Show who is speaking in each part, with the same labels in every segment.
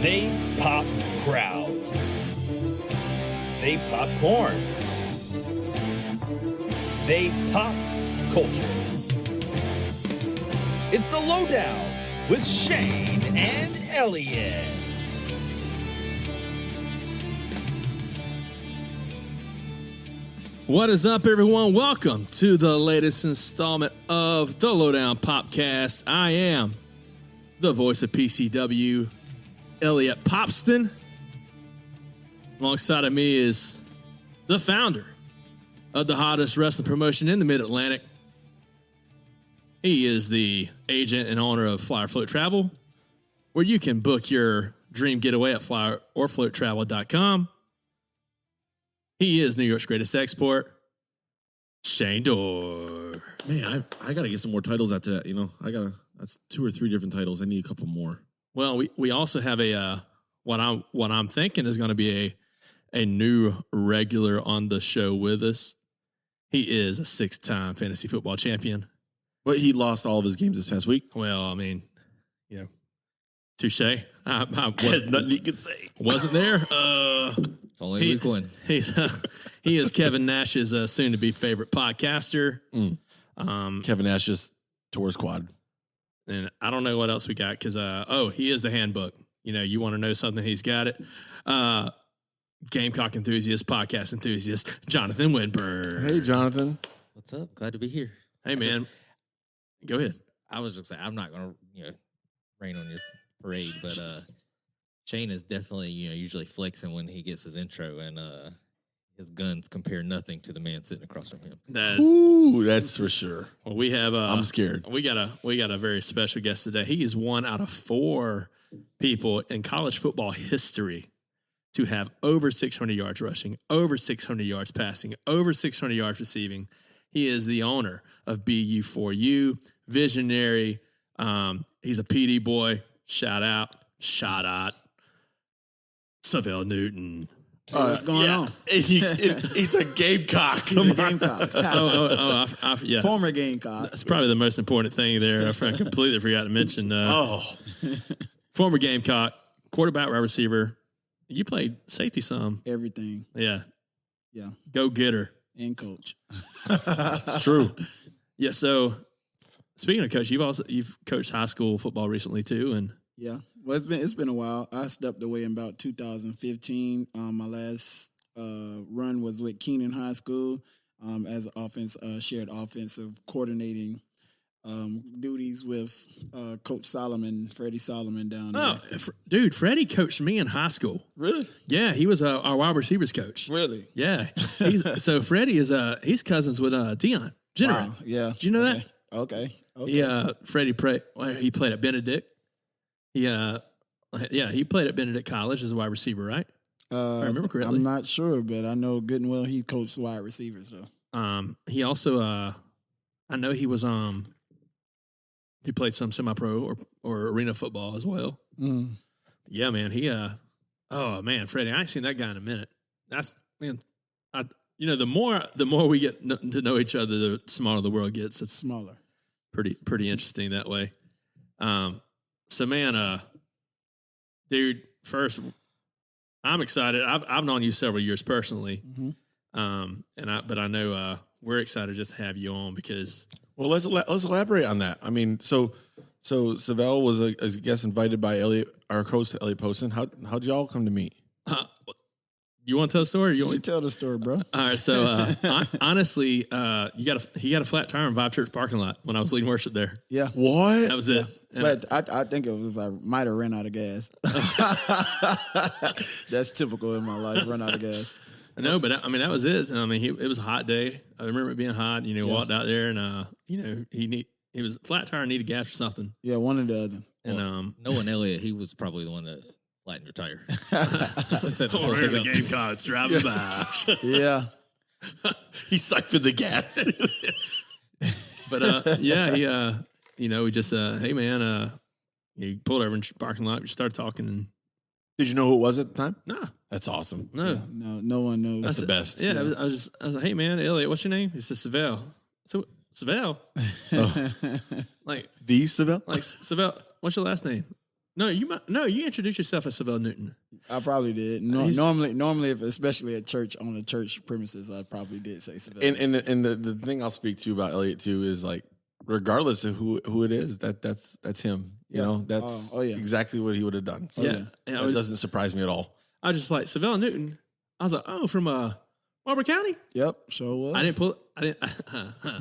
Speaker 1: They pop crowds. They pop corn. They pop culture. It's the Lowdown with Shane and Elliot.
Speaker 2: What is up, everyone? Welcome to the latest installment of the Lowdown Popcast. I am the voice of PCW, Elliot Popston. Alongside of me is the founder of the hottest wrestling promotion in the Mid-Atlantic. He is the agent and owner of Flyer Float Travel, where you can book your dream getaway at flyer-or-floattravel.com. He is New York's greatest export, Shane Dorr.
Speaker 3: Man, I got to get some more titles after that. You know, that's 2 or 3 different titles. I need a couple more.
Speaker 2: Well, we also have a what I'm thinking is going to be a new regular on the show with us. He is a 6-time fantasy football champion.
Speaker 3: But he lost all of his games this past week.
Speaker 2: Well, I mean, you know, touche.
Speaker 3: There's nothing he could say.
Speaker 2: Wasn't there?
Speaker 4: It's only week one.
Speaker 2: He is Kevin Nash's soon-to-be favorite podcaster.
Speaker 3: Kevin Nash just tore his quad.
Speaker 2: And I don't know what else we got because, he is the handbook. You know, you want to know something, he's got it. Gamecock enthusiast, podcast enthusiast, Jonathan Winberg.
Speaker 3: Hey, Jonathan.
Speaker 4: What's up? Glad to be here.
Speaker 2: Hey, man. Go ahead.
Speaker 4: I was just saying, I'm not going to, rain on your parade, but Shane is definitely, usually flexing when he gets his intro, and his guns compare nothing to the man sitting across from him.
Speaker 3: That's for sure.
Speaker 2: Well, we have.
Speaker 3: I'm scared.
Speaker 2: We got a very special guest today. He is 1 out of 4 people in college football history to have over 600 yards rushing, over 600 yards passing, over 600 yards receiving. He is the owner of BU4U, visionary. He's a PD boy. Shout out. Syvelle Newton.
Speaker 5: What's going on?
Speaker 3: He's a Gamecock.
Speaker 5: He's a Gamecock.
Speaker 2: Yeah.
Speaker 5: Former Gamecock.
Speaker 2: That's probably the most important thing there. I completely forgot to mention. Former Gamecock, quarterback, wide receiver. You played safety some.
Speaker 5: Everything.
Speaker 2: Yeah.
Speaker 5: Yeah.
Speaker 2: Go getter.
Speaker 5: And coach.
Speaker 3: It's true.
Speaker 2: Yeah. So speaking of coach, you've coached high school football recently too, and
Speaker 5: yeah. Well, it's been a while. I stepped away in about 2015. My last run was with Keenan High School as shared offensive coordinating duties with Coach Solomon, Freddie Solomon down there.
Speaker 2: Dude, Freddie coached me in high school.
Speaker 5: Really?
Speaker 2: Yeah, he was our wide receivers coach.
Speaker 5: Really?
Speaker 2: Yeah. So Freddie is he's cousins with Deion Jenner.
Speaker 5: Wow. Yeah.
Speaker 2: Did you know that?
Speaker 5: Okay.
Speaker 2: Yeah. Freddie he played at Benedict. He played at Benedict College as a wide receiver, right? If I remember correctly.
Speaker 5: I'm not sure, but I know good and well he coached wide receivers though.
Speaker 2: He also I know he was he played some semi-pro or arena football as well.
Speaker 5: Mm.
Speaker 2: Yeah, man. Freddie, I ain't seen that guy in a minute. The more we get to know each other, the smaller the world gets. It's
Speaker 5: smaller.
Speaker 2: Pretty interesting that way. So, man, dude, first, I'm excited. I've known you several years personally, but I know we're excited just to have you on because.
Speaker 3: Well, let's elaborate on that. I mean, so Syvelle was a guest invited by Elliot, our host Elliot Poston. How'd y'all come to meet?
Speaker 2: You want to tell the story?
Speaker 5: You tell the story, bro.
Speaker 2: All right. So honestly, he got a flat tire in Vive Church parking lot when I was leading worship there.
Speaker 5: Yeah.
Speaker 3: What?
Speaker 2: That was it.
Speaker 5: But I think it was I might have ran out of gas. That's typical in my life. Run out of gas.
Speaker 2: No, but I mean that was it. I mean it was a hot day. I remember it being hot. Walked out there and he was flat tire and needed gas or something.
Speaker 5: Yeah, one or the other.
Speaker 2: And
Speaker 4: knowing Elliot, he was probably the one that flattened your tire.
Speaker 2: Just to set this whole thing up. The Gamecocks driving by.
Speaker 5: Yeah,
Speaker 3: he siphoned the gas.
Speaker 2: But we just hey man, he pulled over in the parking lot. We started talking and
Speaker 3: Did you know who it was at the time?
Speaker 2: Nah.
Speaker 3: That's awesome.
Speaker 2: No.
Speaker 5: Yeah, no one knows.
Speaker 3: That's the best.
Speaker 2: Yeah, I was like, hey man, Elliot, what's your name? He said Syvelle. So Syvelle.
Speaker 3: Oh.
Speaker 2: Like
Speaker 3: the Syvelle?
Speaker 2: Like Syvelle, what's your last name? No, you introduced yourself as Syvelle Newton.
Speaker 5: I probably did. Normally, if especially at church on the church premises, I probably did say Syvelle.
Speaker 3: And the thing I'll speak to you about Elliot too is like, regardless of who it is, that's him. You know, that's exactly what he would have done. So
Speaker 2: Yeah.
Speaker 3: that doesn't surprise me at all.
Speaker 2: I was just like, Syvelle Newton. I was like, oh, from Marlboro County?
Speaker 5: Yep, sure was.
Speaker 2: You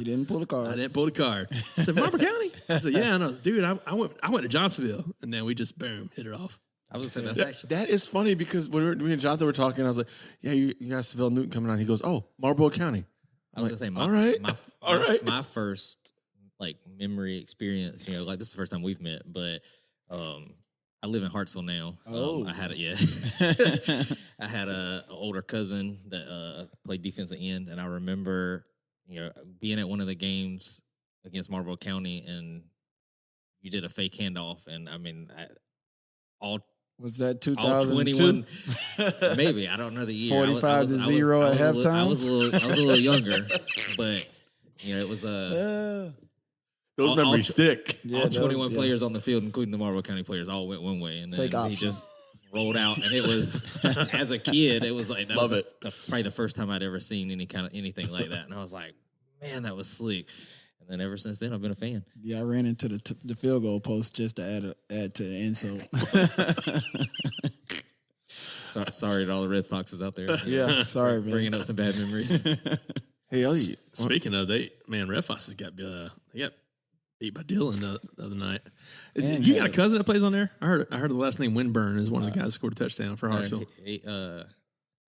Speaker 5: didn't pull the card.
Speaker 2: I didn't pull the card. I said, Marlboro County? I said, yeah, I know. Dude, I went to Johnsonville. And then we just, boom, hit it off.
Speaker 4: I was going to say, that's actually.
Speaker 3: That is funny because when me and Jonathan were talking, I was like, yeah, you got Syvelle Newton coming on. He goes, oh, Marlboro County.
Speaker 4: I was going to say,
Speaker 3: all right.
Speaker 4: My first like memory experience, like this is the first time we've met, but I live in Hartsville now.
Speaker 5: Oh.
Speaker 4: I had I had a older cousin that played defensive end, and I remember being at one of the games against Marlboro County, and you did a fake handoff, and I mean
Speaker 5: was that
Speaker 4: 2021? Maybe, I don't know the year.
Speaker 5: 45-0 at halftime.
Speaker 4: I was a little younger, but it was
Speaker 3: those memories stick.
Speaker 4: All 21 players on the field, including the Marlboro County players, all went one way, and then he just rolled out. And it was, as a kid, it was like that. Probably the first time I'd ever seen anything like that, and I was like, man, that was slick. And then ever since then, I've been a fan.
Speaker 5: Yeah, I ran into the field goal post just to add to the insult.
Speaker 4: Sorry to all the Red Foxes out there.
Speaker 5: Yeah, sorry, man.
Speaker 4: Bringing up some bad memories.
Speaker 3: Hey, Elliot.
Speaker 2: Speaking of, Red Foxes got beat by Dillon the other night. You got a cousin that plays on there? I heard the last name Winburn is one of the guys who scored a touchdown for Hartsville.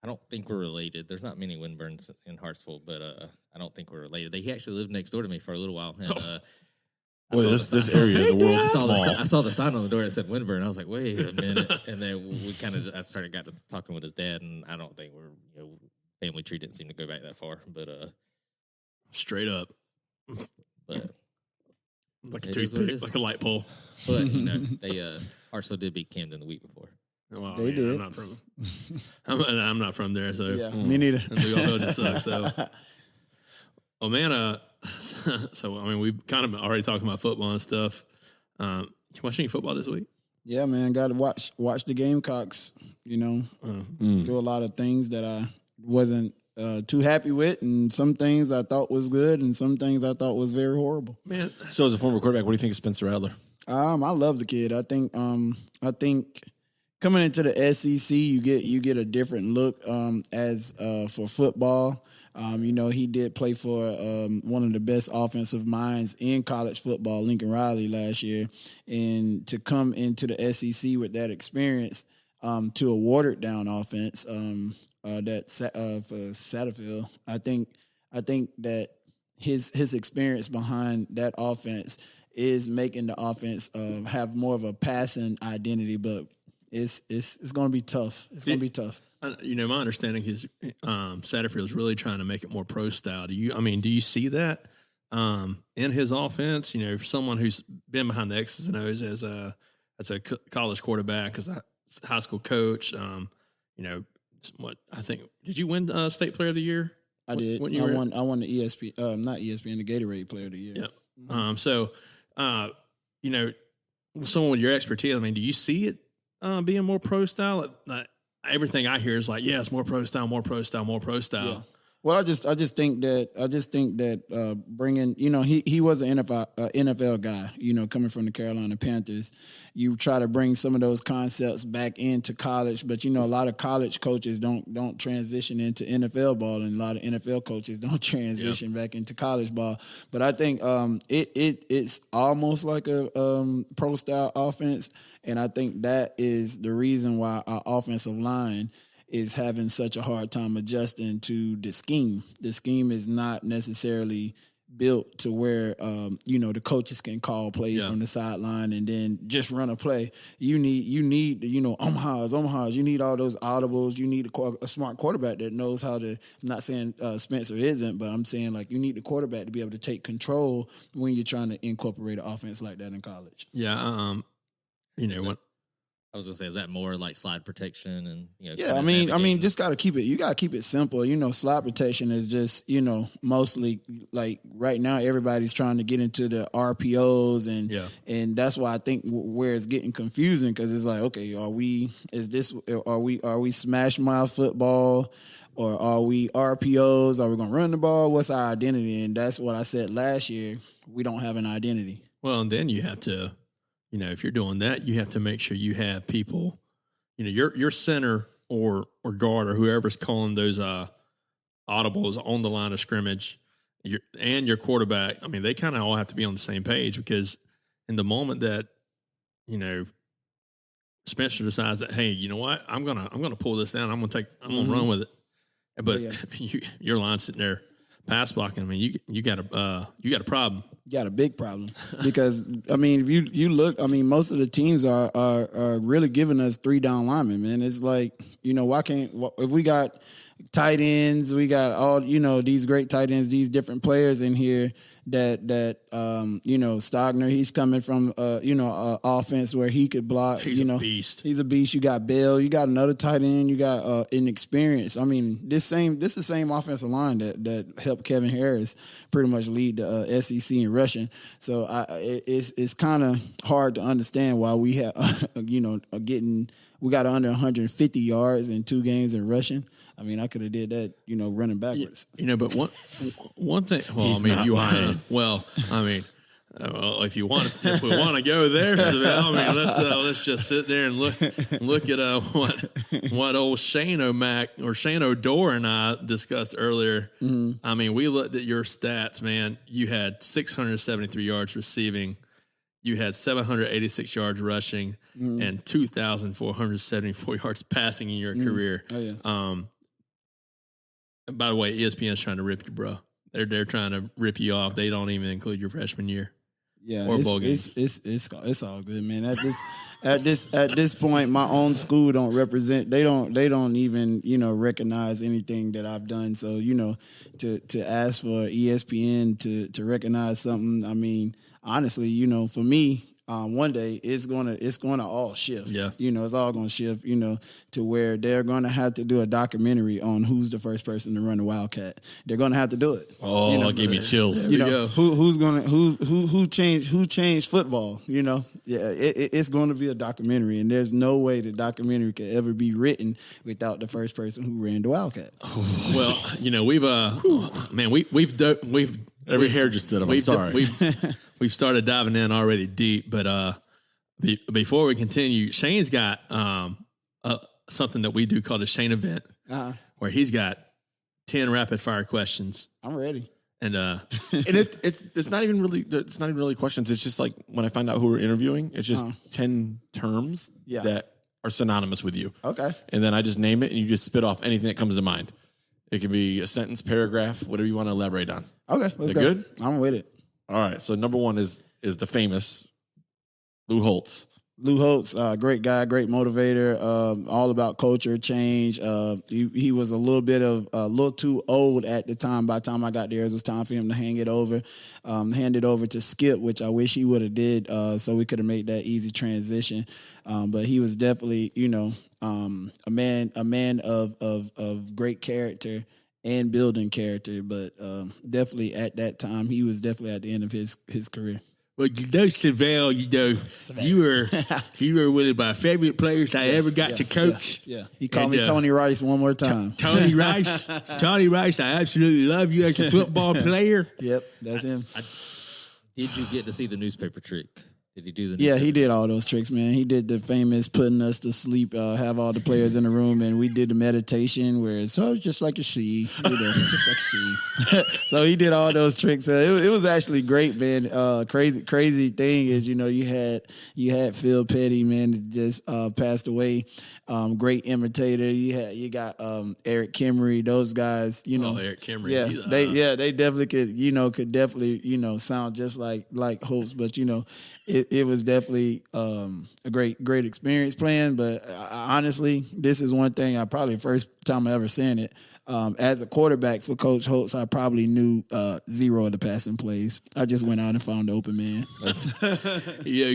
Speaker 4: I don't think we're related. There's not many Winburns in Hartsville, but I don't think we're related. He actually lived next door to me for a little while. And,
Speaker 3: this area of the world is small.
Speaker 4: I saw the sign on the door that said Winburn. I was like, wait a minute. And then I got to talking with his dad, and I don't think family tree didn't seem to go back that far. But
Speaker 2: straight up.
Speaker 4: But
Speaker 2: like a toothpick, like a light pole.
Speaker 4: But they Hartsville did beat Camden the week before.
Speaker 5: Well, they did.
Speaker 2: I'm not from there, so
Speaker 5: yeah, me neither.
Speaker 2: And we all know it sucks. So, oh man, so I mean, we've kind of already talking about football and stuff. You watch any football this week?
Speaker 5: Yeah, man, got to watch the Gamecocks. Do a lot of things that I wasn't too happy with, and some things I thought was good, and some things I thought was very horrible.
Speaker 3: Man, so as a former quarterback, what do you think of Spencer Rattler?
Speaker 5: I love the kid. I think coming into the SEC, you get a different look as for football. He did play for one of the best offensive minds in college football, Lincoln Riley, last year, and to come into the SEC with that experience to a watered down offense for Satterfield, I think that his experience behind that offense is making the offense have more of a passing identity, but it's going to be tough. It's going to be tough.
Speaker 2: My understanding is Satterfield's really trying to make it more pro style. Do you see that in his offense? For someone who's been behind the X's and O's as a college quarterback, as a high school coach, what I think, did you win State Player of the Year?
Speaker 5: I did. I won the ESPN, not ESPN, the Gatorade Player of the Year.
Speaker 2: Yep. Someone with your expertise, do you see it being more pro style? Everything I hear is like, yeah, it's more pro style, more pro style, more pro style.
Speaker 5: Yeah. Well, I just think that bringing, he was an NFL guy, coming from the Carolina Panthers. You try to bring some of those concepts back into college, but a lot of college coaches don't transition into NFL ball, and a lot of NFL coaches don't transition back into college ball. But I think it's almost like a pro style offense, and I think that is the reason why our offensive line is having such a hard time adjusting to the scheme. The scheme is not necessarily built to where, the coaches can call plays from the sideline and then just run a play. You need Omahas. You need all those audibles. You need a smart quarterback that knows how to, I'm not saying Spencer isn't, but I'm saying you need the quarterback to be able to take control when you're trying to incorporate an offense like that in college.
Speaker 2: Yeah.
Speaker 4: I was gonna say, is that more like slide protection and
Speaker 5: Yeah, I mean, just gotta keep it. You gotta keep it simple. Slide protection is just mostly like right now everybody's trying to get into the RPOs and that's why I think where it's getting confusing because it's like, okay, are we smash mouth football or are we RPOs? Are we gonna run the ball? What's our identity? And that's what I said last year. We don't have an identity.
Speaker 2: Well, and then you have to. If you're doing that, you have to make sure you have people, your center or guard or whoever's calling those audibles on the line of scrimmage and your quarterback. I mean, they kind of all have to be on the same page because in the moment that, Spencer decides that, hey, you know what, I'm gonna pull this down. I'm gonna run with it. But your line's sitting there pass blocking. I mean, you got a problem.
Speaker 5: You got a big problem because if you look, most of the teams are really giving us 3 down linemen, man. It's like, why can't if we got tight ends, we got all these great tight ends, these different players in here that Stogner, he's coming from offense where he could block.
Speaker 2: He's a beast.
Speaker 5: He's a beast. You got Bell, you got another tight end, you got inexperience. This the same offensive line that helped Kevin Harris pretty much lead the SEC in rushing. So it's kind of hard to understand why we have we got under 150 yards in 2 games in rushing. I could have did that, running backwards.
Speaker 2: But one thing. Well, if we want to go there, Syvelle, let's just sit there and look at what old Shane O'Mac or Shane O'Dore and I discussed earlier. Mm-hmm. We looked at your stats, man. You had 673 yards receiving. You had 786 yards rushing and 2,474 yards passing in your career.
Speaker 5: Oh, yeah.
Speaker 2: By the way, ESPN's trying to rip you, bro. They're trying to rip you off. They don't even include your freshman year.
Speaker 5: Yeah,
Speaker 2: or bowl games.
Speaker 5: It's all good, man. At this point, my own school don't represent. They don't even recognize anything that I've done. So to ask for ESPN to recognize something. Honestly, for me, one day it's gonna all shift.
Speaker 2: Yeah,
Speaker 5: it's all gonna shift. To where they're gonna have to do a documentary on who's the first person to run the Wildcat. They're gonna have to do it.
Speaker 2: Oh, give me chills.
Speaker 5: Who changed football? It's going to be a documentary, and there's no way the documentary could ever be written without the first person who ran the Wildcat.
Speaker 2: Well, we've
Speaker 3: every hair just stood up. I'm sorry.
Speaker 2: We've started diving in already deep, but before we continue, Shane's got something that we do called a Shane event, where he's got 10 rapid fire questions.
Speaker 5: I'm ready.
Speaker 2: And
Speaker 3: it's not even really questions. It's just like when I find out who we're interviewing, it's just 10 terms that are synonymous with you.
Speaker 5: Okay.
Speaker 3: And then I just name it and you just spit off anything that comes to mind. It could be a sentence, paragraph, whatever you want to elaborate on.
Speaker 5: Okay. Let's go.
Speaker 3: Good?
Speaker 5: I'm with it.
Speaker 3: All right. So number 1 is the famous Lou Holtz.
Speaker 5: Lou Holtz, great guy, great motivator, all about culture change. He was a little too old at the time. By the time I got there, it was time for him to hand it over to Skip, which I wish he would have did, so we could have made that easy transition. But he was definitely, a man of great character and building character. But definitely at that time, he was definitely at the end of his career.
Speaker 2: Well, Syvelle, you were one of my favorite players I ever got to coach.
Speaker 5: Yeah. He called me Tony Rice one more time.
Speaker 2: Tony Rice, I absolutely love you as a football player.
Speaker 5: Yep, that's him.
Speaker 4: Did you get to see the newspaper trick? Did he do the
Speaker 5: Yeah, he did all those tricks, man. He did the famous putting us to sleep, have all the players in the room, and we did the meditation where it's just like a sea, just like a sea. So he did all those tricks. It was actually great, man. Crazy thing is, you had Phil Petty, man, that just passed away. Great imitator. You got Eric Kimmery. Those guys,
Speaker 2: Eric Kimmery.
Speaker 5: Yeah, they definitely could definitely sound just like Holtz, but it was definitely a great experience playing. But honestly, this is one thing. Probably the first time I ever seen it. as a quarterback for Coach Holtz, I probably knew 0 of the passing plays. I just went out and found the open man.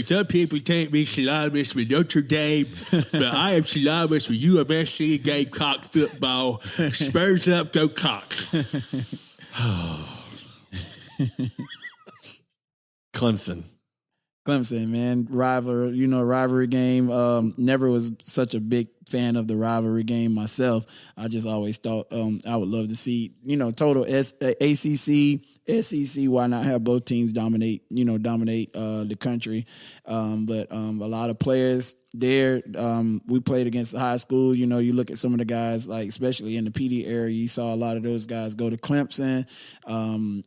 Speaker 2: Some people can't be synonymous with Notre Dame, but I am synonymous with UMSC Gamecock football. Spurs up, go Cock.
Speaker 5: Clemson, man, rivalry game. Never was such a big fan of the rivalry game myself. I just always thought I would love to see, total ACC, SEC. Why not have both teams dominate the country? But a lot of players there. We played against the high school. You look at some of the guys, like especially in the PD area, you saw a lot of those guys go to Clemson.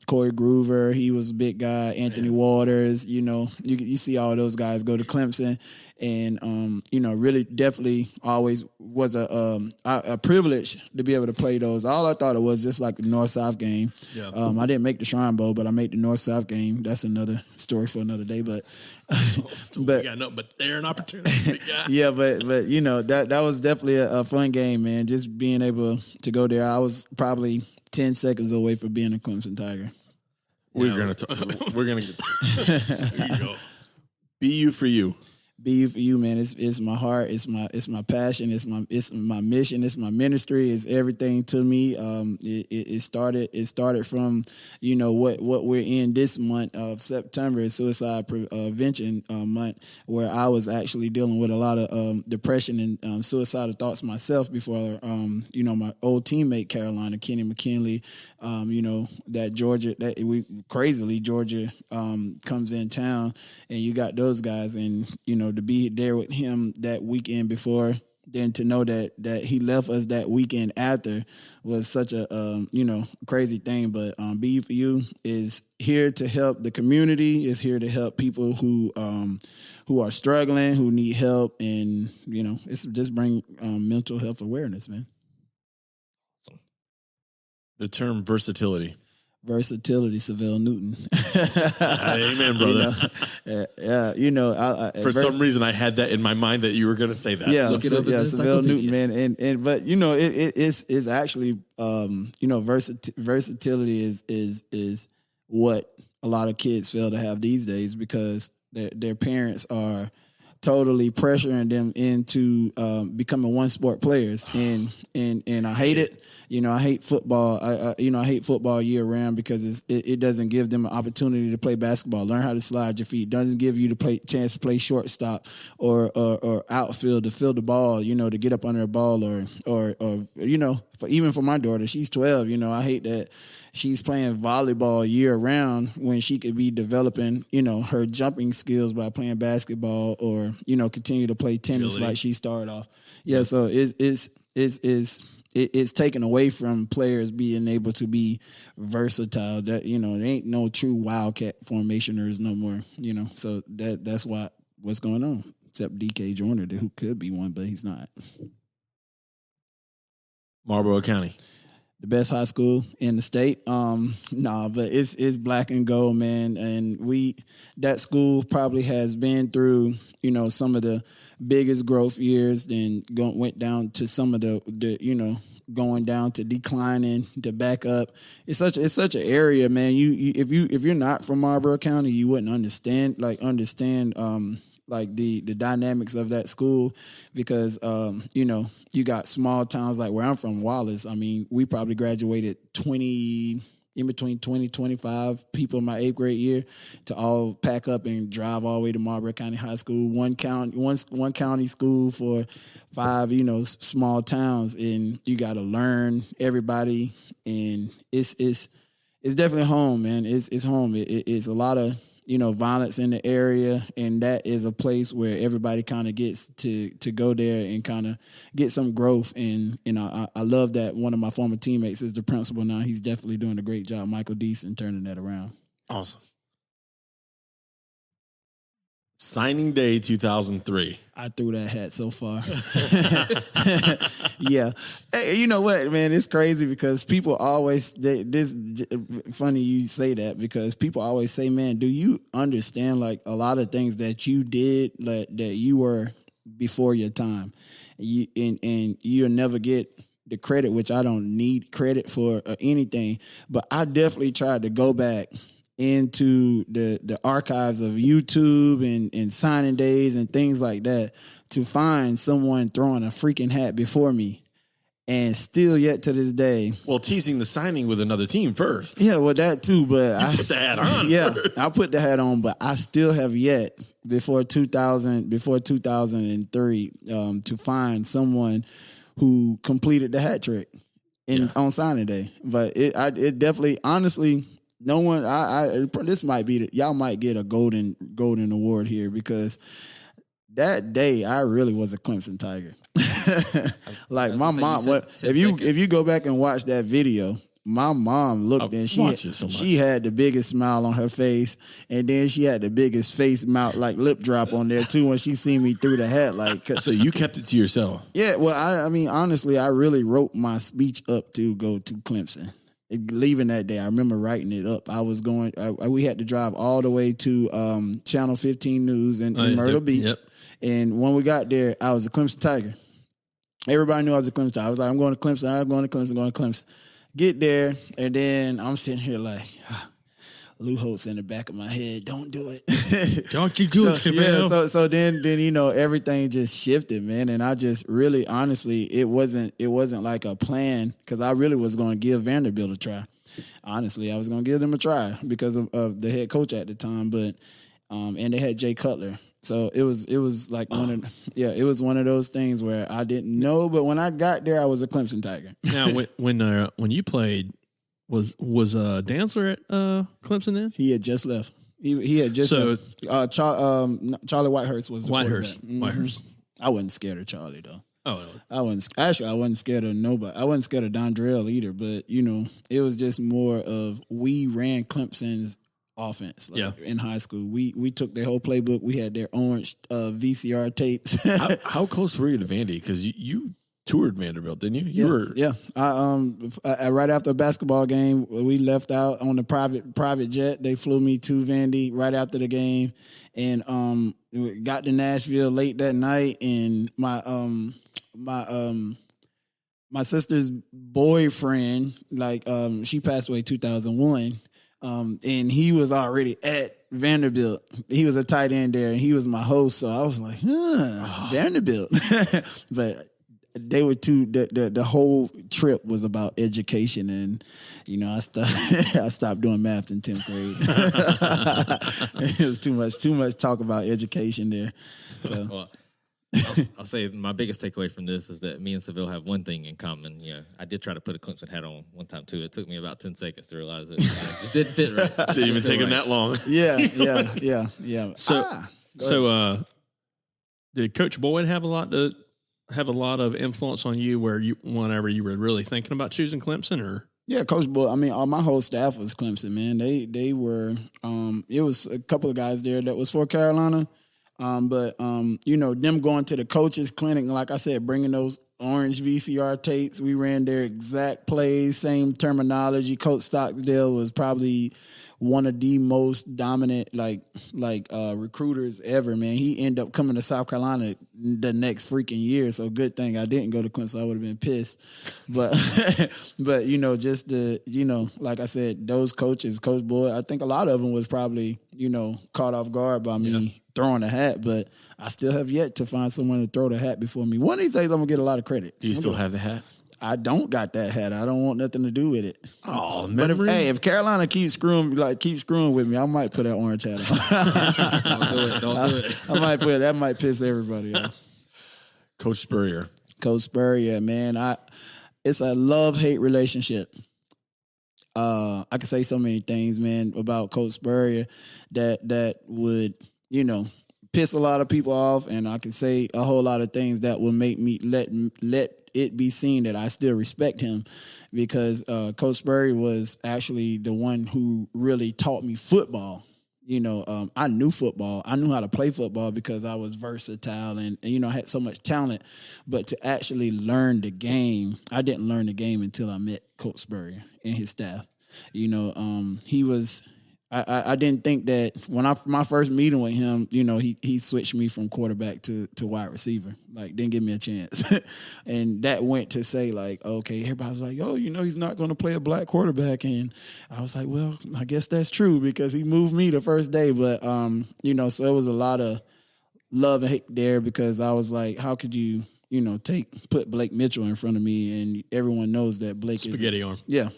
Speaker 5: Corey Groover, he was a big guy. Anthony Waters, you see all those guys go to Clemson. And, really definitely always was a privilege to be able to play those. All I thought it was just like the North-South game. Yeah. I didn't make the Shrine Bowl, but I made the North-South game. That's another story for another day. But
Speaker 2: we got nothing but there an opportunity.
Speaker 5: Yeah, but that was definitely a fun game, man. Just being able to go there. I was probably 10 seconds away from being a Clemson Tiger.
Speaker 3: We're gonna get there you go. BU4U.
Speaker 5: BU4U, man, it's my heart, it's my passion, it's my mission, it's my ministry, it's everything to me. It started from what we're in this month of September, is suicide prevention month, where I was actually dealing with a lot of depression and suicidal thoughts myself before my old teammate Kenny McKinley, that Georgia comes in town, and you got those guys, and to be there with him that weekend before, then to know that he left us that weekend after was such a crazy thing. But BU4U is here to help the community, is here to help people who are struggling, who need help, and it's just bring mental health awareness, man.
Speaker 3: Awesome. The term versatility,
Speaker 5: Syvelle Newton.
Speaker 3: Amen, brother. For some reason, I had that in my mind that you were going to say that.
Speaker 5: Yeah, Syvelle Newton, man, but it's actually versatility is what a lot of kids fail to have these days, because their parents are totally pressuring them into becoming one sport players, and I hate it. I hate football. I hate football year round, because it doesn't give them an opportunity to play basketball, learn how to slide your feet. Doesn't give you the chance to play shortstop or outfield, to field the ball. To get up under a ball, or even for my daughter, she's 12. I hate that she's playing volleyball year round when she could be developing, her jumping skills by playing basketball, or continue to play tennis like she started off. Yeah, so it's taken away from players being able to be versatile. That there ain't no true wildcat formationers no more. So that's what's going on. Except DK Joyner, who could be one, but he's not.
Speaker 3: Marlboro County,
Speaker 5: the best high school in the state. But it's black and gold, man. And that school probably has been through, some of the biggest growth years, then went down to some of the going down to declining, to back up. It's such an area, man. If you're not from Marlboro County, you wouldn't understand the dynamics of that school, because you got small towns like where I'm from, Wallace. I mean, we probably graduated 25 people in my 8th grade year to all pack up and drive all the way to Marlboro County High School, one county school for 5 small towns, and you got to learn everybody, and it's definitely home, man. It's home. It's a lot of violence in the area, and that is a place where everybody kind of gets to go there and kind of get some growth. And I love that one of my former teammates is the principal now. He's definitely doing a great job, Michael Deason, turning that around.
Speaker 3: Awesome. Signing day 2003.
Speaker 5: I threw that hat so far. Yeah. Hey, you know what, man? It's crazy because people always, funny you say that, because people always say, man, do you understand like a lot of things that you did that you were before your time? And you'll never get the credit, which I don't need credit for anything, but I definitely tried to go back into the archives of YouTube and signing days and things like that to find someone throwing a freaking hat before me. And still yet to this day.
Speaker 3: Well, teasing the signing with another team first.
Speaker 5: Yeah, well, that too, but
Speaker 3: I put the hat on.
Speaker 5: Yeah, I put the hat on, but I still have yet before 2003 to find someone who completed the hat trick on signing day. But it definitely, honestly, no one. This might be y'all might get a golden award here because that day I really was a Clemson Tiger. Like my mom, if you go back and watch that video, my mom looked and she had the biggest smile on her face, and then she had the biggest face mouth like lip drop on there too when she seen me through the hat. Like,
Speaker 3: so you kept it to yourself?
Speaker 5: Yeah. Well, I mean, honestly, I really wrote my speech up to go to Clemson. Leaving that day, I remember writing it up. I was going. We had to drive all the way to Channel 15 News in Myrtle Beach. Yep. And when we got there, I was a Clemson Tiger. Everybody knew I was a Clemson Tiger. I was like, I'm going to Clemson. Get there, and then I'm sitting here like, Lou Holtz in the back of my head. Don't do it.
Speaker 2: Don't you do it, Syvelle.
Speaker 5: Yeah, so then everything just shifted, man. And I just really, honestly, it wasn't like a plan because I really was going to give Vanderbilt a try. Honestly, I was going to give them a try because of the head coach at the time, but and they had Jay Cutler. So it was like it was one of those things where I didn't know, but when I got there, I was a Clemson Tiger.
Speaker 2: Now, when you played, was Dantzler at Clemson then?
Speaker 5: He had just left. He had just left. Charlie Whitehurst was the
Speaker 2: Whitehurst.
Speaker 5: Mm-hmm.
Speaker 2: Whitehurst.
Speaker 5: I wasn't scared of Charlie though.
Speaker 2: Oh,
Speaker 5: I wasn't scared of nobody. I wasn't scared of Dondrell either. But it was just more of we ran Clemson's offense in high school. We took their whole playbook. We had their orange VCR tapes.
Speaker 3: How close were you to Vandy? Because you toured Vanderbilt, didn't you?
Speaker 5: Yeah. I right after a basketball game, we left out on the private jet. They flew me to Vandy right after the game, and got to Nashville late that night. And my sister's boyfriend, she passed away 2001. And he was already at Vanderbilt. He was a tight end there, and he was my host. So I was like, Vanderbilt. But they were the whole trip was about education, and I stopped doing math in 10th grade. It was too much talk about education there. So.
Speaker 4: Well, I'll say my biggest takeaway from this is that me and Syvelle have one thing in common. I did try to put a Clemson hat on one time too. It took me about 10 seconds to realize it. It just didn't fit right.
Speaker 3: Didn't even take him that long.
Speaker 5: Yeah.
Speaker 2: So, did Coach Boyd have a lot of influence on you whenever you were really thinking about choosing Clemson, or? Yeah,
Speaker 5: Coach Boyd. I mean, my whole staff was Clemson, man. They were. It was a couple of guys there that was for Carolina. But them going to the coaches clinic, like I said, bringing those orange VCR tapes, we ran their exact plays, same terminology. Coach Stockdale was probably one of the most dominant recruiters ever, man. He ended up coming to South Carolina the next freaking year. So good thing I didn't go to Clemson. I would have been pissed. But just like I said, those coaches, Coach Boyd, I think a lot of them was probably, caught off guard by me throwing a hat, but I still have yet to find someone to throw the hat before me. One of these days, I'm going to get a lot of credit.
Speaker 3: Do you still have the hat?
Speaker 5: I don't got that hat. I don't want nothing to do with it.
Speaker 3: Oh,
Speaker 5: but if Carolina keeps screwing with me, I might put that orange hat on.
Speaker 4: Don't do it.
Speaker 5: That might piss everybody off.
Speaker 3: Coach Spurrier,
Speaker 5: man. It's a love-hate relationship. I could say so many things, man, about Coach Spurrier that would, piss a lot of people off, and I could say a whole lot of things that would make me let it be seen that I still respect him, because Coach Spurrier was actually the one who really taught me football. I knew football. I knew how to play football because I was versatile and I had so much talent. But to actually learn the game, I didn't learn the game until I met Coach Spurrier and his staff. I didn't think that when my first meeting with him, you know, he switched me from quarterback to wide receiver. Like, didn't give me a chance. And that went to say, like, okay, everybody's like, oh, you know, he's not going to play a black quarterback. And I was like, well, I guess that's true because he moved me the first day. But, you know, so it was a lot of love and hate there because I was like, how could you, you know, put Blake Mitchell in front of me? And everyone knows that Blake is
Speaker 2: spaghetti arm. Yeah.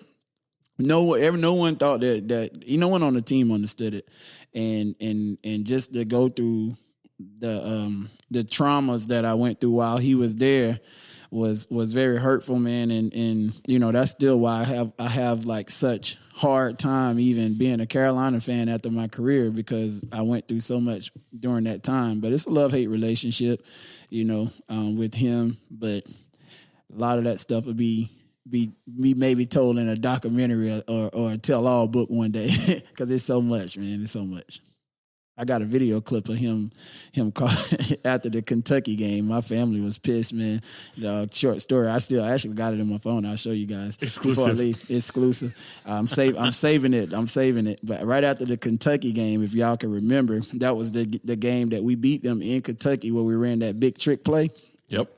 Speaker 5: No one thought that no one on the team understood it, and just to go through the traumas that I went through while he was there was very hurtful, man. And you know, that's still why I have like such hard time even being a Carolina fan after my career because I went through so much during that time. But it's a love-hate relationship, you know, with him. But a lot of that stuff would be maybe told in a documentary or a tell-all book one day because it's so much, man. It's so much. I got a video clip of him after the Kentucky game. My family was pissed, man. Short story. I actually got it in my phone. I'll show you guys. Exclusive. I'm saving it. But right after the Kentucky game, if y'all can remember, that was the game that we beat them in Kentucky where we ran that big trick play.
Speaker 2: Yep.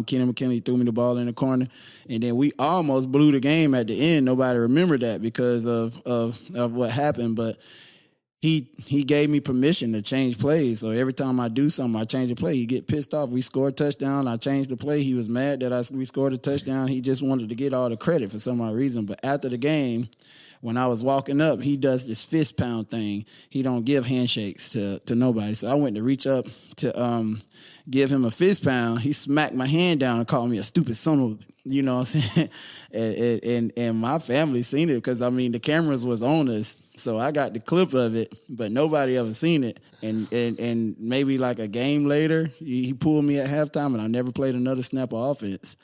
Speaker 5: Kenny McKinley threw me the ball in the corner, and then we almost blew the game at the end. Nobody remembered that because of what happened, but he gave me permission to change plays. So every time I do something, I change a play. He get pissed off. We scored a touchdown. I changed the play. He was mad that we scored a touchdown. He just wanted to get all the credit for some odd reason. But after the game, when I was walking up, he does this fist pound thing. He don't give handshakes to nobody. So I went to reach up to give him a fist pound. He smacked my hand down and called me a stupid son of, you know what I'm saying? and my family seen it because, I mean, the cameras was on us. So I got the clip of it, but nobody ever seen it. And maybe like a game later, he pulled me at halftime and I never played another snap of offense,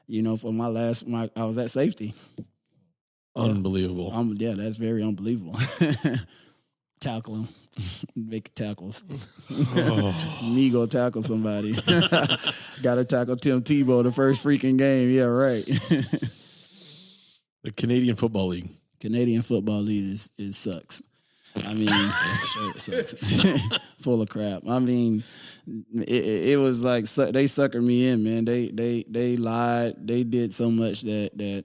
Speaker 5: you know, for I was at safety.
Speaker 2: Unbelievable.
Speaker 5: Yeah, that's very unbelievable. Tackle him. Make tackles. Me go tackle somebody. Got to tackle Tim Tebow the first freaking game. Yeah, right.
Speaker 2: The Canadian Football League.
Speaker 5: Canadian Football League it sucks. I mean, it sucks. Full of crap. I mean, it was like they suckered me in, man. They lied. They did so much that.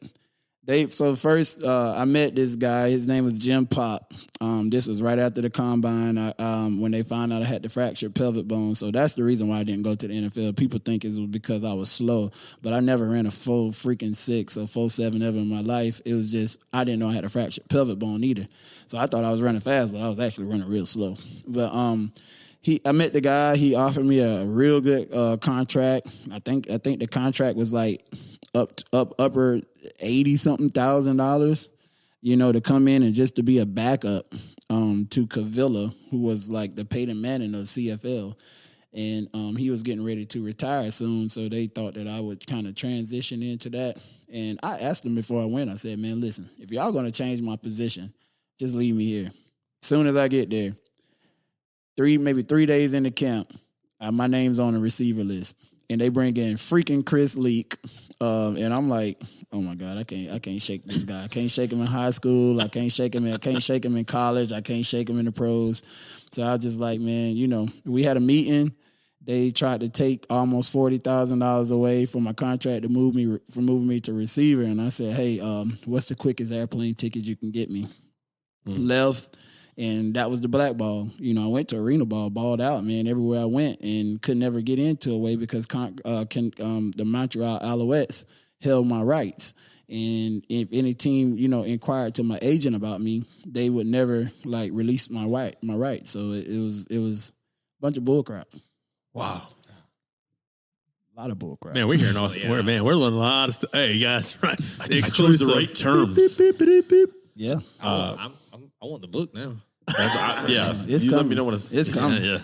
Speaker 5: So first, I met this guy. His name was Jim Pop. This was right after the combine when they found out I had the fractured pelvic bone. So that's the reason why I didn't go to the NFL. People think it was because I was slow, but I never ran a full freaking 6 or 4.7 ever in my life. It was just I didn't know I had a fractured pelvic bone either. So I thought I was running fast, but I was actually running real slow. But I met the guy. He offered me a real good contract. I think the contract was like upper $80,000, you know, to come in and just to be a backup to Cavilla, who was like the Peyton Manning of CFL. And he was getting ready to retire soon, so they thought that I would kind of transition into that. And I asked them before I went, I said, man, listen, if y'all going to change my position, just leave me here. As soon as I get there, maybe 3 days into camp, my name's on the receiver list. And they bring in freaking Chris Leak. And I'm like, oh my God, I can't shake this guy. I can't shake him in high school. I can't shake him in college. I can't shake him in the pros. So I was just like, man, you know, we had a meeting. They tried to take almost $40,000 away from my contract to moving me to receiver. And I said, hey, what's the quickest airplane ticket you can get me? Left. And that was the black ball. You know, I went to arena ball, balled out, man, everywhere I went, and could never get into a way because the Montreal Alouettes held my rights. And if any team, you know, inquired to my agent about me, they would never like release my rights. So it was a bunch of bullcrap.
Speaker 2: Wow.
Speaker 5: A lot of bullcrap.
Speaker 2: Man, we're hearing all man, we're learning a lot of stuff. Hey, guys, right?
Speaker 3: I chose the right terms.
Speaker 5: Yeah.
Speaker 4: I want the book now.
Speaker 3: Yeah,
Speaker 5: it's
Speaker 3: you
Speaker 5: coming.
Speaker 3: let me know when
Speaker 5: it's coming.
Speaker 2: Yeah.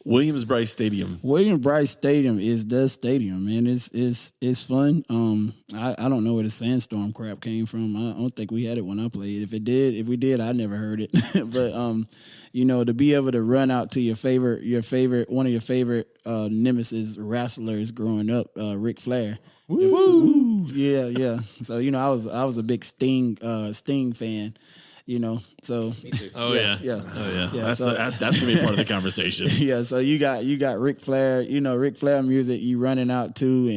Speaker 3: Williams-Brice Stadium.
Speaker 5: Williams-Brice Stadium is the stadium, man. It's fun. I don't know where the sandstorm crap came from. I don't think we had it when I played. If we did, I never heard it. But you know, to be able to run out to one of your favorite nemesis wrestlers growing up, Ric Flair. Woo! Yeah. So you know, I was a big Sting fan. you know. So
Speaker 2: Oh yeah.
Speaker 3: That's gonna be part of the conversation.
Speaker 5: Yeah, so you got Ric Flair, Ric Flair music you running out to,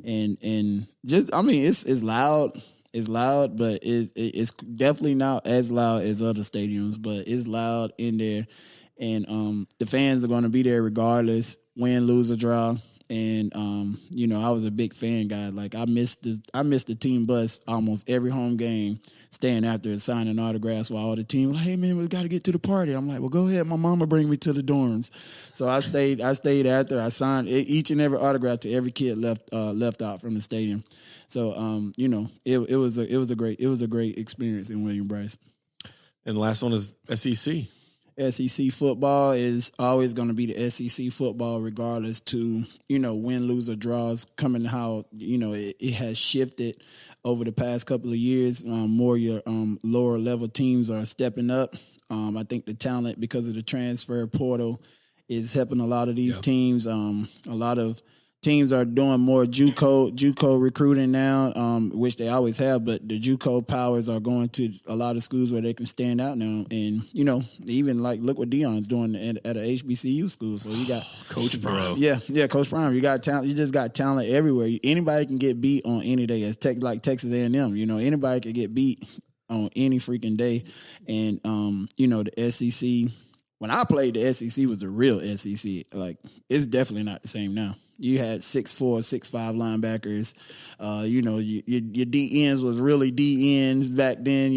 Speaker 5: and just, I mean, it's loud. It's loud, but it's definitely not as loud as other stadiums, but it's loud in there. And the fans are going to be there regardless, win, lose, or draw. And I was a big fan guy. Like I missed the team bus almost every home game, staying after and signing autographs while all the team like, hey man, we got to get to the party. I'm like, well, go ahead. My mama bring me to the dorms. So I stayed after. I signed each and every autograph to every kid left out from the stadium. So it was a great experience in William Bryce. And
Speaker 3: the last one is SEC.
Speaker 5: SEC football is always going to be the SEC football, regardless to, win, lose, or draws, coming how, it has shifted over the past couple of years. More your lower level teams are stepping up. I think the talent, because of the transfer portal, is helping a lot of these teams. A lot of teams are doing more JUCO recruiting now, which they always have, but the JUCO powers are going to a lot of schools where they can stand out now. And, even like look what Dion's doing at a HBCU school. So you got
Speaker 3: Coach Prime.
Speaker 5: Yeah, Coach Prime. You got talent. You just got talent everywhere. Anybody can get beat on any day. It's like Texas A&M. Anybody can get beat on any freaking day. And, the SEC, when I played, the SEC was a real SEC. Like, it's definitely not the same now. You had 6'4", 6'5" linebackers. Your DNs was really DNs back then.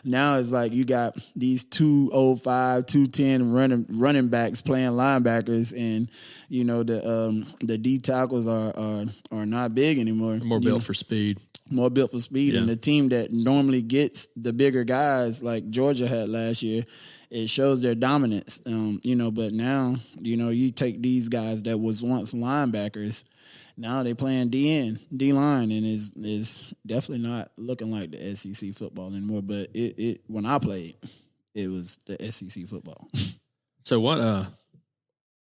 Speaker 5: Now it's like you got these 205, 210 running backs playing linebackers, and the D tackles are not big anymore.
Speaker 2: More built for speed.
Speaker 5: More built for speed, and the team that normally gets the bigger guys like Georgia had last year, it shows their dominance. But now, you take these guys that was once linebackers, now they playing D-line, and is definitely not looking like the SEC football anymore. But it when I played, it was the SEC football.
Speaker 2: So what?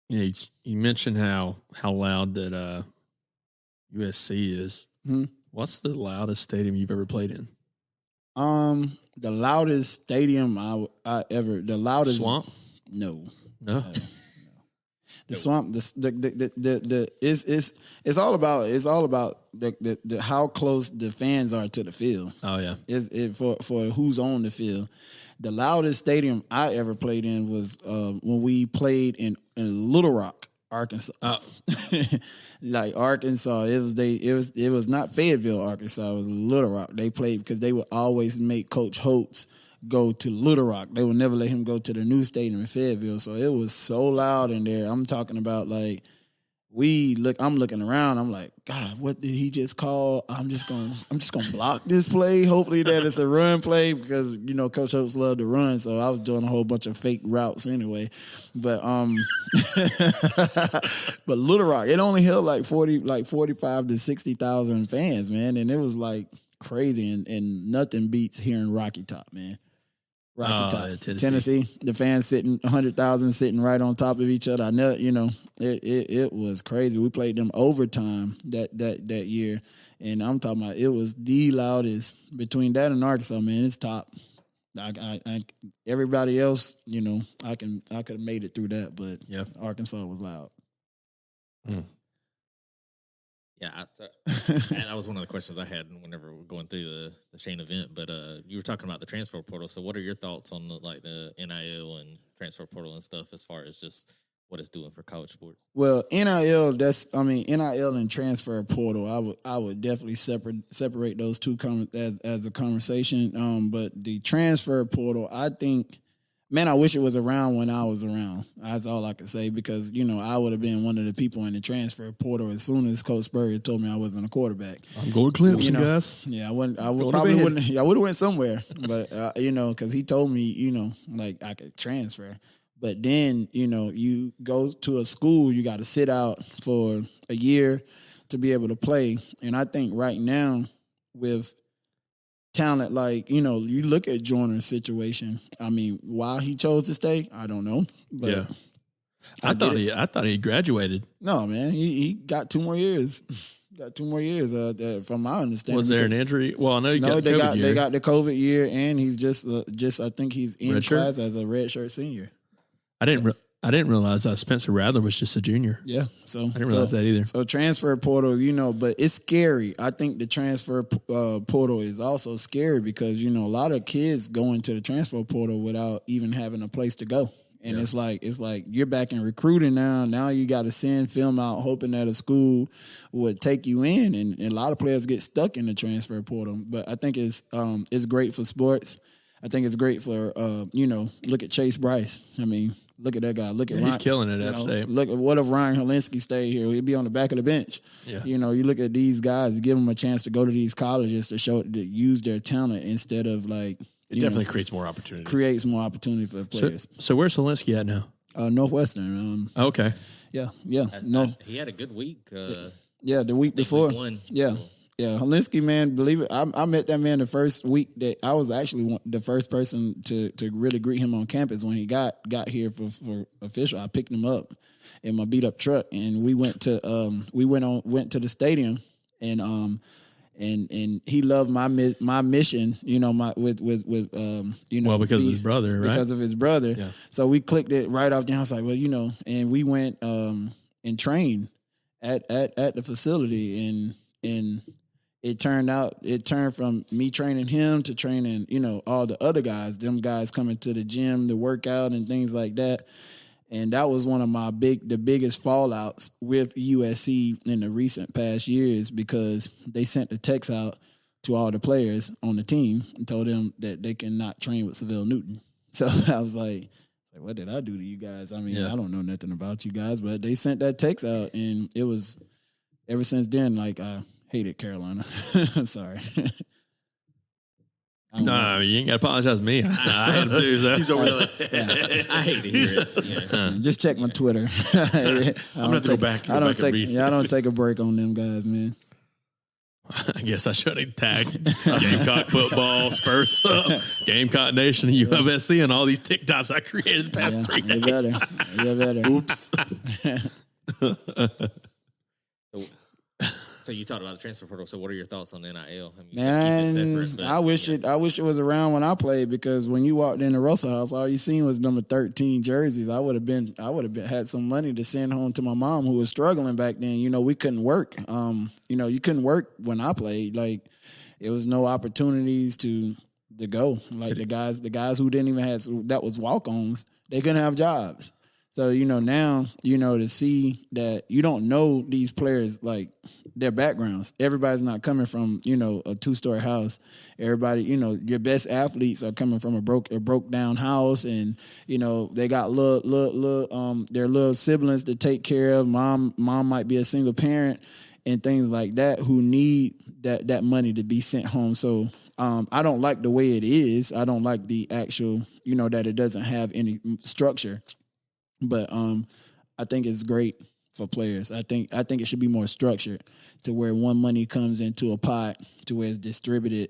Speaker 2: You mentioned how loud that USC is.
Speaker 5: Mm-hmm.
Speaker 2: What's the loudest stadium you've ever played in?
Speaker 5: The loudest stadium the loudest
Speaker 2: Swamp?
Speaker 5: No. The Swamp. It's all about the how close the fans are to the field.
Speaker 2: Oh yeah.
Speaker 5: For who's on the field. The loudest stadium I ever played in was when we played in Little Rock, Arkansas.
Speaker 2: Oh.
Speaker 5: Like Arkansas, it was not Fayetteville, Arkansas. It was Little Rock. They played because they would always make Coach Holtz go to Little Rock. They would never let him go to the new stadium in Fayetteville. So it was so loud in there. I'm talking about like I'm looking around. I'm like, God, what did he just call? I'm just gonna block this play. Hopefully that it's a run play because Coach Holtz loved to run. So I was doing a whole bunch of fake routes anyway. But but Little Rock, it only held like 45 to 60,000 fans, man, and it was like crazy. And nothing beats hearing Rocky Top, man. Rocky Top, Tennessee. The fans sitting 100,000 sitting right on top of each other. I know, it was crazy. We played them overtime that year, and I'm talking about it was the loudest between that and Arkansas. Man, it's top. I everybody else, I could have made it through that, but Arkansas was loud.
Speaker 2: Mm.
Speaker 4: Yeah, and that was one of the questions I had whenever we're going through the Shane event. But you were talking about the transfer portal. So, what are your thoughts on the NIL and transfer portal and stuff as far as just what it's doing for college sports?
Speaker 5: Well, NIL and transfer portal. I would definitely separate those two as a conversation. But the transfer portal, I think. Man, I wish it was around when I was around. That's all I can say because, I would have been one of the people in the transfer portal as soon as Coach Spurrier told me I wasn't a quarterback.
Speaker 2: I'm going to Clemson, guys.
Speaker 5: Yeah, I would have went somewhere, but, because he told me, like I could transfer. But then, you go to a school, you got to sit out for a year to be able to play. And I think right now with talent, like, you look at Joyner's situation. I mean, why he chose to stay, I don't know. But
Speaker 2: yeah. I thought he graduated.
Speaker 5: No, man, he got 2 more years. got 2 more years. From my understanding,
Speaker 2: Was there an injury? Well, I know you got the
Speaker 5: they
Speaker 2: COVID
Speaker 5: got
Speaker 2: year.
Speaker 5: they got the COVID year, and he's just I think he's in
Speaker 2: Red shirt?
Speaker 5: class as a redshirt senior.
Speaker 2: I didn't realize Spencer Rattler was just a junior.
Speaker 5: Yeah, so
Speaker 2: I didn't realize that either.
Speaker 5: So transfer portal, but it's scary. I think the transfer portal is also scary because a lot of kids go into the transfer portal without even having a place to go. And it's like you're back in recruiting now. Now you got to send film out, hoping that a school would take you in. And a lot of players get stuck in the transfer portal. But I think it's great for sports. I think it's great for look at Chase Bryce. I mean, look at that guy. Look at Ryan,
Speaker 2: he's killing it.
Speaker 5: Look at what if Ryan Helinski stayed here? He'd be on the back of the bench.
Speaker 2: Yeah.
Speaker 5: You look at these guys, you give them a chance to go to these colleges to use their talent instead of
Speaker 3: It definitely creates more opportunity.
Speaker 5: Creates more opportunity for players.
Speaker 2: So where's Helinski at now?
Speaker 5: Northwestern.
Speaker 2: Okay.
Speaker 5: Yeah.
Speaker 4: He had a good week.
Speaker 5: Yeah, the week before.
Speaker 4: Week 1.
Speaker 5: Yeah. Yeah, Helinski, man, believe it. I met that man the first week that I was actually the first person to really greet him on campus when he got here for official. I picked him up in my beat up truck, and we went to the stadium, and he loved my mission,
Speaker 2: well, because of his brother, right?
Speaker 5: Because of his brother.
Speaker 2: Yeah.
Speaker 5: So we clicked it right off the. I was like, well, and we went and trained at the facility, and it turned from me training him to training, all the other guys, them guys coming to the gym to work out and things like that. And that was one of the biggest fallouts with USC in the recent past years, because they sent the text out to all the players on the team and told them that they cannot train with Syvelle Newton. So I was like, what did I do to you guys? I mean, I don't know nothing about you guys, but they sent that text out, and it was ever since then, like, I hated Carolina. Sorry.
Speaker 2: No, you ain't got to apologize to me. I hate him too. So.
Speaker 3: He's over there.
Speaker 4: I hate to hear it.
Speaker 5: Just check my Twitter.
Speaker 3: I'm gonna go back.
Speaker 5: I don't take a break on them guys, man.
Speaker 2: I guess I should have tagged Gamecock football, Spurs up, Gamecock Nation, UFSC, and all these TikToks I created the past 3 days.
Speaker 5: You better.
Speaker 3: Oops.
Speaker 4: So you talked about the transfer portal. So what are your thoughts on NIL? I mean,
Speaker 5: Man, I wish it was around when I played, because when you walked in the Russell House, all you seen was number 13 jerseys. I would have had some money to send home to my mom, who was struggling back then. We couldn't work. You couldn't work when I played. Like, it was no opportunities to go. Like the guys who didn't even that was walk-ons, they couldn't have jobs. So, now, to see that you don't know these players, like, their backgrounds. Everybody's not coming from, a 2-story house. Everybody, your best athletes are coming from a broke down house, and, they got their little siblings to take care of. Mom might be a single parent and things like that, who need that money to be sent home. So, I don't like the way it is. I don't like the actual, that it doesn't have any structure. But I think it's great for players. I think it should be more structured, to where one money comes into a pot, to where it's distributed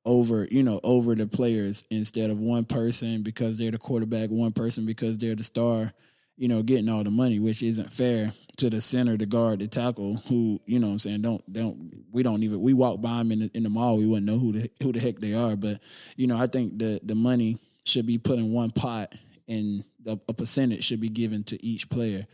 Speaker 5: over the players, instead of one person because they're the quarterback, one person because they're the star, getting all the money, which isn't fair to the center, the guard, the tackle, who, what I'm saying, we walk by them in the mall, we wouldn't know who the heck they are. But, I think the money should be put in one pot, and a percentage should be given to each player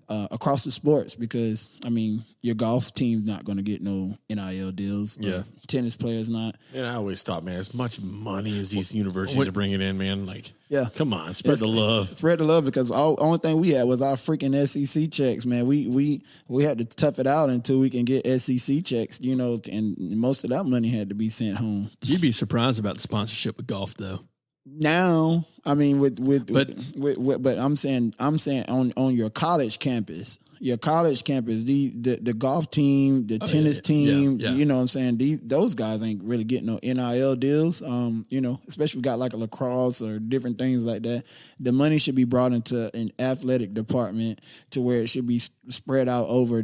Speaker 5: across the sports, because, I mean, your golf team's not going to get no NIL deals.
Speaker 2: Yeah.
Speaker 5: Tennis players not.
Speaker 3: And I always thought, man, as much money as these universities are bringing in, man, like,
Speaker 5: yeah,
Speaker 3: come on, spread the love.
Speaker 5: Spread the love, because only thing we had was our freaking SEC checks, man. We had to tough it out until we can get SEC checks, and most of that money had to be sent home.
Speaker 2: You'd be surprised about the sponsorship with golf, though.
Speaker 5: Now, I mean, but I'm saying on your college campus, the golf team, the tennis team,
Speaker 2: yeah.
Speaker 5: You know what I'm saying? Those guys ain't really getting no NIL deals. Especially got like a lacrosse or different things like that. The money should be brought into an athletic department, to where it should be spread out over,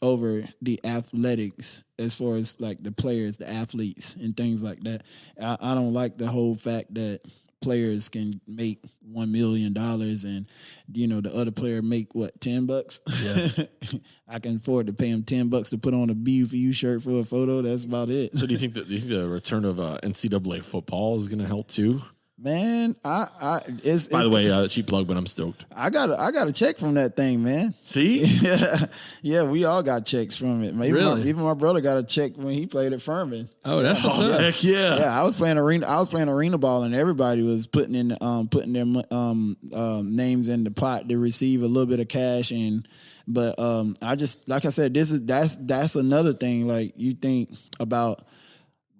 Speaker 5: over the athletics, as far as like the players, the athletes, and things like that. I don't like the whole fact that players can make $1 million and, the other player make what, $10?
Speaker 3: Yeah.
Speaker 5: I can afford to pay him $10 to put on a BU4U shirt for a photo. That's about it.
Speaker 3: So do you think the return of NCAA football is going to help too?
Speaker 5: Man, By
Speaker 3: the way, cheap plug, but I'm stoked.
Speaker 5: I got a check from that thing, man.
Speaker 3: See?
Speaker 5: Yeah, we all got checks from it. Even my brother got a check when he played at Furman.
Speaker 2: Oh, that's what's up.
Speaker 3: Heck yeah.
Speaker 5: Yeah, I was playing arena ball, and everybody was putting their names in the pot to receive a little bit of cash. But I just, like I said, that's another thing. Like, you think about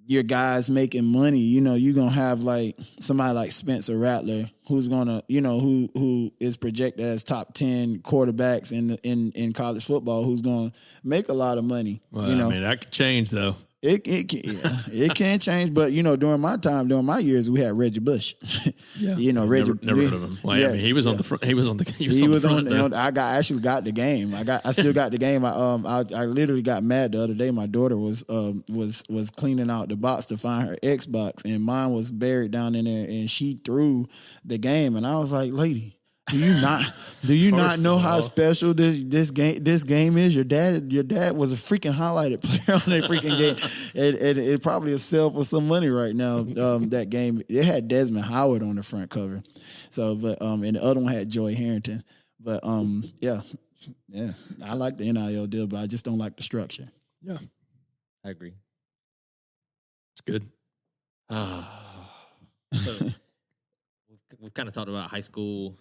Speaker 5: your guys making money, you're going to have like somebody like Spencer Rattler, who's going to, who is projected as top 10 quarterbacks in college football, who's going to make a lot of money.
Speaker 2: Well, that could change though.
Speaker 5: It can change, but during my years, we had Reggie Bush.
Speaker 2: Yeah,
Speaker 5: Reggie.
Speaker 2: Never heard of him. Well, yeah, he was on the front. He was on the front.
Speaker 5: I actually got the game. I still got the game. I literally got mad the other day. My daughter was cleaning out the box to find her Xbox, and mine was buried down in there, and she threw the game, and I was like, lady, do you not know how special this game is? Your dad was a freaking highlighted player on that freaking game. It probably will sell for some money right now. That game, it had Desmond Howard on the front cover. So, but and the other one had Joy Harrington. But yeah, I like the NIL deal, but I just don't like the structure.
Speaker 2: Yeah,
Speaker 4: I agree.
Speaker 2: It's good.
Speaker 4: So we've kind of talked about high school,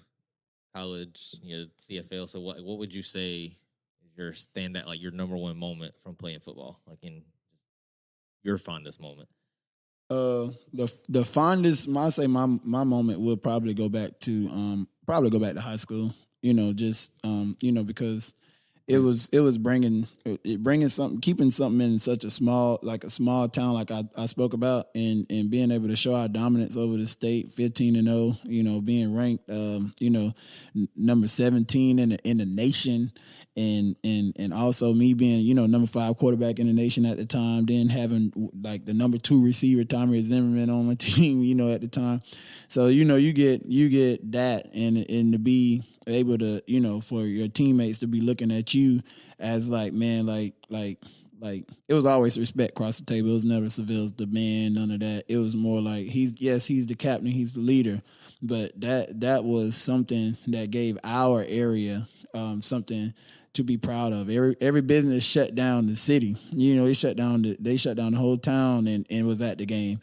Speaker 4: college, CFL. So what would you say is your standout, like your number one moment from playing football, like in your fondest moment?
Speaker 5: The fondest, I say my moment would probably go back to high school. Because it was bringing something, keeping something in such a small town like I spoke about, and being able to show our dominance over the state, 15-0, being ranked, number 17 in the nation, and also me being, number 5 quarterback in the nation at the time, then having like the number 2 receiver, Tommy Zimmerman, on my team, at the time. So, you get that, and to be able to, for your teammates to be looking at you as like, man, like it was always respect across the table. It was never Syvelle's the man, none of that. It was more like he's the captain, he's the leader. But that was something that gave our area something to be proud of. Every business shut down the city. They shut down the whole town and was at the game.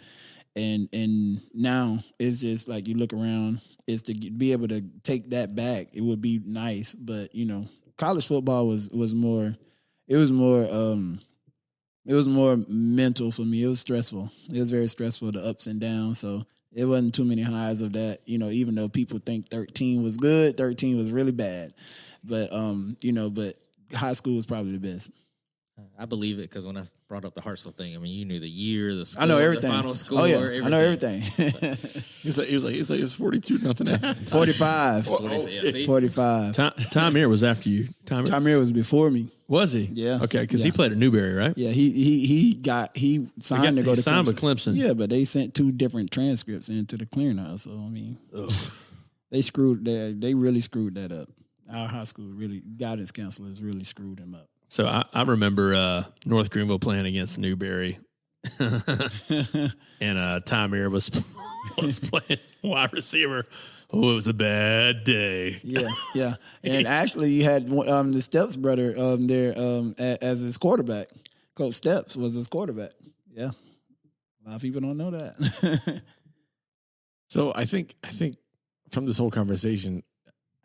Speaker 5: And now it's just like you look around, is to be able to take that back. It would be nice, but college football was more mental for me. It was stressful. It was very stressful, the ups and downs. So it wasn't too many highs of that. Even though people think 13 was good, 13 was really bad. But but high school was probably the best.
Speaker 4: I believe it because when I brought up the Hartsville thing, you knew the year, the score,
Speaker 5: I know everything.
Speaker 4: The final score.
Speaker 5: Oh yeah,
Speaker 4: everything.
Speaker 5: I know everything.
Speaker 3: He was like it's 42-0.
Speaker 5: 45. 45.
Speaker 2: Tamir was after you.
Speaker 5: Tamir was before me.
Speaker 2: Was he?
Speaker 5: Yeah.
Speaker 2: Okay, because he played at Newberry, right?
Speaker 5: Yeah, he signed to go to
Speaker 2: signed with Clemson.
Speaker 5: Yeah, but they sent 2 different transcripts into the clearinghouse. So they really screwed that up. Our high school guidance counselors really screwed him up.
Speaker 2: So I remember North Greenville playing against Newberry, and Tamir was playing wide receiver. Oh, it was a bad day.
Speaker 5: Yeah. And actually, you had the Steps brother there as his quarterback. Coach Steps was his quarterback. Yeah, a lot of people don't know that.
Speaker 3: So I think from this whole conversation,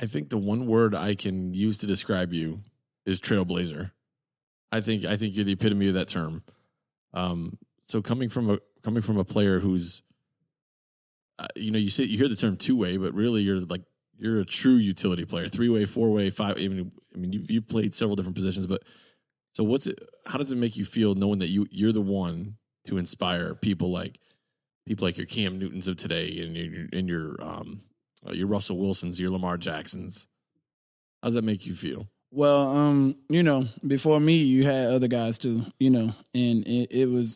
Speaker 3: I think the one word I can use to describe you is trailblazer. I think you're the epitome of that term. So coming from a player who's, you hear the term 2-way, but really you're a true utility player, 3-way, 4-way, 5. You played several different positions, but so how does it make you feel knowing that you're the one to inspire people like your Cam Newtons of today and your Russell Wilsons, your Lamar Jacksons? How does that make you feel?
Speaker 5: Well, before me, you had other guys too, and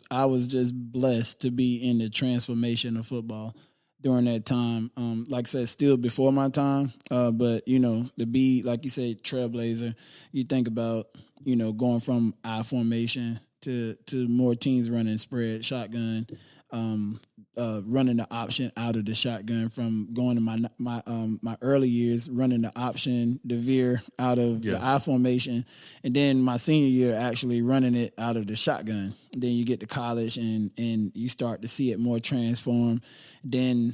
Speaker 5: I was just blessed to be in the transformation of football during that time. Like I said, still before my time, but, you know, to be, like you said, trailblazer, you think about, you know, going from I formation to more teams running spread shotgun, running the option out of the shotgun, from going to my early years running the option, the veer out of the I formation, and then my senior year actually running it out of the shotgun. Then you get to college and you start to see it more transform. Then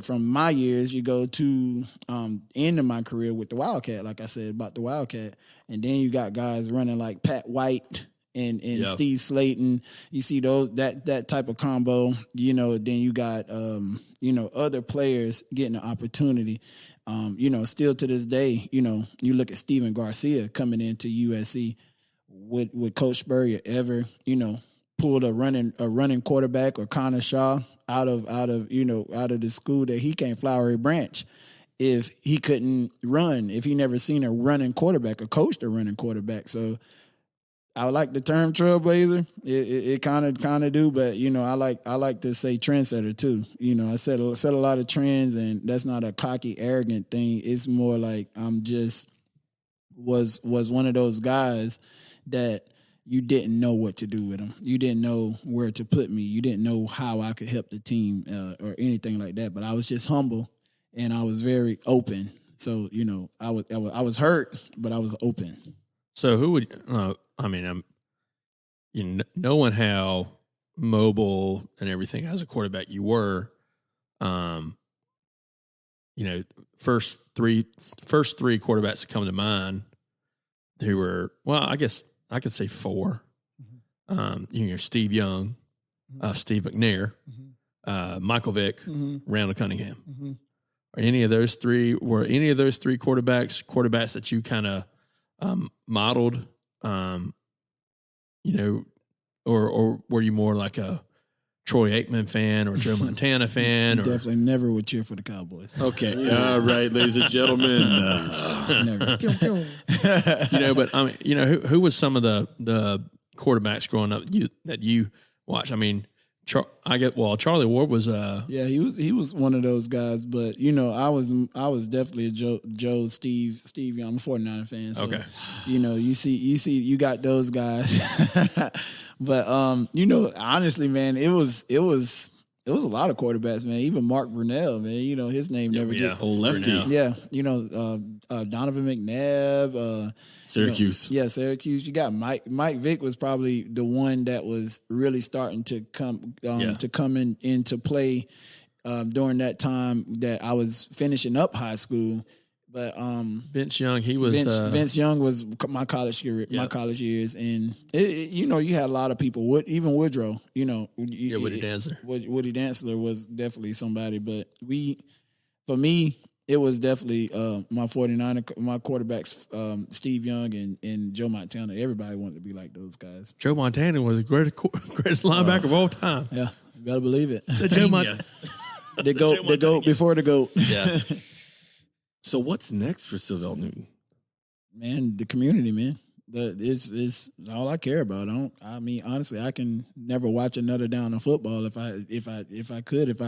Speaker 5: from my years, you go to end of my career with the Wildcat, like I said about the Wildcat, and then you got guys running like Pat White and Steve Slayton. You see that type of combo, you know. Then you got you know, other players getting an opportunity. You know, still to this day, you know, you look at Steven Garcia coming into USC. Would Coach Spurrier ever, you know, pulled a running quarterback or Connor Shaw out of the school that he came, Flowery Branch, if he couldn't run, if he never seen a running quarterback or coached a running quarterback? So I like the term trailblazer. It kind of do, but, you know, I like to say trendsetter too. You know, I set a lot of trends, and that's not a cocky, arrogant thing. It's more like I'm just was one of those guys that you didn't know what to do with them. You didn't know where to put me. You didn't know how I could help the team or anything like that. But I was just humble, and I was very open. So, you know, I was hurt, but I was open.
Speaker 2: So who would? I mean, knowing how mobile and everything as a quarterback you were, you know, first three quarterbacks that come to mind who were, well, I guess I could say four. You know, Steve Young, Steve McNair, Michael Vick, Randall Cunningham. Are any of those three quarterbacks that you kind of modeled? You know, or were you more like a Troy Aikman fan or Joe Montana fan? Or?
Speaker 5: Definitely never would cheer for the Cowboys.
Speaker 3: Okay. All right, ladies and gentlemen.
Speaker 5: Never.
Speaker 2: You know, but I mean, you know, who was some of the quarterbacks growing up that you watched? I mean, Charlie Ward was
Speaker 5: yeah, he was one of those guys, but, you know, I was definitely a Steve Young. I'm a 49er fan, so,
Speaker 2: okay.
Speaker 5: You know, you got those guys. But you know, honestly, man, it was a lot of quarterbacks, man. Even Mark Brunell, man, you know, his name never get
Speaker 3: old lefty.
Speaker 2: Brunell.
Speaker 5: Yeah, you know, Donovan McNabb,
Speaker 3: Syracuse.
Speaker 5: You know, Syracuse. You got Mike Vick was probably the one that was really starting to come into play during that time that I was finishing up high school. But
Speaker 2: Vince Young, he was
Speaker 5: Vince Young was my college years, and you know, you had a lot of people. Even Woodrow, you know,
Speaker 2: Woody Dantzler.
Speaker 5: Woody Dantzler was definitely somebody. But for me, it was definitely my 49er, my quarterbacks, Steve Young and Joe Montana. Everybody wanted to be like those guys.
Speaker 2: Joe Montana was the greatest linebacker of all time.
Speaker 5: Yeah, you better believe it.
Speaker 2: Joe Montana.
Speaker 5: The goat before the goat.
Speaker 2: Yeah.
Speaker 3: So what's next for Syvelle Newton?
Speaker 5: Man, the community, man. It's all I care about. I mean, honestly, I can never watch another down of football if I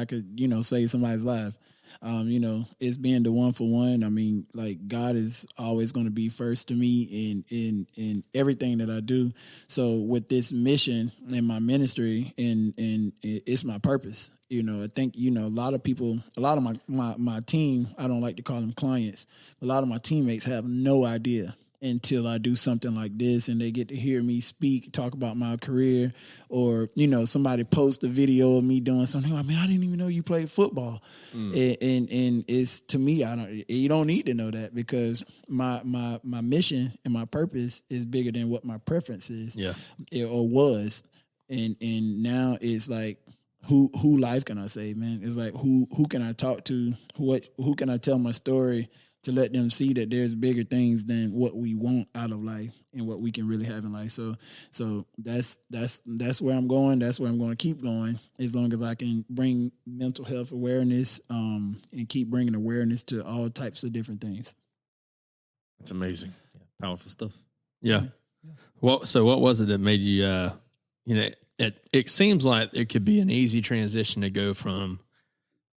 Speaker 5: could, you know, save somebody's life. You know, it's being the one for one. I mean, like, God is always going to be first to me in everything that I do. So with this mission in my ministry, and it's my purpose. You know, I think, you know, a lot of my team, I don't like to call them clients, a lot of my teammates have no idea until I do something like this, and they get to hear me speak, talk about my career, or, you know, somebody post a video of me doing something like, man, I didn't even know you played football. And it's, to me, you don't need to know that, because my mission and my purpose is bigger than what my preference is, or was. And now it's like, who life can I save, man? It's like, who can I talk to? Who can I tell my story to let them see that there's bigger things than what we want out of life and what we can really have in life. So that's where I'm going. That's where I'm going to keep going, as long as I can bring mental health awareness and keep bringing awareness to all types of different things.
Speaker 3: That's amazing.
Speaker 4: Yeah, powerful stuff.
Speaker 2: Yeah. Well, so what was it that made you, you know, it seems like it could be an easy transition to go from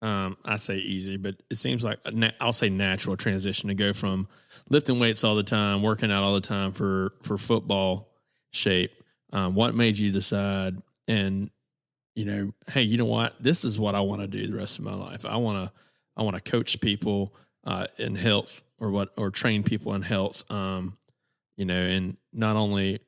Speaker 2: I say easy, but it seems like I'll say natural transition to go from lifting weights all the time, working out all the time for football shape. What made you decide and, hey, you know what? This is what I want to do the rest of my life. I want to coach people in health or train people in health. And not only,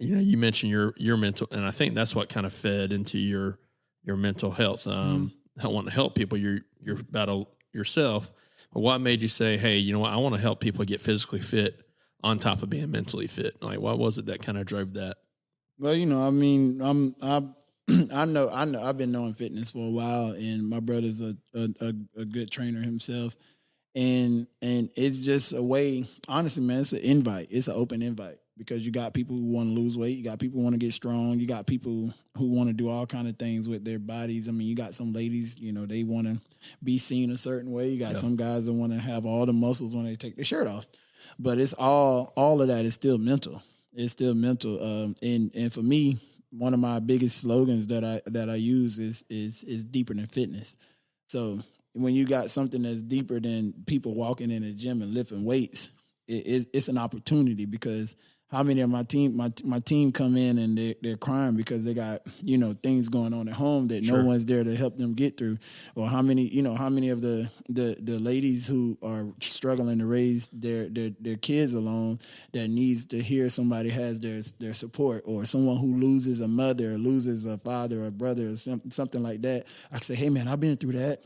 Speaker 2: you mentioned your mental, and I think that's what kind of fed into your mental health. I want to help people. You're about yourself. But what made you say, hey, you know what? I want to help people get physically fit on top of being mentally fit. Like, what was it that kind of drove that?
Speaker 5: Well, I know I've been knowing fitness for a while, and my brother's a good trainer himself. And it's just a way, honestly, man, it's an invite. It's an open invite because you got people who want to lose weight. You got people who want to get strong. You got people who want to do all kind of things with their bodies. I mean, you got some ladies, they want to be seen a certain way. You got some guys that want to have all the muscles when they take their shirt off. But it's all of that is still mental. It's still mental. And for me, one of my biggest slogans that I use is deeper than fitness. So when you got something that's deeper than people walking in the gym and lifting weights, it's an opportunity because how many of my team come in and they're crying because they got, things going on at home that no one's there to help them get through. Or how many of the ladies who are struggling to raise their kids alone that needs to hear somebody has their support, or someone who loses a mother or loses a father or a brother or something like that. I can say, hey man, I've been through that.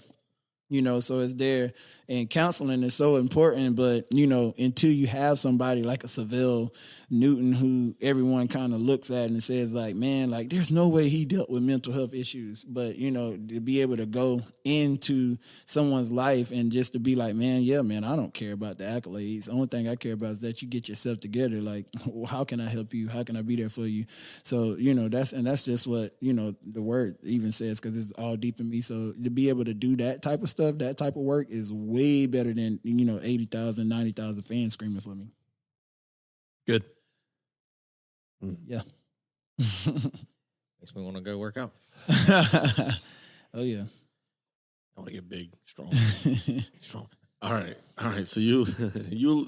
Speaker 5: So it's there, and counseling is so important. But, until you have somebody like a Syvelle Newton who everyone kind of looks at and says like, man, like there's no way he dealt with mental health issues. But, to be able to go into someone's life and just to be like, man, yeah, man, I don't care about the accolades. The only thing I care about is that you get yourself together. Like, well, how can I help you? How can I be there for you? So, that's just what, the word even says, because it's all deep in me. So to be able to do that type of stuff, that type of work is way better than 80,000, 90,000 fans screaming for me.
Speaker 2: Good.
Speaker 5: Yeah.
Speaker 4: Makes me want to go work out.
Speaker 5: Oh yeah.
Speaker 3: I want to get big, strong, strong. All right. So you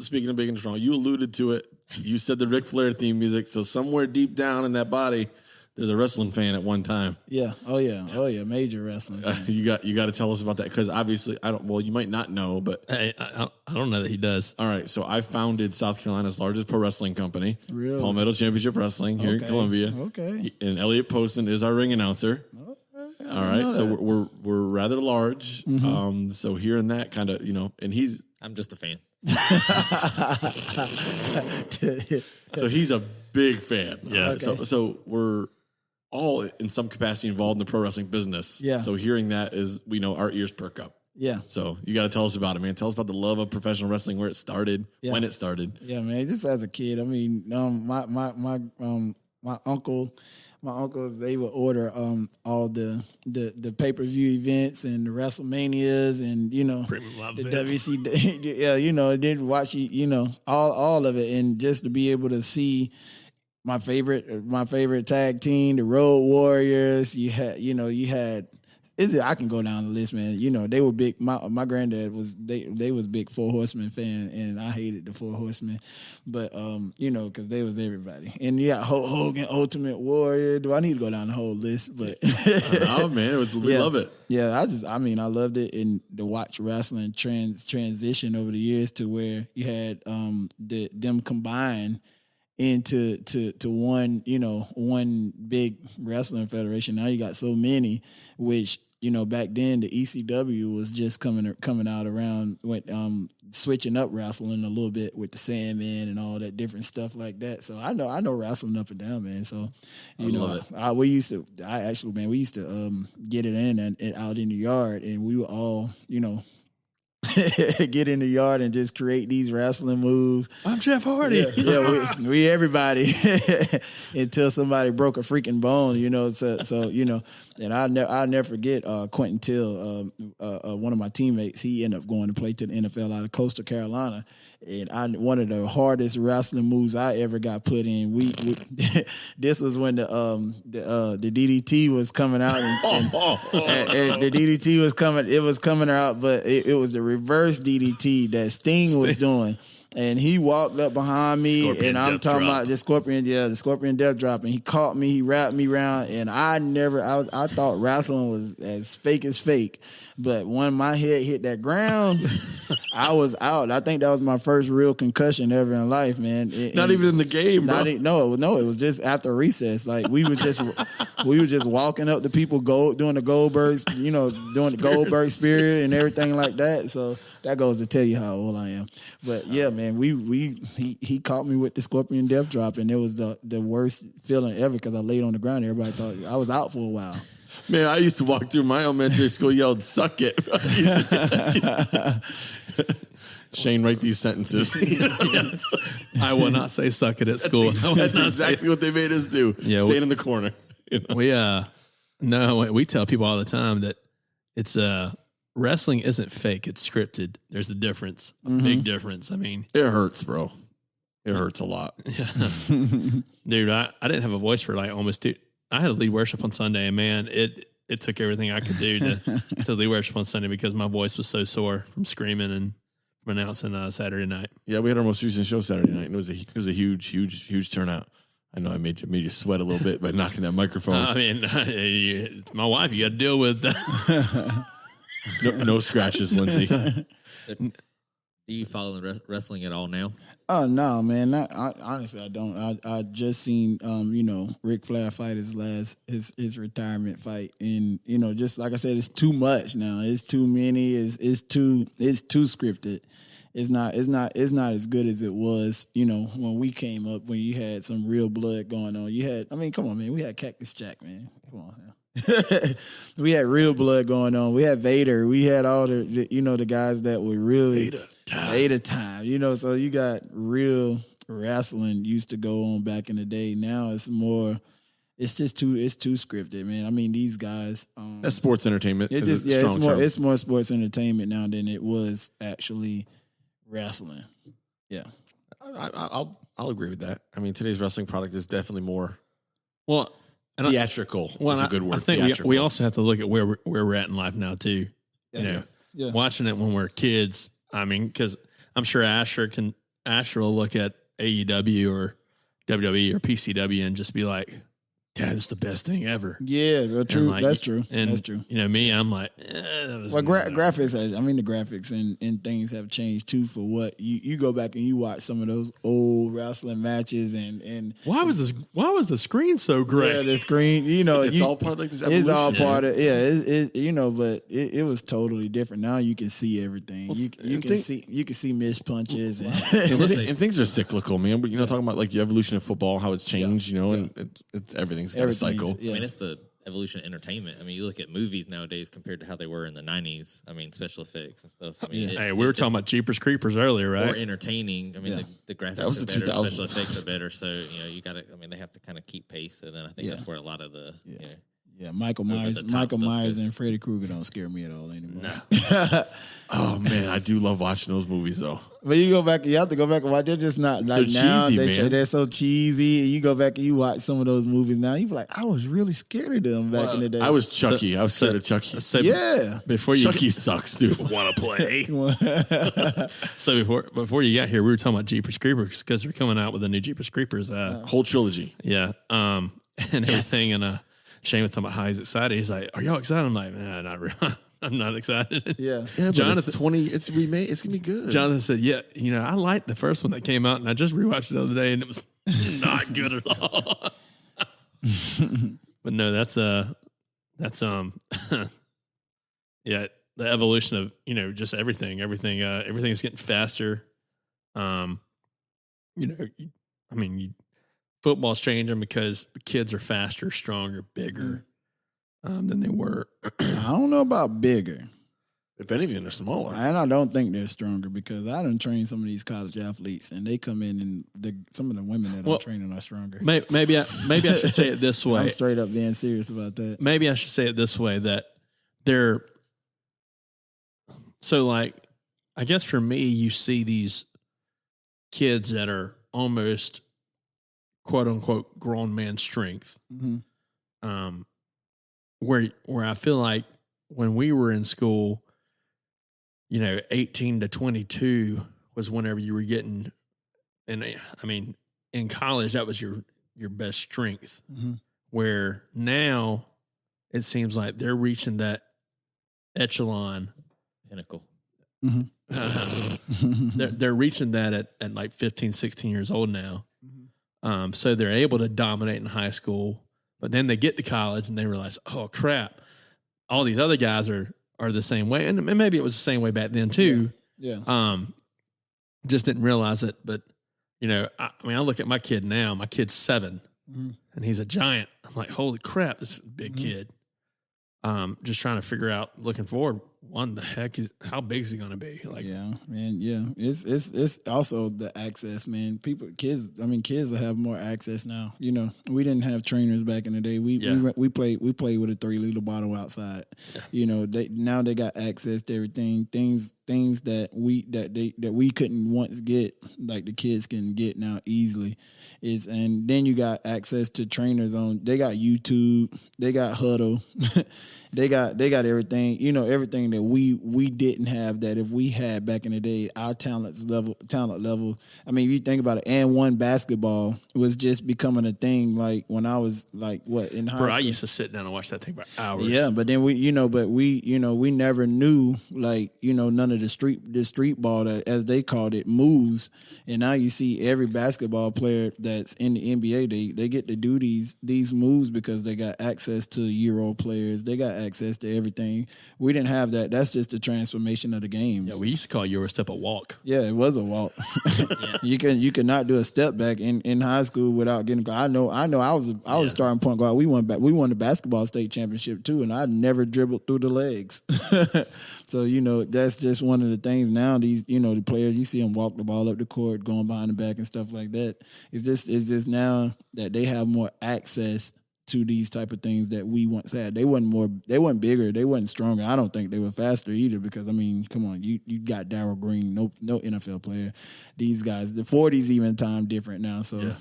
Speaker 3: speaking of big and strong, you alluded to it. You said the Ric Flair theme music. So somewhere deep down in that body, there's a wrestling fan at one time.
Speaker 5: Yeah. Oh yeah. Major wrestling.
Speaker 3: You got to tell us about that, because obviously you might not know, but
Speaker 2: Hey, I don't know that he does.
Speaker 3: all right. So I founded South Carolina's largest pro wrestling company,
Speaker 5: Really?
Speaker 3: Palmetto Championship Wrestling here in Columbia.
Speaker 5: Okay.
Speaker 3: And Elliot Poston is our ring announcer. All right. So we're rather large. So hearing that kind of, and
Speaker 4: I'm just a fan.
Speaker 3: so he's a big fan.
Speaker 2: Yeah.
Speaker 5: Okay.
Speaker 3: So we're all in some capacity involved in the pro wrestling business.
Speaker 5: Yeah.
Speaker 3: So hearing that is, our ears perk up.
Speaker 5: Yeah.
Speaker 3: So you got to tell us about it, man. Tell us about the love of professional wrestling, where it started, when it started.
Speaker 5: Yeah, man. Just as a kid, I mean, my uncle, they would order all the pay-per-view events and the WrestleManias and
Speaker 2: Premium live
Speaker 5: the
Speaker 2: events.
Speaker 5: WC. Did watch all of it, and just to be able to see my favorite tag team, the Road Warriors. You had. I can go down the list, man. They were big. My granddad was they was big Four Horsemen fan, and I hated the Four Horsemen, but because they was everybody. And you got Hulk Hogan, Ultimate Warrior. Do I need to go down the whole list? But
Speaker 3: Oh man, we love it.
Speaker 5: Yeah, I loved it, and to watch wrestling transition over the years to where you had them combined into one big wrestling federation. Now you got so many, which back then the ECW was just coming out around when switching up wrestling a little bit with the Sandman and all that different stuff like that. So I know wrestling up and down, man. So we used to get it in and out in the yard, and we were all get in the yard and just create these wrestling moves.
Speaker 2: I'm Jeff Hardy.
Speaker 5: We everybody until somebody broke a freaking bone, So and I'll never forget Quentin Till, one of my teammates. He ended up going to play to the NFL out of Coastal Carolina. And one of the hardest wrestling moves I ever got put in. We this was when the DDT was coming out, and the DDT was coming. It was coming out, but it was the reverse DDT that Sting was doing. And he walked up behind me,
Speaker 2: Scorpion
Speaker 5: and I'm talking about the Scorpion Death Drop, and he caught me, he wrapped me around, and I thought wrestling was as fake, but when my head hit that ground, I was out. I think that was my first real concussion ever in life, man.
Speaker 3: Not even in the game, bro.
Speaker 5: No, it was just after recess. Like we was just walking up to people, doing the Goldberg, doing the Goldberg Spirit and everything like that. So that goes to tell you how old I am. But yeah, man, he caught me with the Scorpion Death Drop, and it was the worst feeling ever because I laid on the ground. Everybody thought I was out for a while.
Speaker 3: Man, I used to walk through my elementary school, yelled, "Suck it." Shane, write these sentences.
Speaker 2: I will not say "suck it" at school.
Speaker 3: That's exactly what they made us do.
Speaker 2: Yeah,
Speaker 3: Stand in the corner.
Speaker 2: We tell people all the time that it's wrestling isn't fake; it's scripted. There's a difference, a big difference. I mean,
Speaker 3: it hurts, bro. It hurts a lot.
Speaker 2: Dude, I didn't have a voice for like almost I had to lead worship on Sunday, and man, it took everything I could do to lead worship on Sunday because my voice was so sore from screaming and from announcing Saturday night.
Speaker 3: Yeah, we had our most recent show Saturday night, and it was a huge turnout. I know I made you sweat a little bit by knocking that microphone.
Speaker 2: I mean, my wife, you got to deal with.
Speaker 3: No scratches, Lindsay.
Speaker 4: Do you follow wrestling at all now?
Speaker 5: Oh no, man! Honestly, I don't. I just seen Ric Flair fight his retirement fight, and just like I said, it's too much now. It's too many. It's too scripted. It's not as good as it was. When we came up, when you had some real blood going on. Come on, man. We had Cactus Jack, man. Come on now. We had real blood going on. We had Vader. We had all the guys that were really Vader time. So you got real wrestling used to go on back in the day. Now it's too scripted, man. I mean, these guys.
Speaker 3: That's sports entertainment.
Speaker 5: It's more sports entertainment now than it was actually wrestling. Yeah,
Speaker 3: I'll agree with that. I mean, today's wrestling product is definitely more theatrical. Is a good word.
Speaker 2: I think we also have to look at where we're at in life now too. Watching it when we're kids. I mean, because I'm sure Asher will look at AEW or WWE or PCW and just be like, "God, it's the best thing ever."
Speaker 5: Yeah, true. That's true. That's true.
Speaker 2: Me, I'm like,
Speaker 5: graphics. The graphics and things have changed too. For what you go back and you watch some of those old wrestling matches and
Speaker 2: why was the screen so great?
Speaker 5: Yeah, the screen.
Speaker 3: It's all part of like this evolution.
Speaker 5: It's all part of but it was totally different. Now you can see everything. Well, you can see missed punches
Speaker 3: and things are cyclical, man. But talking about like the evolution of football, how it's changed, and it's everything's got a cycle.
Speaker 4: Yeah. I mean, it's the evolution of entertainment. I mean, you look at movies nowadays compared to how they were in the 90s. I mean, special effects and stuff. I mean,
Speaker 2: we were talking about Jeepers Creepers earlier, right?
Speaker 4: More entertaining. I mean, the graphics are better, special effects are better. So, you got to, they have to kind of keep pace. And then I think that's where a lot of the,
Speaker 5: Michael Myers and Freddy Krueger don't scare me at all anymore.
Speaker 3: No. Oh man, I do love watching those movies though.
Speaker 5: But you have to go back and watch. They're just not like now.
Speaker 3: Cheesy,
Speaker 5: they're so cheesy. You go back and you watch some of those movies now. You're like, I was really scared of them back in the day.
Speaker 3: I was Chucky. I was scared of Chucky. Chucky sucks, dude.
Speaker 2: Want to play? So before you got here, we were talking about Jeepers Creepers because they're coming out with a new Jeepers Creepers
Speaker 3: whole trilogy.
Speaker 2: Yeah, and everything and. Shane was talking about how he's excited. He's like, "Are y'all excited?" I'm like, "Nah, not really. I'm not excited."
Speaker 5: Yeah.
Speaker 3: Jonathan, it's remade. It's gonna be good.
Speaker 2: Jonathan said, "Yeah, I liked the first one that came out, and I just rewatched it the other day, and it was not good at all." But no, that's yeah, the evolution of just everything. Everything's getting faster. Football's changing because the kids are faster, stronger, bigger than they were.
Speaker 5: I don't know about bigger.
Speaker 3: If anything, they're smaller.
Speaker 5: And I don't think they're stronger because I done trained some of these college athletes, and they come in and some of the women that I'm training are stronger.
Speaker 2: Maybe I should say it this way.
Speaker 5: I'm straight up being serious about that.
Speaker 2: Maybe I should say it this way, that they're so like, I guess for me, you see these kids that are almost quote unquote grown man strength.
Speaker 5: Mm-hmm.
Speaker 2: Where I feel like when we were in school, 18 to 22 was whenever you were getting, and I mean, in college, that was your best strength.
Speaker 5: Mm-hmm.
Speaker 2: Where now it seems like they're reaching that echelon
Speaker 4: pinnacle.
Speaker 5: Mm-hmm.
Speaker 2: They're reaching that at like 15, 16 years old now.
Speaker 5: Mm-hmm.
Speaker 2: So they're able to dominate in high school, but then they get to college and they realize, oh crap, all these other guys are the same way. And maybe it was the same way back then too.
Speaker 5: Yeah.
Speaker 2: Just didn't realize it. But, I look at my kid now, my kid's 7 and he's a giant. I'm like, holy crap, this is a big kid. Just trying to figure out, looking forward, how big is he going to be? Like,
Speaker 5: yeah, man. Yeah. It's also the access, man. Kids will have more access now. We didn't have trainers back in the day. We played with a 3-liter bottle outside. Yeah. Now they got access to everything. Things that we couldn't once get, like the kids can get now easily. And then you got access to trainers they got YouTube, they got Huddle, they got everything, everything that we didn't have, that if we had back in the day, our talent level. I mean, if you think about it, and one basketball was just becoming a thing. Like when I was like in high school.
Speaker 2: I used to sit down and watch that thing for hours.
Speaker 5: Yeah, but then we never knew, like, none of the street ball, that, as they called it, moves. And now you see every basketball player that's in the NBA, they get to do these moves because they got access to Euro players. They got access to everything. We didn't have that. That's just the transformation of the games.
Speaker 2: Yeah, we used to call Euro step a walk.
Speaker 5: Yeah, it was a walk. You could not do a step back in high school without getting. I know. I was starting point guard. We won the basketball state championship too, and I never dribbled through the legs. So that's just one of the things now. These the players, you see them walk the ball up the court, going behind the back and stuff like that. It's just now that they have more access to these type of things that we once had. They weren't bigger, they weren't stronger. I don't think they were faster either, because come on, you got Darryl Green, no NFL player. These guys, the 40s even time different now, so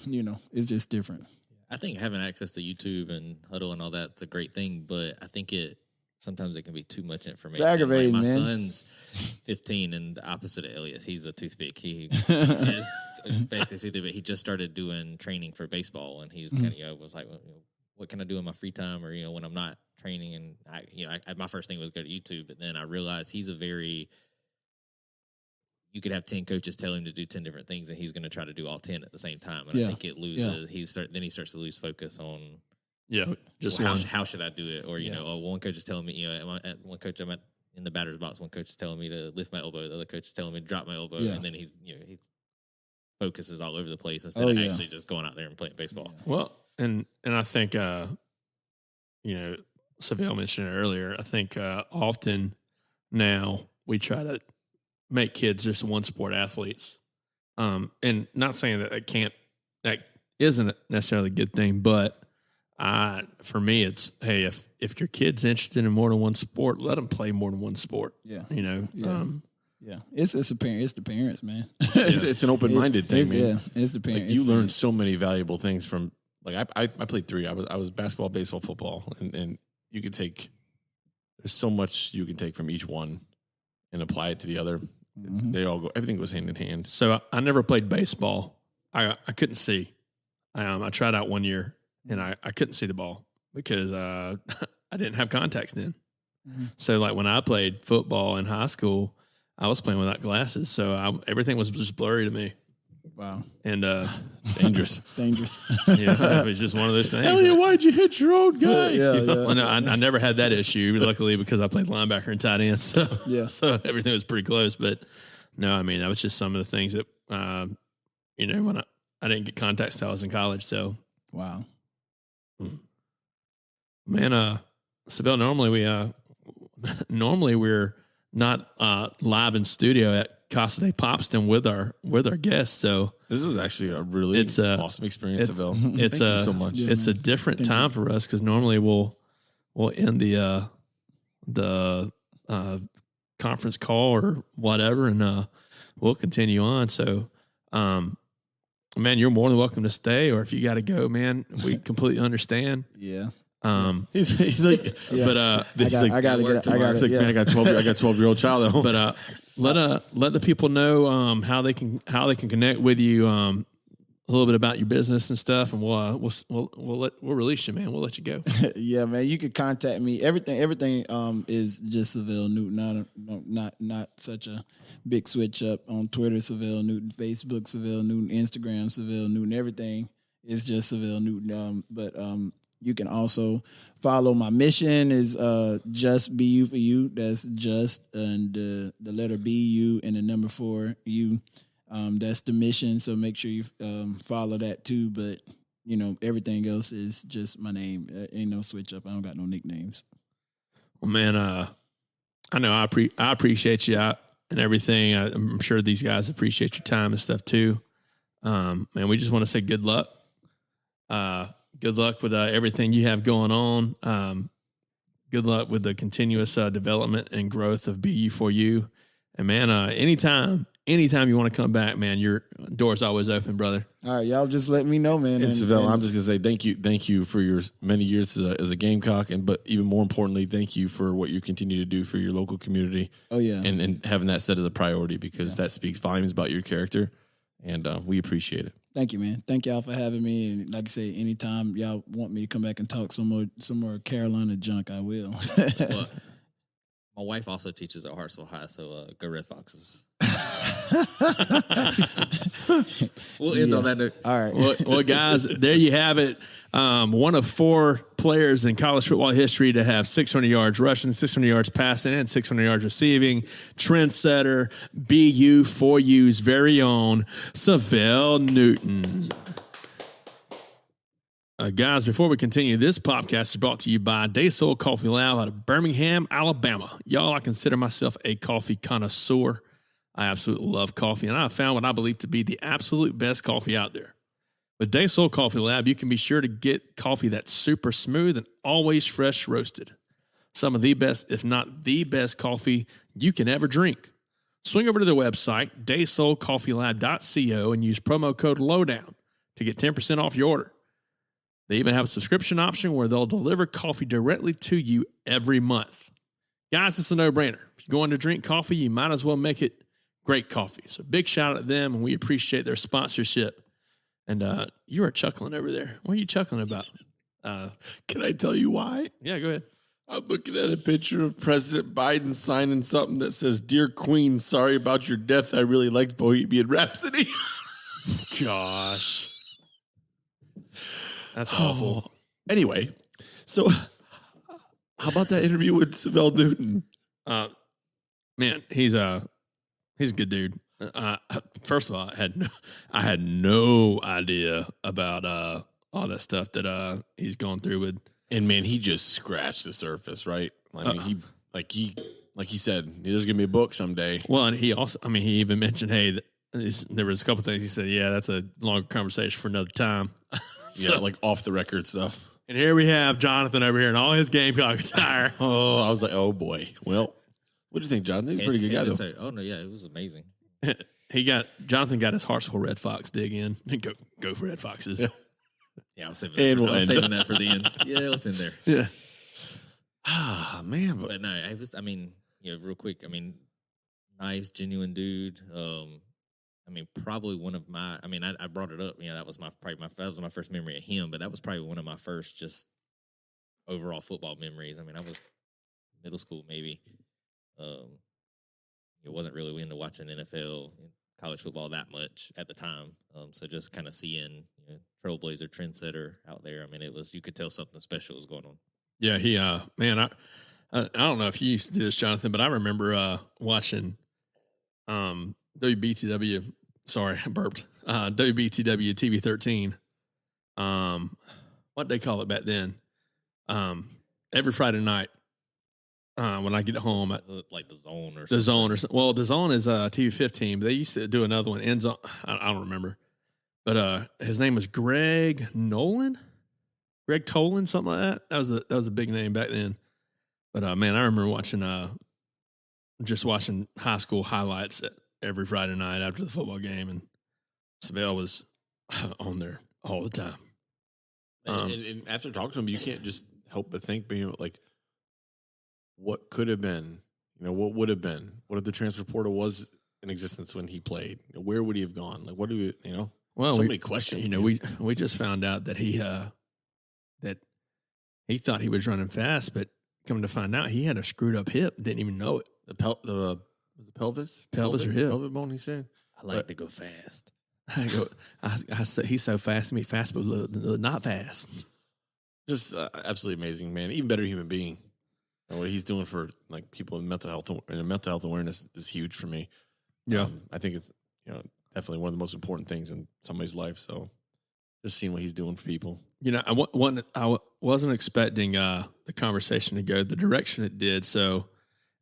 Speaker 5: it's just different.
Speaker 4: I think having access to YouTube and Huddle and all that's a great thing, but I think sometimes it can be too much information.
Speaker 5: It's aggravating,
Speaker 4: my
Speaker 5: man.
Speaker 4: son's 15 and the opposite of Elliot. He's a toothpick. He is basically see-through, but he just started doing training for baseball, and he's kind of was like, what can I do in my free time, or when I'm not training? And I my first thing was go to YouTube, but then I realized you could have 10 coaches tell him to do 10 different things, and he's going to try to do all 10 at the same time. And I think it loses. Then he starts to lose focus on.
Speaker 2: Yeah, just
Speaker 4: how should I do it? Or one coach is telling me, one coach I'm at in the batter's box. One coach is telling me to lift my elbow. The other coach is telling me to drop my elbow, and then his focus is all over the place instead of actually just going out there and playing baseball.
Speaker 2: Well, and I think Syvelle mentioned it earlier. I think often now we try to make kids just one sport athletes, and not saying that isn't necessarily a good thing, but for me, it's, hey, if your kid's interested in more than one sport, let them play more than one sport.
Speaker 5: Yeah,
Speaker 2: It's
Speaker 5: the parents, man.
Speaker 3: It's an open-minded thing, man.
Speaker 5: Yeah, it's the parents.
Speaker 3: Like, you learn so many valuable things from. Like I played 3. I was basketball, baseball, football, and you could take. There's so much you can take from each one, and apply it to the other. Mm-hmm. They all go. Everything goes hand in hand.
Speaker 2: So I never played baseball. I couldn't see. I tried out one year, and I couldn't see the ball because I didn't have contacts then. Mm-hmm. So like when I played football in high school, I was playing without glasses, so everything was just blurry to me.
Speaker 5: Wow.
Speaker 2: And
Speaker 3: dangerous.
Speaker 2: Yeah, it was just one of those things.
Speaker 3: Elliot, why'd you hit your own guy?
Speaker 5: Yeah.
Speaker 2: Well, no, I never had that issue, luckily, because I played linebacker and tight end. So so everything was pretty close. But no, I mean, that was just some of the things that when I didn't get contacts till I was in college. So
Speaker 5: wow.
Speaker 2: Man, Syvelle, normally we're live in studio at Casa de Popston with our guests. So
Speaker 3: This was actually a really awesome experience, Syvelle.
Speaker 2: Thank
Speaker 3: you so much.
Speaker 5: Yeah,
Speaker 2: it's
Speaker 5: man.
Speaker 2: a different time for us because normally we'll end the conference call or whatever, and we'll continue on. So, man, you're more than welcome to stay, or if you got to go, man, we completely understand.
Speaker 5: Yeah.
Speaker 3: He's like,
Speaker 5: Yeah.
Speaker 2: But
Speaker 5: I gotta get.
Speaker 3: it's like, man, I got 12-year-old child at home.
Speaker 2: but let the people know how they can connect with you, a little bit about your business and stuff, and we'll release you, man. We'll let you go.
Speaker 5: Yeah, man. You can contact me. Everything is just Syvelle Newton. Not such a big switch up on Twitter. Syvelle Newton, Facebook. Syvelle Newton, Instagram. Syvelle Newton. Everything is just Syvelle Newton. But you can also follow my mission is just BU4U. That's just and the letter BU and the number 4U. That's the mission. So make sure you follow that too. But everything else is just my name. Ain't no switch up. I don't got no nicknames.
Speaker 2: Well, man, I know I appreciate you and everything. I'm sure these guys appreciate your time and stuff too. Man, we just want to say good luck. Good luck with everything you have going on. Good luck with the continuous development and growth of BU4U. And man, anytime you want to come back, man, your door's always open, brother.
Speaker 5: All right, y'all just let me know, man.
Speaker 3: And Syvelle, I'm just gonna say thank you for your many years as a Gamecock, but even more importantly, thank you for what you continue to do for your local community.
Speaker 5: Oh yeah,
Speaker 3: and having that set as a priority because that speaks volumes about your character, and we appreciate it.
Speaker 5: Thank you, man. Thank y'all for having me. And like I say, anytime y'all want me to come back and talk some more Carolina junk, I will.
Speaker 4: Well, my wife also teaches at Hartsville High, so go Red Foxes. We'll end on that note.
Speaker 5: All right.
Speaker 2: Well, guys, there you have it. One of 4 players in college football history to have 600 yards rushing, 600 yards passing, and 600 yards receiving. Trendsetter, BU4U's very own Syvelle Newton. Guys, before we continue, this podcast is brought to you by Day Soul Coffee Lab out of Birmingham, Alabama. Y'all, I consider myself a coffee connoisseur. I absolutely love coffee, and I have found what I believe to be the absolute best coffee out there. With Day Soul Coffee Lab, you can be sure to get coffee that's super smooth and always fresh roasted. Some of the best, if not the best coffee you can ever drink. Swing over to their website, daysoulcoffeelab.co, and use promo code LOWDOWN to get 10% off your order. They even have a subscription option where they'll deliver coffee directly to you every month. Guys, it's a no-brainer. If you're going to drink coffee, you might as well make it great coffee. So big shout out to them, and we appreciate their sponsorship. And you are chuckling over there. What are you chuckling about?
Speaker 3: Can I tell you why?
Speaker 2: Yeah, go ahead.
Speaker 3: I'm looking at a picture of President Biden signing something that says, "Dear Queen, sorry about your death. I really liked Bohemian Rhapsody."
Speaker 2: Gosh. That's awful.
Speaker 3: Anyway, so how about that interview with Syvelle Newton?
Speaker 2: Man, he's a good dude. First of all, I had no idea about all that stuff that he's going through with.
Speaker 3: And man, he just scratched the surface, right? I mean, he said, there's gonna be a book someday.
Speaker 2: Well, and he also, he even mentioned, hey, there was a couple things he said. Yeah, that's a longer conversation for another time.
Speaker 3: Yeah, like off the record stuff.
Speaker 2: And here we have Jonathan over here in all his Gamecock attire.
Speaker 3: Oh, I was like, oh boy. Well, what do you think, Jonathan? He's a pretty good guy, though.
Speaker 4: Oh no, yeah, it was amazing.
Speaker 2: Jonathan got his Hartsville Red Fox dig in. Go for Red Foxes.
Speaker 4: Yeah, I was saving that for the end. Yeah, what's in there?
Speaker 2: Yeah.
Speaker 3: Ah, man.
Speaker 4: But no, real quick. Nice, genuine dude. Probably one of my. I brought it up. That was my first memory of him. But that was probably one of my first just overall football memories. I was middle school maybe. It wasn't really into watching NFL and college football that much at the time. So just kind of seeing trailblazer, trendsetter out there. It was, you could tell something special was going on.
Speaker 2: Yeah, he man, I don't know if you used to do this, Jonathan, but I remember watching WBTW. Sorry, I burped. WBTW TV 13. What they call it back then? Every Friday night, when I get home.
Speaker 4: Like the zone or
Speaker 2: The
Speaker 4: something.
Speaker 2: Zone or something. Well, the Zone is TV 15, but they used to do another one. End Zone. I don't remember, but his name was Greg Tolan, something like that. That was a big name back then. But man, I remember watching high school highlights every Friday night after the football game, and Syvelle was on there all the time.
Speaker 3: And after talking to him, you can't just help but think, being like, what could have been? What would have been? What if the transfer portal was in existence when he played? Where would he have gone? Like, what do we?
Speaker 2: Well,
Speaker 3: so many questions.
Speaker 2: We just found out that he thought he was running fast, but coming to find out, he had a screwed up hip. Didn't even know it.
Speaker 3: The pelvis or hip? Pelvic bone. He said,
Speaker 4: I like to go fast.
Speaker 2: I said he's so fast to me, fast but not fast.
Speaker 3: Just absolutely amazing, man. Even better human being. And what he's doing for like people in mental health awareness is huge for me.
Speaker 2: Yeah,
Speaker 3: I think it's definitely one of the most important things in somebody's life. So just seeing what he's doing for people.
Speaker 2: I wasn't expecting the conversation to go the direction it did. So,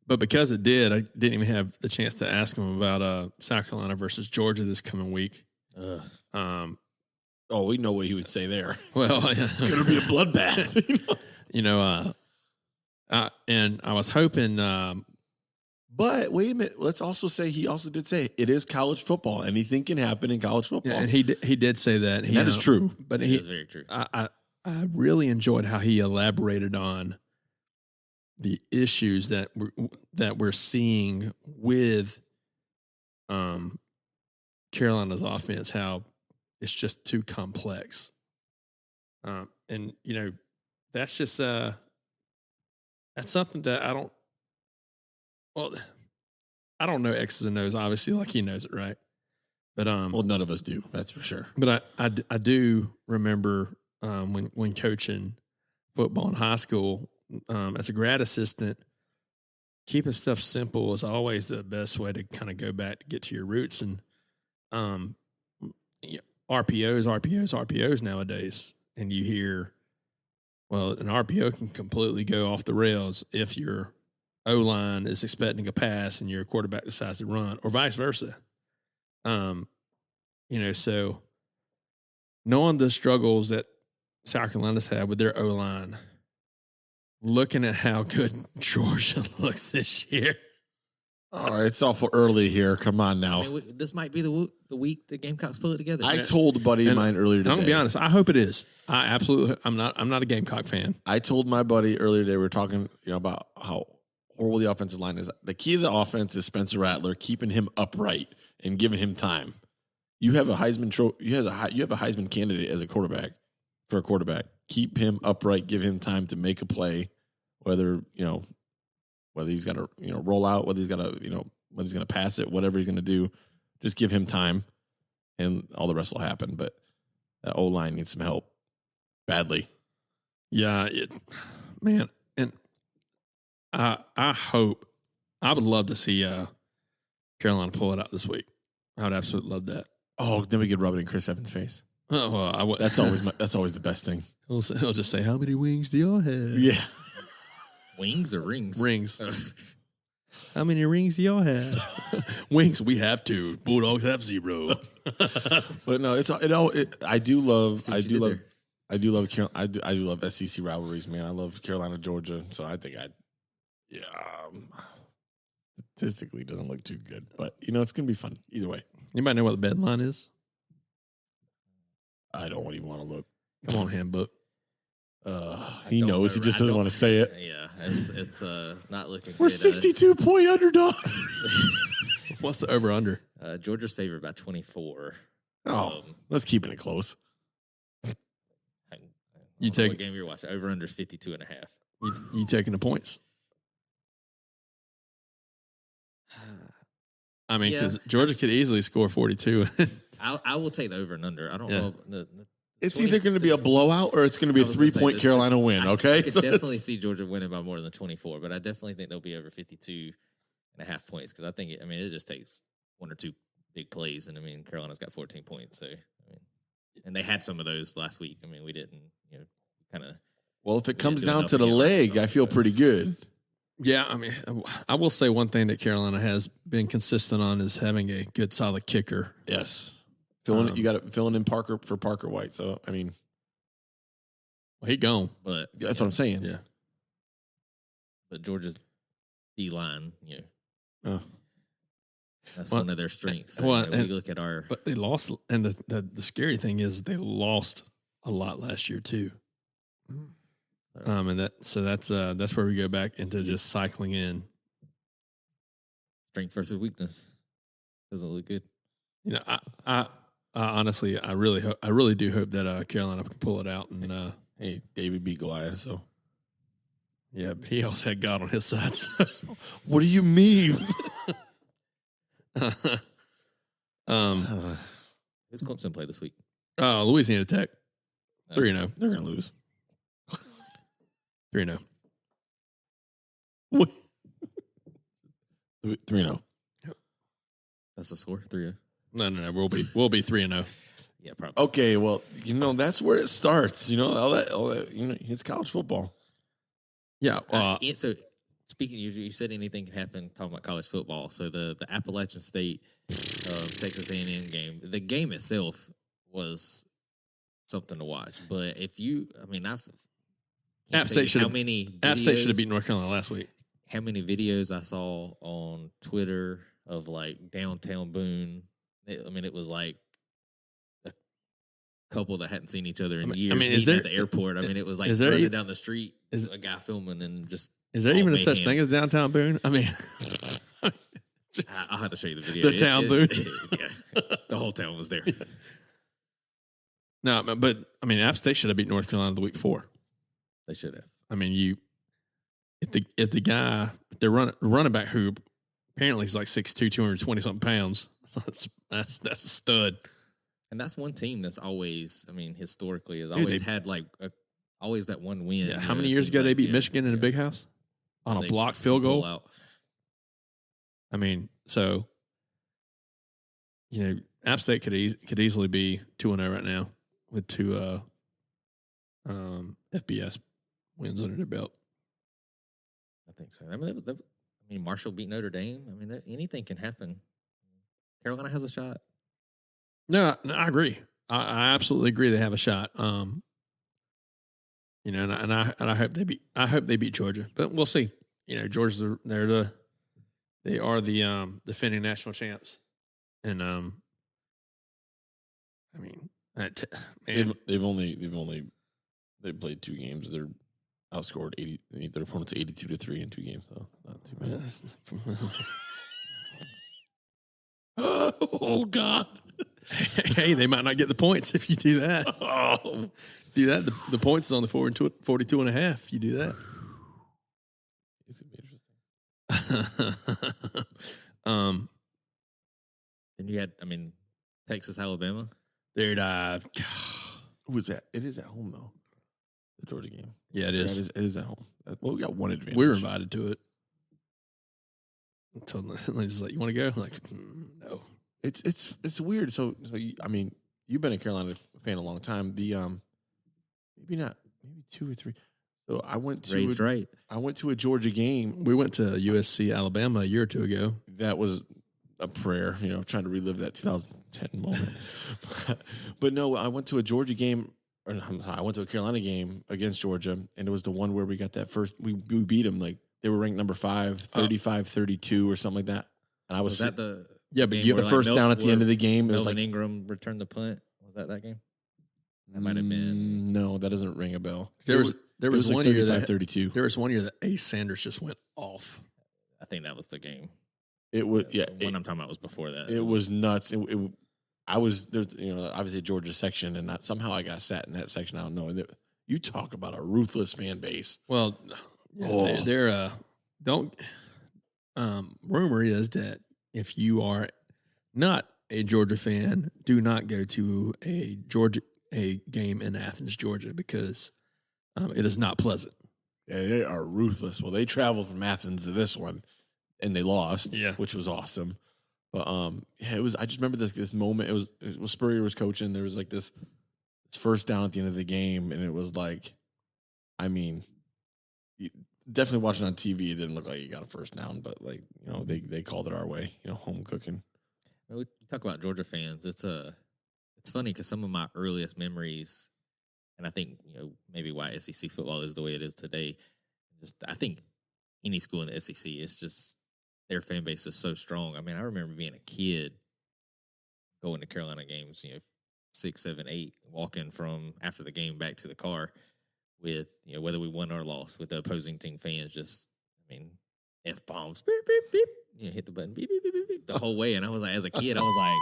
Speaker 2: but because it did, I didn't even have the chance to ask him about South Carolina versus Georgia this coming week.
Speaker 3: We know what he would say there.
Speaker 2: Well,
Speaker 3: it's going to be a bloodbath.
Speaker 2: And I was hoping.
Speaker 3: But wait a minute. Let's also say he also did say it is college football. Anything can happen in college football.
Speaker 2: Yeah, and he did say that.
Speaker 3: And that is true.
Speaker 2: But
Speaker 4: It is very true.
Speaker 2: I really enjoyed how he elaborated on the issues that we're seeing with Carolina's offense, how it's just too complex. And that's just that's something that I don't know X's and O's, obviously, like he knows it, right? But
Speaker 3: none of us do, that's for sure.
Speaker 2: But I do remember when coaching football in high school as a grad assistant, keeping stuff simple is always the best way to kind of go back to get to your roots. And RPOs nowadays, and you hear, well, an RPO can completely go off the rails if your O-line is expecting a pass and your quarterback decides to run, or vice versa. So knowing the struggles that South Carolina's had with their O-line, looking at how good Georgia looks this year.
Speaker 3: All right, it's awful early here. Come on now.
Speaker 4: This might be the week the Gamecocks pull it together.
Speaker 3: I told a buddy of mine earlier today.
Speaker 2: I'm gonna be honest. I hope it is. I'm not a Gamecock fan.
Speaker 3: I told my buddy earlier today, we were talking about how horrible the offensive line is. The key to the offense is Spencer Rattler, keeping him upright and giving him time. You have a Heisman you have a Heisman candidate as a quarterback. For a quarterback, keep him upright, give him time to make a play, whether he's got to roll out, whether he's got to whether he's going to pass it, whatever he's going to do, just give him time, and all the rest will happen. But that O-line needs some help badly.
Speaker 2: Yeah, man, and I would love to see Carolina pull it out this week. I would absolutely love that.
Speaker 3: Oh, then we could rub it in Chris Evans' face.
Speaker 2: Oh, well,
Speaker 3: that's always the best thing.
Speaker 2: He'll just say, "How many wings do y'all have?"
Speaker 3: Yeah,
Speaker 4: wings or rings?
Speaker 2: Rings. How many rings do y'all have? Wings, we have 2. Bulldogs have 0.
Speaker 3: But no, I do love SEC rivalries, man. I love Carolina, Georgia. So I think statistically doesn't look too good, but it's gonna be fun either way.
Speaker 2: Anybody know what the bet line is?
Speaker 3: I don't even want to look.
Speaker 2: Come on, handbook.
Speaker 3: He knows. He just doesn't want to say it.
Speaker 4: Yeah, it's not looking.
Speaker 3: We're
Speaker 4: good.
Speaker 3: 62-point underdogs.
Speaker 2: What's the over under?
Speaker 4: Georgia's favored by 24.
Speaker 3: Let's keep it close.
Speaker 2: You take
Speaker 4: what game you're watching. Over under is 52.5.
Speaker 2: You taking the points? I mean, because Georgia could easily score 42.
Speaker 4: I will take the over and under. I don't know.
Speaker 3: It's either going to be a blowout or it's going to be a 3-point Carolina win, okay?
Speaker 4: I could definitely see Georgia winning by more than 24, but I definitely think they'll be over 52.5 points because I think, it just takes 1 or 2 big plays, and, Carolina's got 14 points. So, and they had some of those last week. We didn't, kind of.
Speaker 3: Well, if it comes down to the leg, I feel pretty good.
Speaker 2: Yeah, I mean, I will say one thing that Carolina has been consistent on is having a good, solid kicker.
Speaker 3: Yes. You got to fill in Parker for Parker White. So, I mean,
Speaker 2: well, he gone.
Speaker 4: But
Speaker 3: that's what I'm saying.
Speaker 2: Yeah.
Speaker 4: But Georgia's D line,
Speaker 3: Oh.
Speaker 4: that's one of their strengths. So,
Speaker 2: well,
Speaker 4: we look at our.
Speaker 2: But they lost, and the scary thing is they lost a lot last year too. And that's where we go back into just cycling in.
Speaker 4: Strength versus weakness doesn't look good.
Speaker 2: I honestly, I really do hope that Carolina can pull it out. And
Speaker 3: hey, David beat Goliath, so
Speaker 2: yeah, he also had God on his side. So.
Speaker 3: What do you mean?
Speaker 4: Who's Clemson play this week?
Speaker 2: Louisiana Tech, 3-0.
Speaker 3: They're gonna lose.
Speaker 2: 3-0.
Speaker 3: 3-0.
Speaker 4: That's the score. 3-0.
Speaker 2: No. We'll be 3-0.
Speaker 4: Yeah, probably.
Speaker 3: Okay, well, that's where it starts. All that. It's college football.
Speaker 2: Yeah.
Speaker 4: So speaking, you said anything can happen. Talking about college football. So the Appalachian State Texas A&M game. The game itself was something to watch. But
Speaker 2: App State should have beaten North Carolina last week.
Speaker 4: How many videos I saw on Twitter of like downtown Boone? It was like a couple that hadn't seen each other in years.
Speaker 2: Is there
Speaker 4: at the airport? It was like running down the street. Is a guy filming and just?
Speaker 2: Is there even a such thing as downtown Boone?
Speaker 4: I'll have to show you the video.
Speaker 2: The town Boone.
Speaker 4: Yeah, the whole town was there.
Speaker 2: No, but App State should have beat North Carolina the week before.
Speaker 4: They should have.
Speaker 2: If the guy, the running back who apparently is like 6'2", 220 something pounds, that's a stud.
Speaker 4: And that's one team that's always, historically has always had like always that one win.
Speaker 2: Yeah, how many years ago they beat Michigan in a big house on a blocked field goal?
Speaker 4: Out.
Speaker 2: So App State could easily be 2-0 right now with two FBS wins under their belt.
Speaker 4: I think so. Marshall beat Notre Dame. Anything can happen. Carolina has a shot.
Speaker 2: No, I agree. I absolutely agree. They have a shot. And I hope they beat Georgia, but we'll see. Georgia's they are the defending national champs, and
Speaker 3: they played 2 games. They're outscored their opponents 82-3 in 2 games, so not too bad.
Speaker 2: Oh God! Hey, they might not get the points if you do that. Do that. The points is on the 42.5. You do that.
Speaker 3: It's gonna be interesting.
Speaker 4: Then you had, Texas, Alabama.
Speaker 2: Dude,
Speaker 3: who was that? It is at home though. The Georgia game.
Speaker 2: Yeah, it is.
Speaker 3: It is at home. Well, we got one advantage.
Speaker 2: We were invited to it. Until he's like, "You want to go?" I'm like, no.
Speaker 3: It's weird. So you've been a Carolina fan a long time. The maybe 2 or 3. So I went to I went to a Georgia game.
Speaker 2: We went to USC Alabama a year or 2 ago.
Speaker 3: That was a prayer, trying to relive that 2010 moment. But no, I went to a Georgia game. I went to a Carolina game against Georgia, and it was the one where we got that first. We beat them like they were ranked number 5, 35-32 or something like that. And I was
Speaker 4: that the
Speaker 3: the first down at the end of the game. It was
Speaker 4: Melvin Ingram returned the punt. Was that game? That might have been.
Speaker 3: No, that doesn't ring a bell.
Speaker 2: There was one year that
Speaker 3: 32.
Speaker 2: There was one year that Ace Sanders just went off.
Speaker 4: I think that was the game.
Speaker 3: It was
Speaker 4: One I'm talking about was before that.
Speaker 3: It was nuts. I was there, obviously Georgia section, and somehow I got sat in that section. I don't know. You talk about a ruthless fan base.
Speaker 2: Well, they're rumor is that if you are not a Georgia fan, do not go to a game in Athens, Georgia, because it is not pleasant.
Speaker 3: Yeah, they are ruthless. Well, they traveled from Athens to this one, and they lost.
Speaker 2: Yeah,
Speaker 3: which was awesome. But it was. I just remember this moment. It was Spurrier was coaching. There was like this first down at the end of the game, and it was like, definitely watching on TV, it didn't look like he got a first down, but like, they called it our way, home cooking.
Speaker 4: We talk about Georgia fans. It's funny because some of my earliest memories, and I think maybe why SEC football is the way it is today. I think any school in the SEC, it's just their fan base is so strong. I mean, I remember being a kid going to Carolina games, 6, 7, 8, walking from after the game back to the car with whether we won or lost, with the opposing team fans just, F bombs, beep beep beep, hit the button, beep beep beep beep, beep the whole way. And I was like, as a kid, I was like,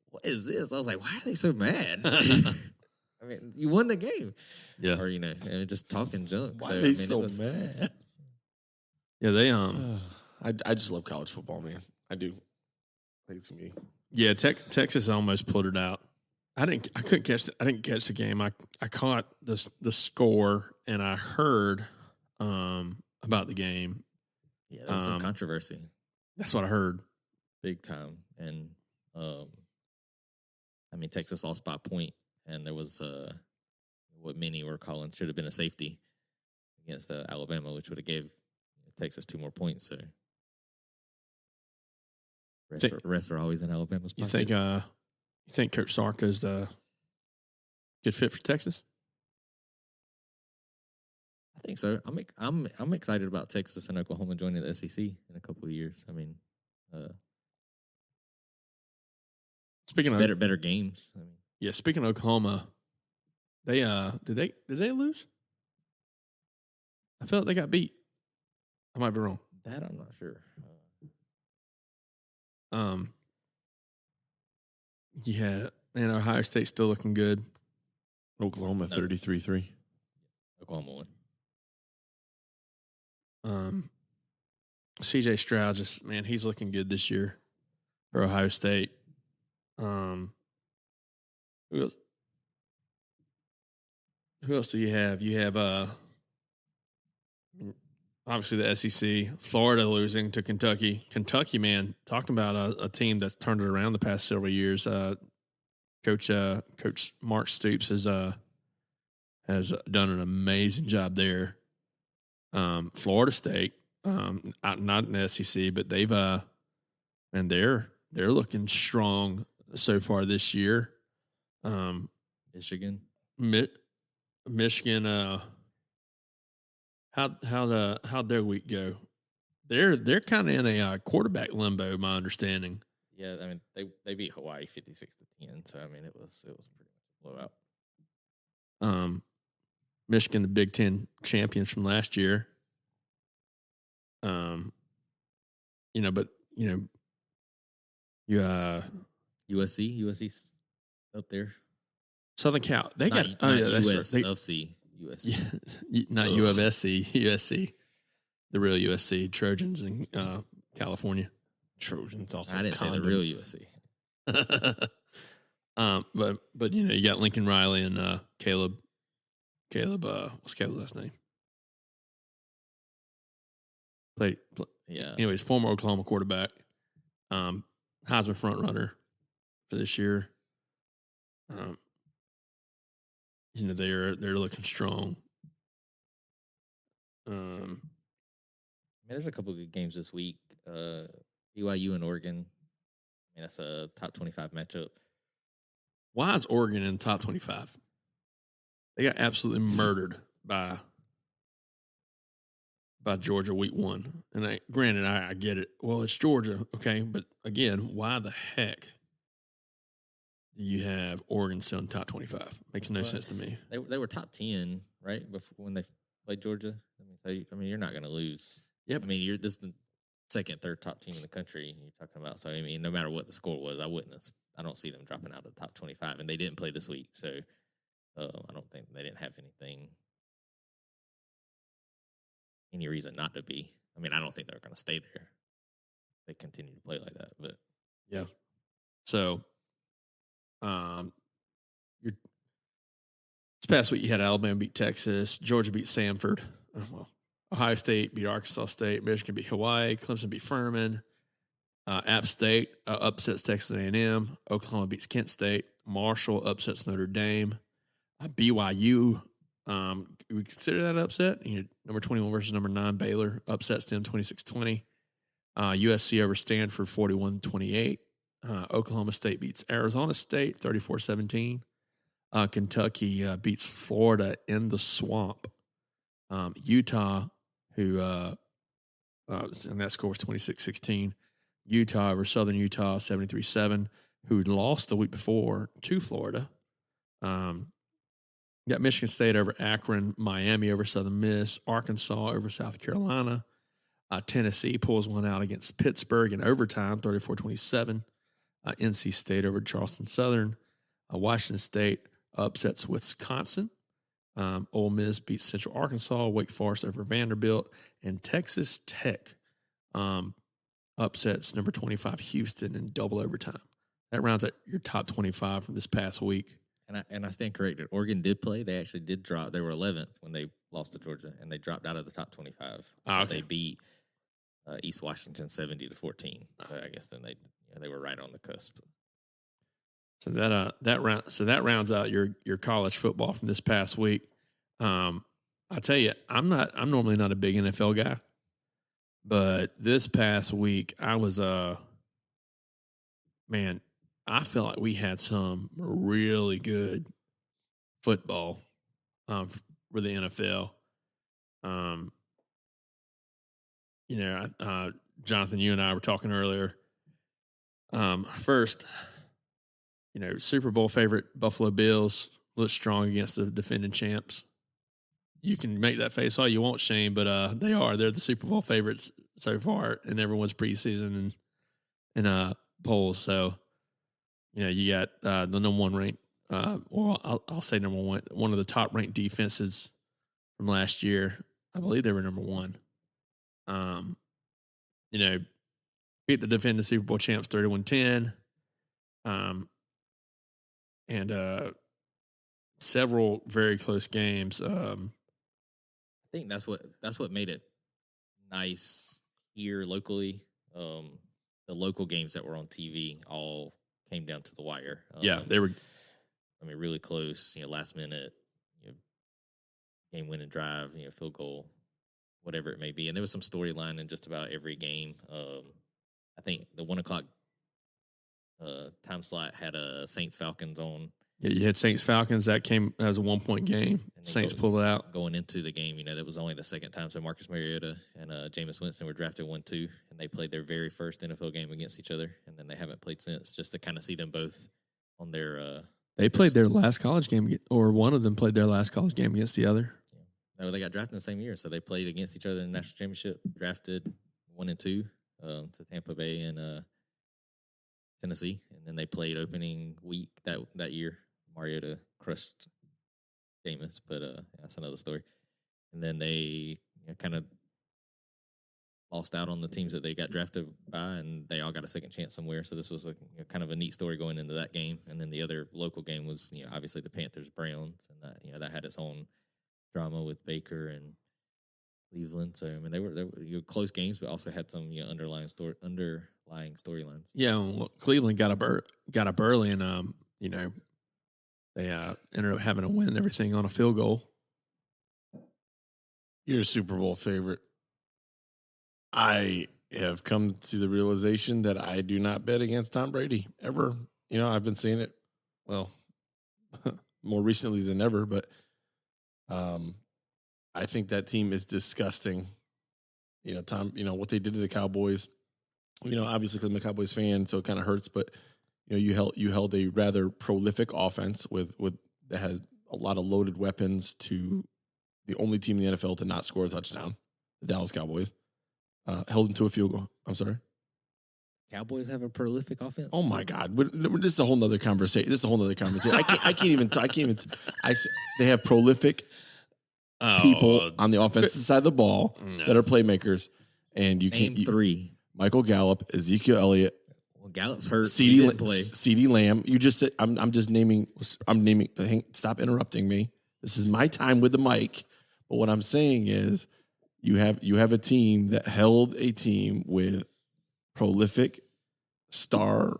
Speaker 4: what is this? I was like, why are they so mad? I mean, you won the game.
Speaker 2: Yeah.
Speaker 4: Or, just talking junk.
Speaker 3: Why are they so mad?
Speaker 2: Yeah, they
Speaker 3: I just love college football, man. I do. Like, to me.
Speaker 2: Yeah, Texas almost pulled it out. I didn't catch the game. I caught the score and I heard about the game.
Speaker 4: Yeah, there was some controversy.
Speaker 2: That's what I heard.
Speaker 4: Big time. And Texas lost by a point, and there was what many were calling should have been a safety against Alabama, which would have gave Texas 2 more points. So refs are always in Alabama's pocket.
Speaker 2: You think Coach Sark is a good fit for Texas?
Speaker 4: I think so. I'm excited about Texas and Oklahoma joining the SEC in a couple of years.
Speaker 2: Speaking of
Speaker 4: better games.
Speaker 2: Speaking of Oklahoma, they did they lose? I felt they got beat. I might be wrong.
Speaker 4: That I'm not sure.
Speaker 2: Yeah, man, Ohio State's still looking good.
Speaker 3: Oklahoma 33-3.
Speaker 4: Oklahoma won.
Speaker 2: CJ Stroud he's looking good this year for Ohio State. Who else do you have? You have obviously the SEC, Florida losing to Kentucky. Kentucky, man, talking about a team that's turned it around the past several years. Coach Mark Stoops has done an amazing job there. Florida State, not in the SEC, but they've and they're looking strong so far this year.
Speaker 4: Michigan.
Speaker 2: Michigan. How'd their week go? They're kind of in a quarterback limbo, my understanding.
Speaker 4: Yeah, they beat Hawaii 56-10, so it was pretty much a blowout.
Speaker 2: Michigan, the Big Ten champions from last year.
Speaker 4: USC's up there.
Speaker 2: Southern Cal, they got
Speaker 4: that's
Speaker 2: right.
Speaker 4: USC.
Speaker 2: Not UFSC, USC, the real USC Trojans in California.
Speaker 3: Trojans also.
Speaker 4: I didn't say the real USC.
Speaker 2: But you got Lincoln Riley and Caleb. What's Caleb's last name? Played.
Speaker 4: Yeah.
Speaker 2: Anyways, former Oklahoma quarterback, Heisman front runner for this year. They're looking strong.
Speaker 4: There's a couple of good games this week. BYU and Oregon. That's a top 25 matchup.
Speaker 2: Why is Oregon in the top 25? They got absolutely murdered by Georgia week 1. And granted, I get it. Well, it's Georgia, okay? But again, why the heck do you have Oregon still in the top 25? Makes no sense to me.
Speaker 4: They were top 10, right? Before when they played Georgia. You're not going to lose.
Speaker 2: Yep.
Speaker 4: This is the second, third top team in the country you're talking about. So, no matter what the score was, I don't see them dropping out of the top 25. And they didn't play this week. So, I don't think they didn't have any reason not to be. I don't think they're going to stay there. They continue to play like that. But
Speaker 2: yeah. So, this past week you had Alabama beat Texas, Georgia beat Samford. Ohio State beat Arkansas State, Michigan beat Hawaii, Clemson beat Furman, App State upsets Texas A&M, Oklahoma beats Kent State, Marshall upsets Notre Dame, BYU
Speaker 3: We consider that upset. Number 21 versus number 9, Baylor upsets them 26-20. USC over Stanford 41-28. Oklahoma State beats Arizona State 34-17. Kentucky beats Florida in the swamp. Utah, who and that score was 26-16. Utah over Southern Utah 73-7, who lost the week before to Florida. Got Michigan State over Akron, Miami over Southern Miss, Arkansas over South Carolina. Tennessee pulls one out against Pittsburgh in overtime, 34-27. NC State over Charleston Southern. Washington State upsets Wisconsin. Ole Miss beats Central Arkansas. Wake Forest over Vanderbilt. And Texas Tech upsets number 25 Houston in double overtime. That rounds out your top 25 from this past week.
Speaker 4: And I stand corrected. Oregon did play. They actually did drop. They were 11th when they lost to Georgia, and they dropped out of the top 25.
Speaker 3: Okay.
Speaker 4: They beat East Washington 70-14. So I guess then they were right on the cusp.
Speaker 3: So that rounds out your college football from this past week. I tell you, I'm normally not a big NFL guy, but this past week I was I felt like we had some really good football for the NFL. Jonathan, you and I were talking earlier. First, Super Bowl favorite Buffalo Bills look strong against the defending champs. You can make that face all you want, Shane, but they are. They're the Super Bowl favorites so far in everyone's preseason and polls. So, you got the number one ranked, I'll say number one of the top ranked defenses from last year. I believe they were number one. Beat the defending Super Bowl champs 31-10. And several very close games.
Speaker 4: I think that's what made it nice here locally. The local games that were on TV all came down to the wire.
Speaker 3: They were.
Speaker 4: Really close. Last minute, game winning drive, field goal, whatever it may be. And there was some storyline in just about every game. I think the 1:00 time slot had a Saints Falcons on.
Speaker 3: Yeah, you had Saints Falcons. That came as a 1-point game. Saints pulled it out.
Speaker 4: Going into the game, that was only the second time. So Marcus Mariota and Jameis Winston were drafted 1-2, and they played their very first NFL game against each other, and then they haven't played since. Just to kind of see them both on their.
Speaker 3: They played their last college game, or one of them played their last college game against the other.
Speaker 4: No, they got drafted in the same year, so they played against each other in the national championship. Drafted 1 and 2 to Tampa Bay and Tennessee, and then they played opening week that year. Mariota crushed Jameis, but that's another story. And then they kind of lost out on the teams that they got drafted by, and they all got a second chance somewhere. So this was kind of a neat story going into that game. And then the other local game was obviously the Panthers Browns, and that had its own drama with Baker and Cleveland. So they were close games, but also had some underlying storylines.
Speaker 3: Yeah, well, Cleveland got up early, and they ended up having to win everything on a field goal.
Speaker 6: You're a Super Bowl favorite. I have come to the realization that I do not bet against Tom Brady ever. I've been saying it, well, more recently than ever, but I think that team is disgusting. Tom, what they did to the Cowboys, obviously because I'm a Cowboys fan, so it kind of hurts, but you held a rather prolific offense with that has a lot of loaded weapons to the only team in the NFL to not score a touchdown, the Dallas Cowboys. Held them to a field goal. I'm sorry.
Speaker 4: Cowboys have a prolific offense.
Speaker 6: Oh my God! This is a whole nother conversation. I can't even. They have prolific people on the offensive side of the ball that are playmakers, and you can't.
Speaker 4: Name 3:
Speaker 6: Michael Gallup, Ezekiel Elliott.
Speaker 4: Well, Gallup's hurt.
Speaker 6: CeeDee Lamb. You just said. I'm just naming. I'm naming. Stop interrupting me. This is my time with the mic. But what I'm saying is, you have a team that held a team with prolific stars,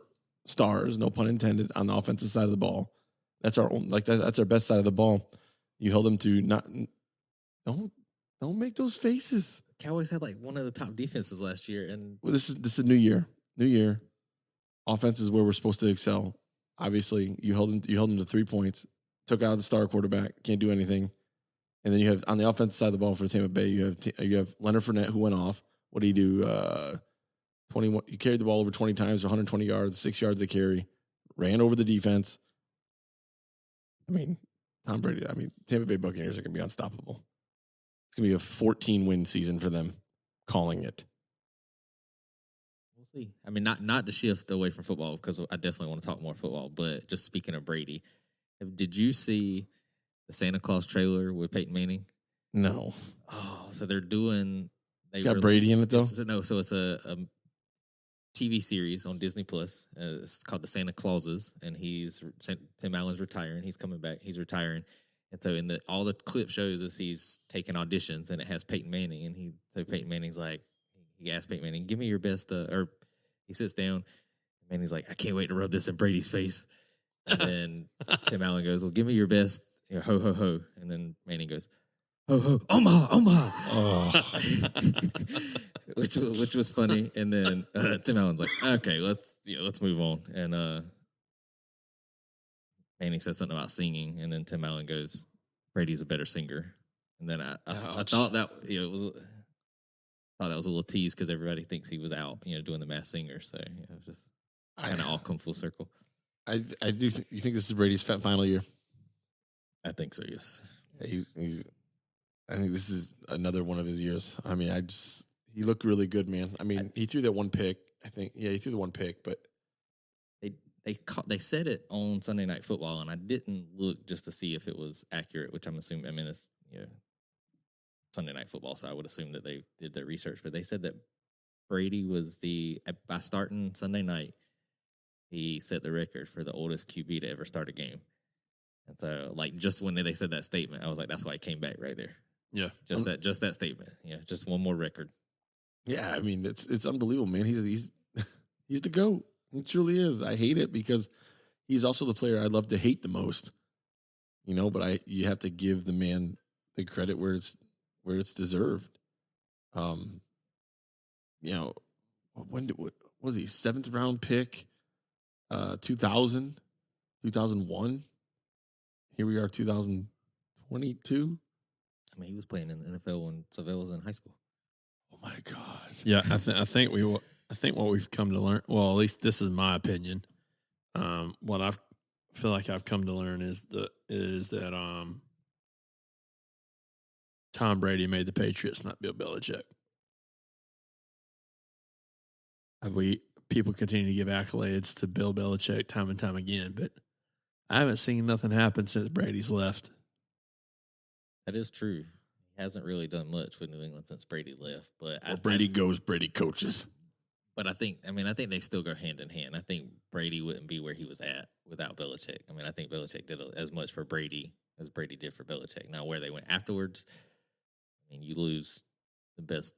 Speaker 6: no pun intended, on the offensive side of the ball. That's our own, that's our best side of the ball. You held them to don't make those faces.
Speaker 4: Cowboys had like one of the top defenses last year, and
Speaker 6: Well, this is a new year. New year. Offense is where we're supposed to excel. Obviously, you held them to 3 points. Took out the star quarterback. Can't do anything. And then you have on the offensive side of the ball for Tampa Bay, you have Leonard Fournette who went off. What do you do? 21. You carried the ball over 20 times, 120 yards, 6 yards to carry. Ran over the defense. I mean, Tom Brady. I mean, Tampa Bay Buccaneers are going to be unstoppable. It's going to be a 14-win season for them. Calling it.
Speaker 4: we'll see. I mean, not to shift away from football because I definitely want to talk more football. But just speaking of Brady, did you see the Santa Claus trailer with Peyton Manning?
Speaker 6: No.
Speaker 4: Oh, so they're doing.
Speaker 6: It's got Brady in it though.
Speaker 4: So it's a TV series on Disney Plus. It's called The Santa Clauses, and Tim Allen's retiring. He's coming back. He's retiring, and so all the clip shows us he's taking auditions, and it has Peyton Manning, and Peyton Manning's like, he asked Peyton Manning, "Give me your best," or he sits down, and Manning's like, "I can't wait to rub this in Brady's face," and then Tim Allen goes, "Well, give me your best, ho ho ho," and then Manning goes, "Ho ho, Omaha, Omaha." Oh. Which was funny, and then Tim Allen's like, "Okay, let's move on." And Manning said something about singing, and then Tim Allen goes, "Brady's a better singer." And then I thought that it was. Thought that was a little tease because everybody thinks he was out, doing the Masked Singer. So it was just kind of all come full circle.
Speaker 6: I do. You think this is Brady's final year?
Speaker 4: I think so. Yes.
Speaker 6: I think this is another one of his years. I mean, he looked really good, man. I mean, he threw that one pick. I think, he threw the one pick, but
Speaker 4: they said it on Sunday Night Football, and I didn't look just to see if it was accurate, which I'm assuming. I mean, it's Sunday Night Football, so I would assume that they did their research. But they said that Brady was by starting Sunday night, he set the record for the oldest QB to ever start a game. And so, like, just when they said that statement, I was like, that's why he came back right there.
Speaker 6: Yeah,
Speaker 4: just that statement. Yeah, just one more record.
Speaker 6: Yeah, I mean, it's unbelievable, man. He's the GOAT. He truly is. I hate it because he's also the player I love to hate the most. But you have to give the man the credit where it's deserved. When was he 7th round pick? 2000, 2001. Here we are, 2022.
Speaker 4: I mean, he was playing in the NFL when Syvelle was in high school.
Speaker 6: Oh my God!
Speaker 2: Yeah, I think what we've come to learn. Well, at least this is my opinion. What I feel like I've come to learn is that Tom Brady made the Patriots, not Bill Belichick. People continue to give accolades to Bill Belichick time and time again, but I haven't seen nothing happen since Brady's left.
Speaker 4: That is true. He hasn't really done much with New England since Brady left. But
Speaker 6: Brady goes, Brady coaches.
Speaker 4: But I think they still go hand in hand. I think Brady wouldn't be where he was at without Belichick. I mean, I think Belichick did as much for Brady as Brady did for Belichick. Now, where they went afterwards, I mean, you lose the best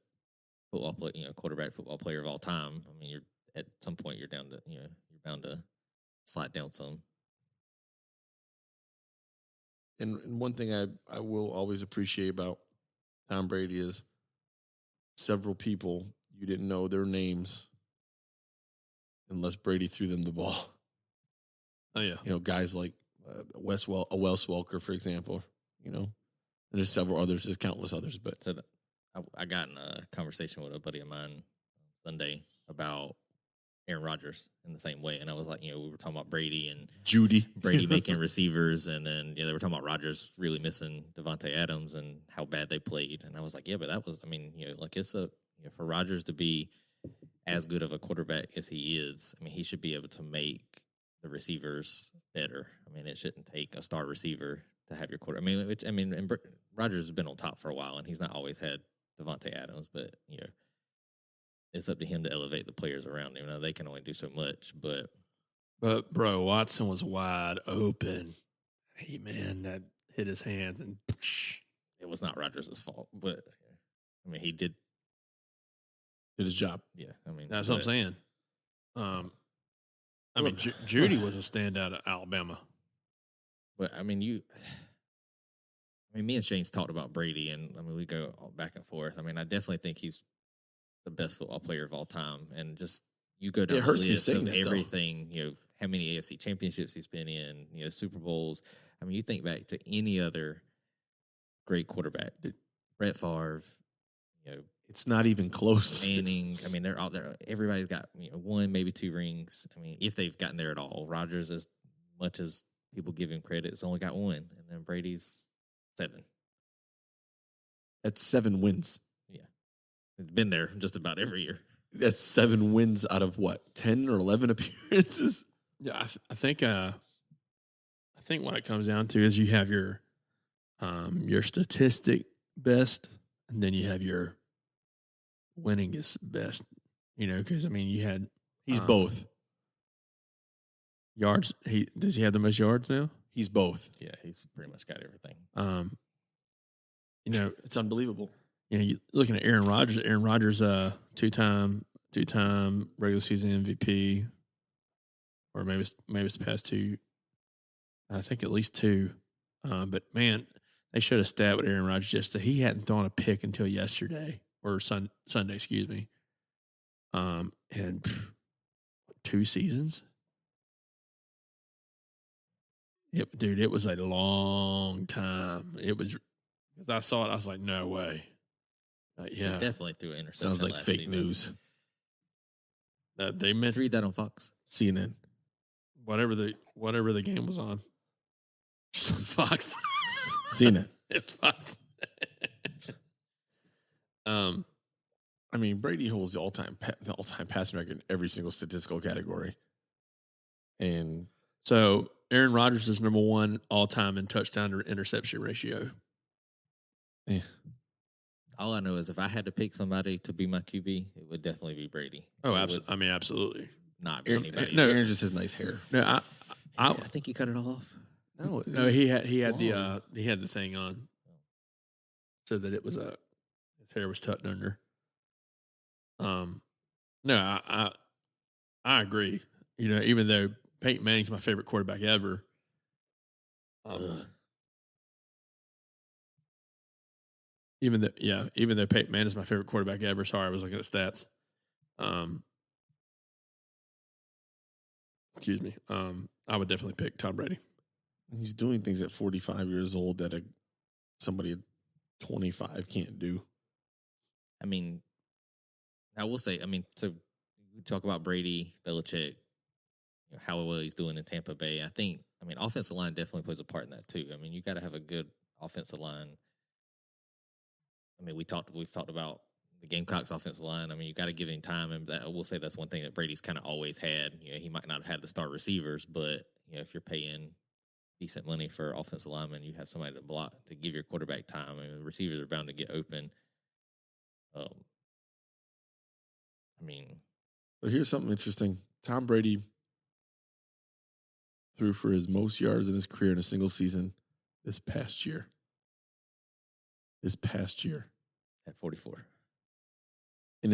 Speaker 4: football quarterback football player of all time. I mean, at some point you're down to you're bound to slide down some.
Speaker 6: And one thing I will always appreciate about Tom Brady is several people you didn't know their names unless Brady threw them the ball.
Speaker 2: Oh yeah,
Speaker 6: guys like Wes Welker, for example. And there's several others, there's countless others. But
Speaker 4: so I got in a conversation with a buddy of mine Sunday about Aaron Rodgers in the same way. And I was like, we were talking about Brady and Brady making receivers. And then, they were talking about Rodgers really missing Devontae Adams and how bad they played. And I was like, yeah, but that was, it's for Rodgers to be as good of a quarterback as he is. I mean, he should be able to make the receivers better. I mean, it shouldn't take a star receiver to have your quarter. And Rodgers has been on top for a while and he's not always had Devontae Adams, but, it's up to him to elevate the players around him. Now, they can only do so much, but
Speaker 2: bro, Watson was wide open. Hey, man, that hit his hands and
Speaker 4: it was not Rodgers' fault. But I mean, he did
Speaker 6: his job.
Speaker 4: Yeah, I mean,
Speaker 2: that's what I'm saying. Judy was a standout at Alabama.
Speaker 4: But I mean, I mean, me and Shane's talked about Brady, and I mean, we go back and forth. I mean, I definitely think he's the best football player of all time, and just you go down
Speaker 6: It
Speaker 4: the
Speaker 6: hurts me
Speaker 4: list
Speaker 6: saying
Speaker 4: of
Speaker 6: that, though.
Speaker 4: everything. How many AFC championships he's been in, Super Bowls. I mean, you think back to any other great quarterback, Brett Favre,
Speaker 6: It's not even close.
Speaker 4: Manning. I mean, they're out there. Everybody's got one, maybe two rings. I mean, if they've gotten there at all. Rodgers, as much as people give him credit, has only got one, and then Brady's 7.
Speaker 6: That's 7 wins.
Speaker 4: Yeah, it's been there just about every year.
Speaker 6: That's 7 wins out of what, 10 or 11 appearances?
Speaker 2: Yeah, I think what it comes down to is you have your statistic best, and then you have your winningest best. Because I mean, you had
Speaker 6: He's both.
Speaker 2: yards. Does he have the most yards now?
Speaker 6: He's both.
Speaker 4: Yeah, he's pretty much got everything.
Speaker 6: It's unbelievable.
Speaker 2: You looking at Aaron Rodgers. Aaron Rodgers, two-time regular season MVP, or maybe it's the past 2. I think at least 2. But man, they showed a stat with Aaron Rodgers yesterday. He hadn't thrown a pick until yesterday or Sunday, excuse me. And 2 seasons. Dude, it was a long time. It was, because I saw it, I was like, no way.
Speaker 4: He definitely threw an interception.
Speaker 6: Sounds like
Speaker 4: last
Speaker 6: fake
Speaker 4: season.
Speaker 6: news.
Speaker 2: They meant
Speaker 4: Read that on Fox.
Speaker 6: CNN.
Speaker 2: whatever the game was on. Fox.
Speaker 6: CNN.
Speaker 2: It's Fox.
Speaker 6: I mean, Brady holds the all-time passing record in every single statistical category. And
Speaker 2: So Aaron Rodgers is number 1 all time in touchdown to interception ratio.
Speaker 6: yeah.
Speaker 4: All I know is if I had to pick somebody to be my QB, it would definitely be Brady.
Speaker 2: Oh,
Speaker 4: It
Speaker 2: absolutely. I mean, absolutely.
Speaker 4: would not be
Speaker 6: Aaron,
Speaker 4: anybody.
Speaker 6: no,
Speaker 4: else.
Speaker 6: Aaron just has nice hair.
Speaker 2: No,
Speaker 4: I think he cut it all off.
Speaker 6: No,
Speaker 2: he had
Speaker 6: long.
Speaker 2: the thing on, so that it was his hair was tucked under. No, I agree. Even though Peyton Manning's my favorite quarterback ever. Even though Peyton Manning is my favorite quarterback ever. Sorry, I was looking at stats. Excuse me. I would definitely pick Tom Brady.
Speaker 6: He's doing things at 45 years old that somebody at 25 can't do.
Speaker 4: I mean, I will say, so we talk about Brady, Belichick, how well he's doing in Tampa Bay. Offensive line definitely plays a part in that too. I mean, you got to have a good offensive line. I mean, we've talked about the Gamecocks offensive line. I mean, you got to give him time, and I will say that's one thing that Brady's kind of always had. He might not have had the star receivers, but if you're paying decent money for offensive linemen, you have somebody to block, to give your quarterback time. I mean, the receivers are bound to get open.
Speaker 6: But here's something interesting. Tom Brady threw for his most yards in his career in a single season this past year.
Speaker 4: At 44.
Speaker 6: In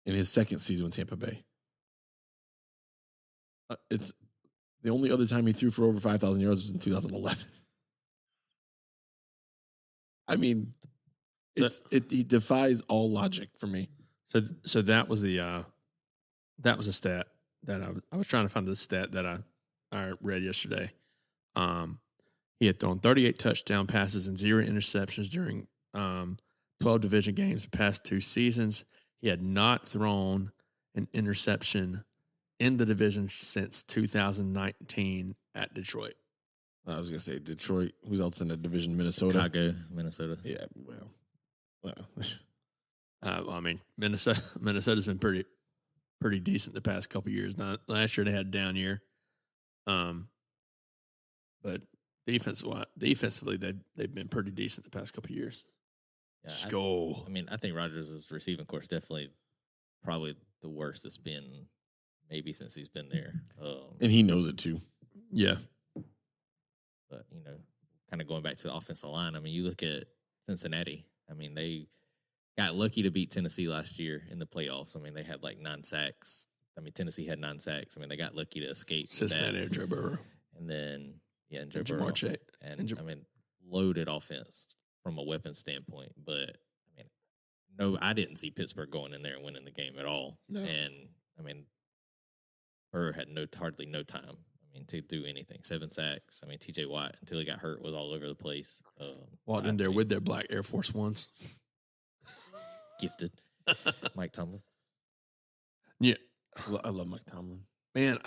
Speaker 6: his second season with Tampa Bay. It's the only other time he threw for over 5,000 yards was in 2011. I mean, he defies all logic for me.
Speaker 2: So that was a stat that I was trying to find the stat that I read yesterday. He had thrown 38 touchdown passes and 0 interceptions during 12 division games the past 2 seasons. He had not thrown an interception in the division since 2019 at Detroit.
Speaker 6: I was going to say Detroit. Who's else in the division? Minnesota.
Speaker 4: Chicago, Minnesota.
Speaker 6: Yeah, well.
Speaker 2: I mean, Minnesota's been pretty decent the past couple years. Now, last year they had a down year, but defensively they've been pretty decent the past couple years.
Speaker 4: Yeah,
Speaker 2: Skull.
Speaker 4: I think Rodgers' receiving course definitely probably the worst it's been maybe since he's been there.
Speaker 6: And he knows it too.
Speaker 2: Yeah.
Speaker 4: But, kind of going back to the offensive line, I mean, you look at Cincinnati. I mean, they got lucky to beat Tennessee last year in the playoffs. I mean, they had like 9 sacks. I mean, Tennessee had 9 sacks. I mean, they got lucky to escape
Speaker 2: Cincinnati and Joe Burrow.
Speaker 4: And then, and Joe
Speaker 2: And
Speaker 4: Burrow.
Speaker 2: Jamar Chase.
Speaker 4: And, loaded offense from a weapon standpoint. But I mean, no, I didn't see Pittsburgh going in there and winning the game at all.
Speaker 3: No.
Speaker 4: And I mean, Burr had hardly no time. I mean, to do anything. 7 sacks. I mean, T.J. Watt until he got hurt was all over the place.
Speaker 3: Walked in there with their black Air Force Ones.
Speaker 4: Gifted. Mike Tomlin.
Speaker 3: Yeah,
Speaker 6: I love Mike Tomlin.
Speaker 3: man.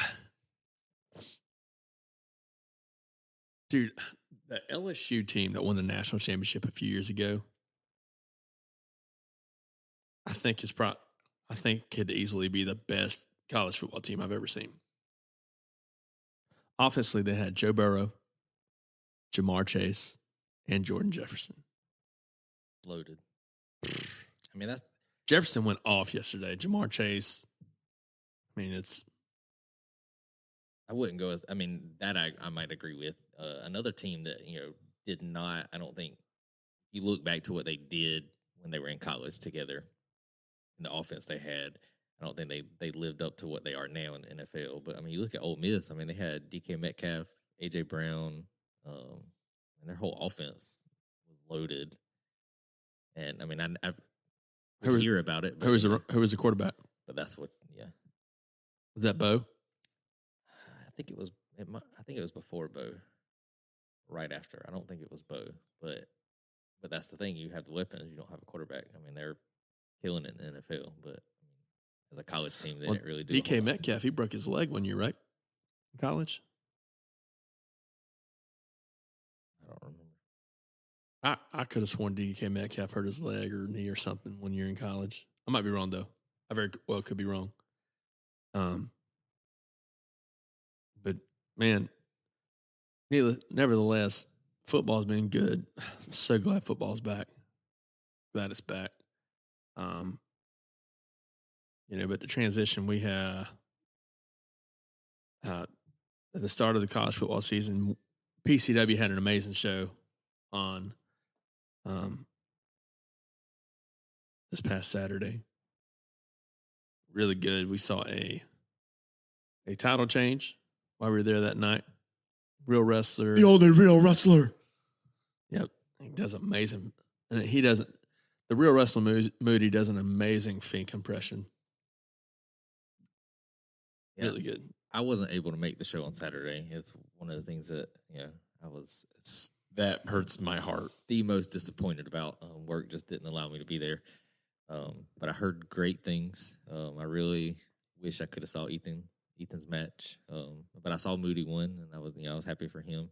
Speaker 3: Dude, the LSU team that won the national championship a few years ago, I think could easily be the best college football team I've ever seen. Offensively, they had Joe Burrow, Jamar Chase, and Jordan Jefferson.
Speaker 4: Loaded. I mean, that's
Speaker 3: Jefferson went off yesterday. Jamar Chase, I mean,
Speaker 4: I wouldn't go as, I mean, that I might agree with. Another team that, did not, I don't think, you look back to what they did when they were in college together and the offense they had, I don't think they lived up to what they are now in the NFL. But, I mean, you look at Ole Miss, I mean, they had DK Metcalf, A.J. Brown, and their whole offense was loaded. And, I mean, I hear about it. But,
Speaker 3: who was the quarterback?
Speaker 4: But that's what, yeah.
Speaker 3: Was that Bo?
Speaker 4: I think it was before Bo. Right after. I don't think it was Bo. But that's the thing. You have the weapons. You don't have a quarterback. I mean, they're killing it in the NFL. But as a college team, they didn't really do it.
Speaker 3: DK Metcalf, he broke his leg one year, right? In college?
Speaker 4: I don't remember.
Speaker 3: I could have sworn DK Metcalf hurt his leg or knee or something one year in college. I might be wrong, though. I very well could be wrong. But, man, nevertheless, football's been good. I'm so glad football's back. Glad it's back. But the transition we have at the start of the college football season, PCW had an amazing show on this past Saturday. Really good. We saw a title change while we were there that night. Real wrestler.
Speaker 6: The only real wrestler.
Speaker 3: Yep. He does amazing. And the real wrestler Moody does an amazing Fink impression.
Speaker 4: Yeah.
Speaker 3: Really good.
Speaker 4: I wasn't able to make the show on Saturday. It's one of the things that,
Speaker 6: That hurts my heart.
Speaker 4: the most disappointed about. Work just didn't allow me to be there. But I heard great things. I really wish I could have saw Ethan's match. But I saw Moody win, and I was happy for him.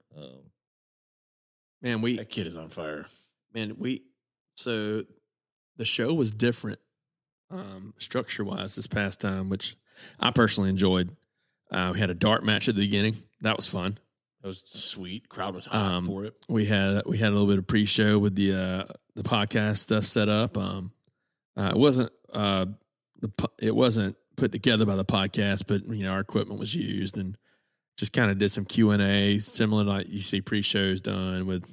Speaker 3: Man,
Speaker 6: That kid is on fire.
Speaker 3: So the show was different structure-wise this past time, which I personally enjoyed. We had a dart match at the beginning. That was fun.
Speaker 6: That was sweet. Crowd was hot for it.
Speaker 3: We had a little bit of pre-show with the podcast stuff set up. It wasn't put together by the podcast, but our equipment was used and just kind of did some Q&A, similar to like you see pre-shows done with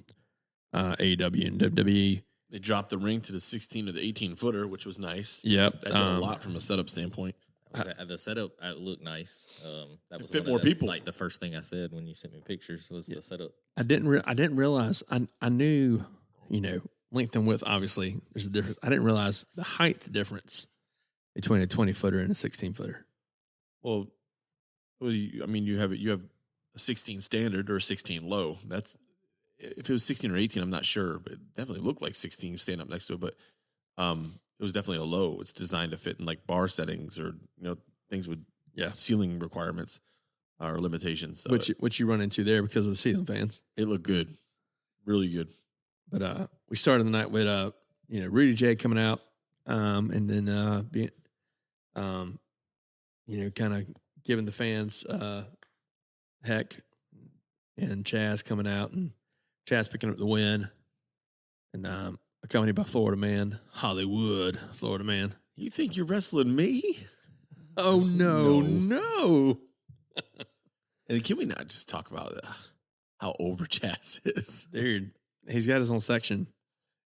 Speaker 3: AEW and WWE.
Speaker 6: They dropped the ring to the 16 or the 18-footer, which was nice.
Speaker 3: Yep,
Speaker 6: That did a lot from a setup standpoint.
Speaker 4: The setup looked nice. That was
Speaker 6: fit more people.
Speaker 4: Like the first thing I said when you sent me pictures was the setup.
Speaker 3: I didn't realize. I knew, length and width. Obviously, there's a difference. I didn't realize the height difference between a 20-footer and a 16-footer.
Speaker 6: Well, you have a 16 standard or a 16 low. That's if it was 16 or 18, I'm not sure, but it definitely looked like 16 standing up next to it. But it was definitely a low. It's designed to fit in like bar settings or things with ceiling requirements or limitations. So
Speaker 3: which you run into there because of the ceiling fans.
Speaker 6: it looked good, really good.
Speaker 3: But we started the night with Rudy J coming out, and then being kind of giving the fans heck, and Chaz coming out and Chaz picking up the win, and accompanied by Florida Man, Hollywood, Florida Man.
Speaker 6: You think you're wrestling me?
Speaker 3: Oh no.
Speaker 6: And can we not just talk about how over Chaz is?
Speaker 3: Dude, he's got his own section.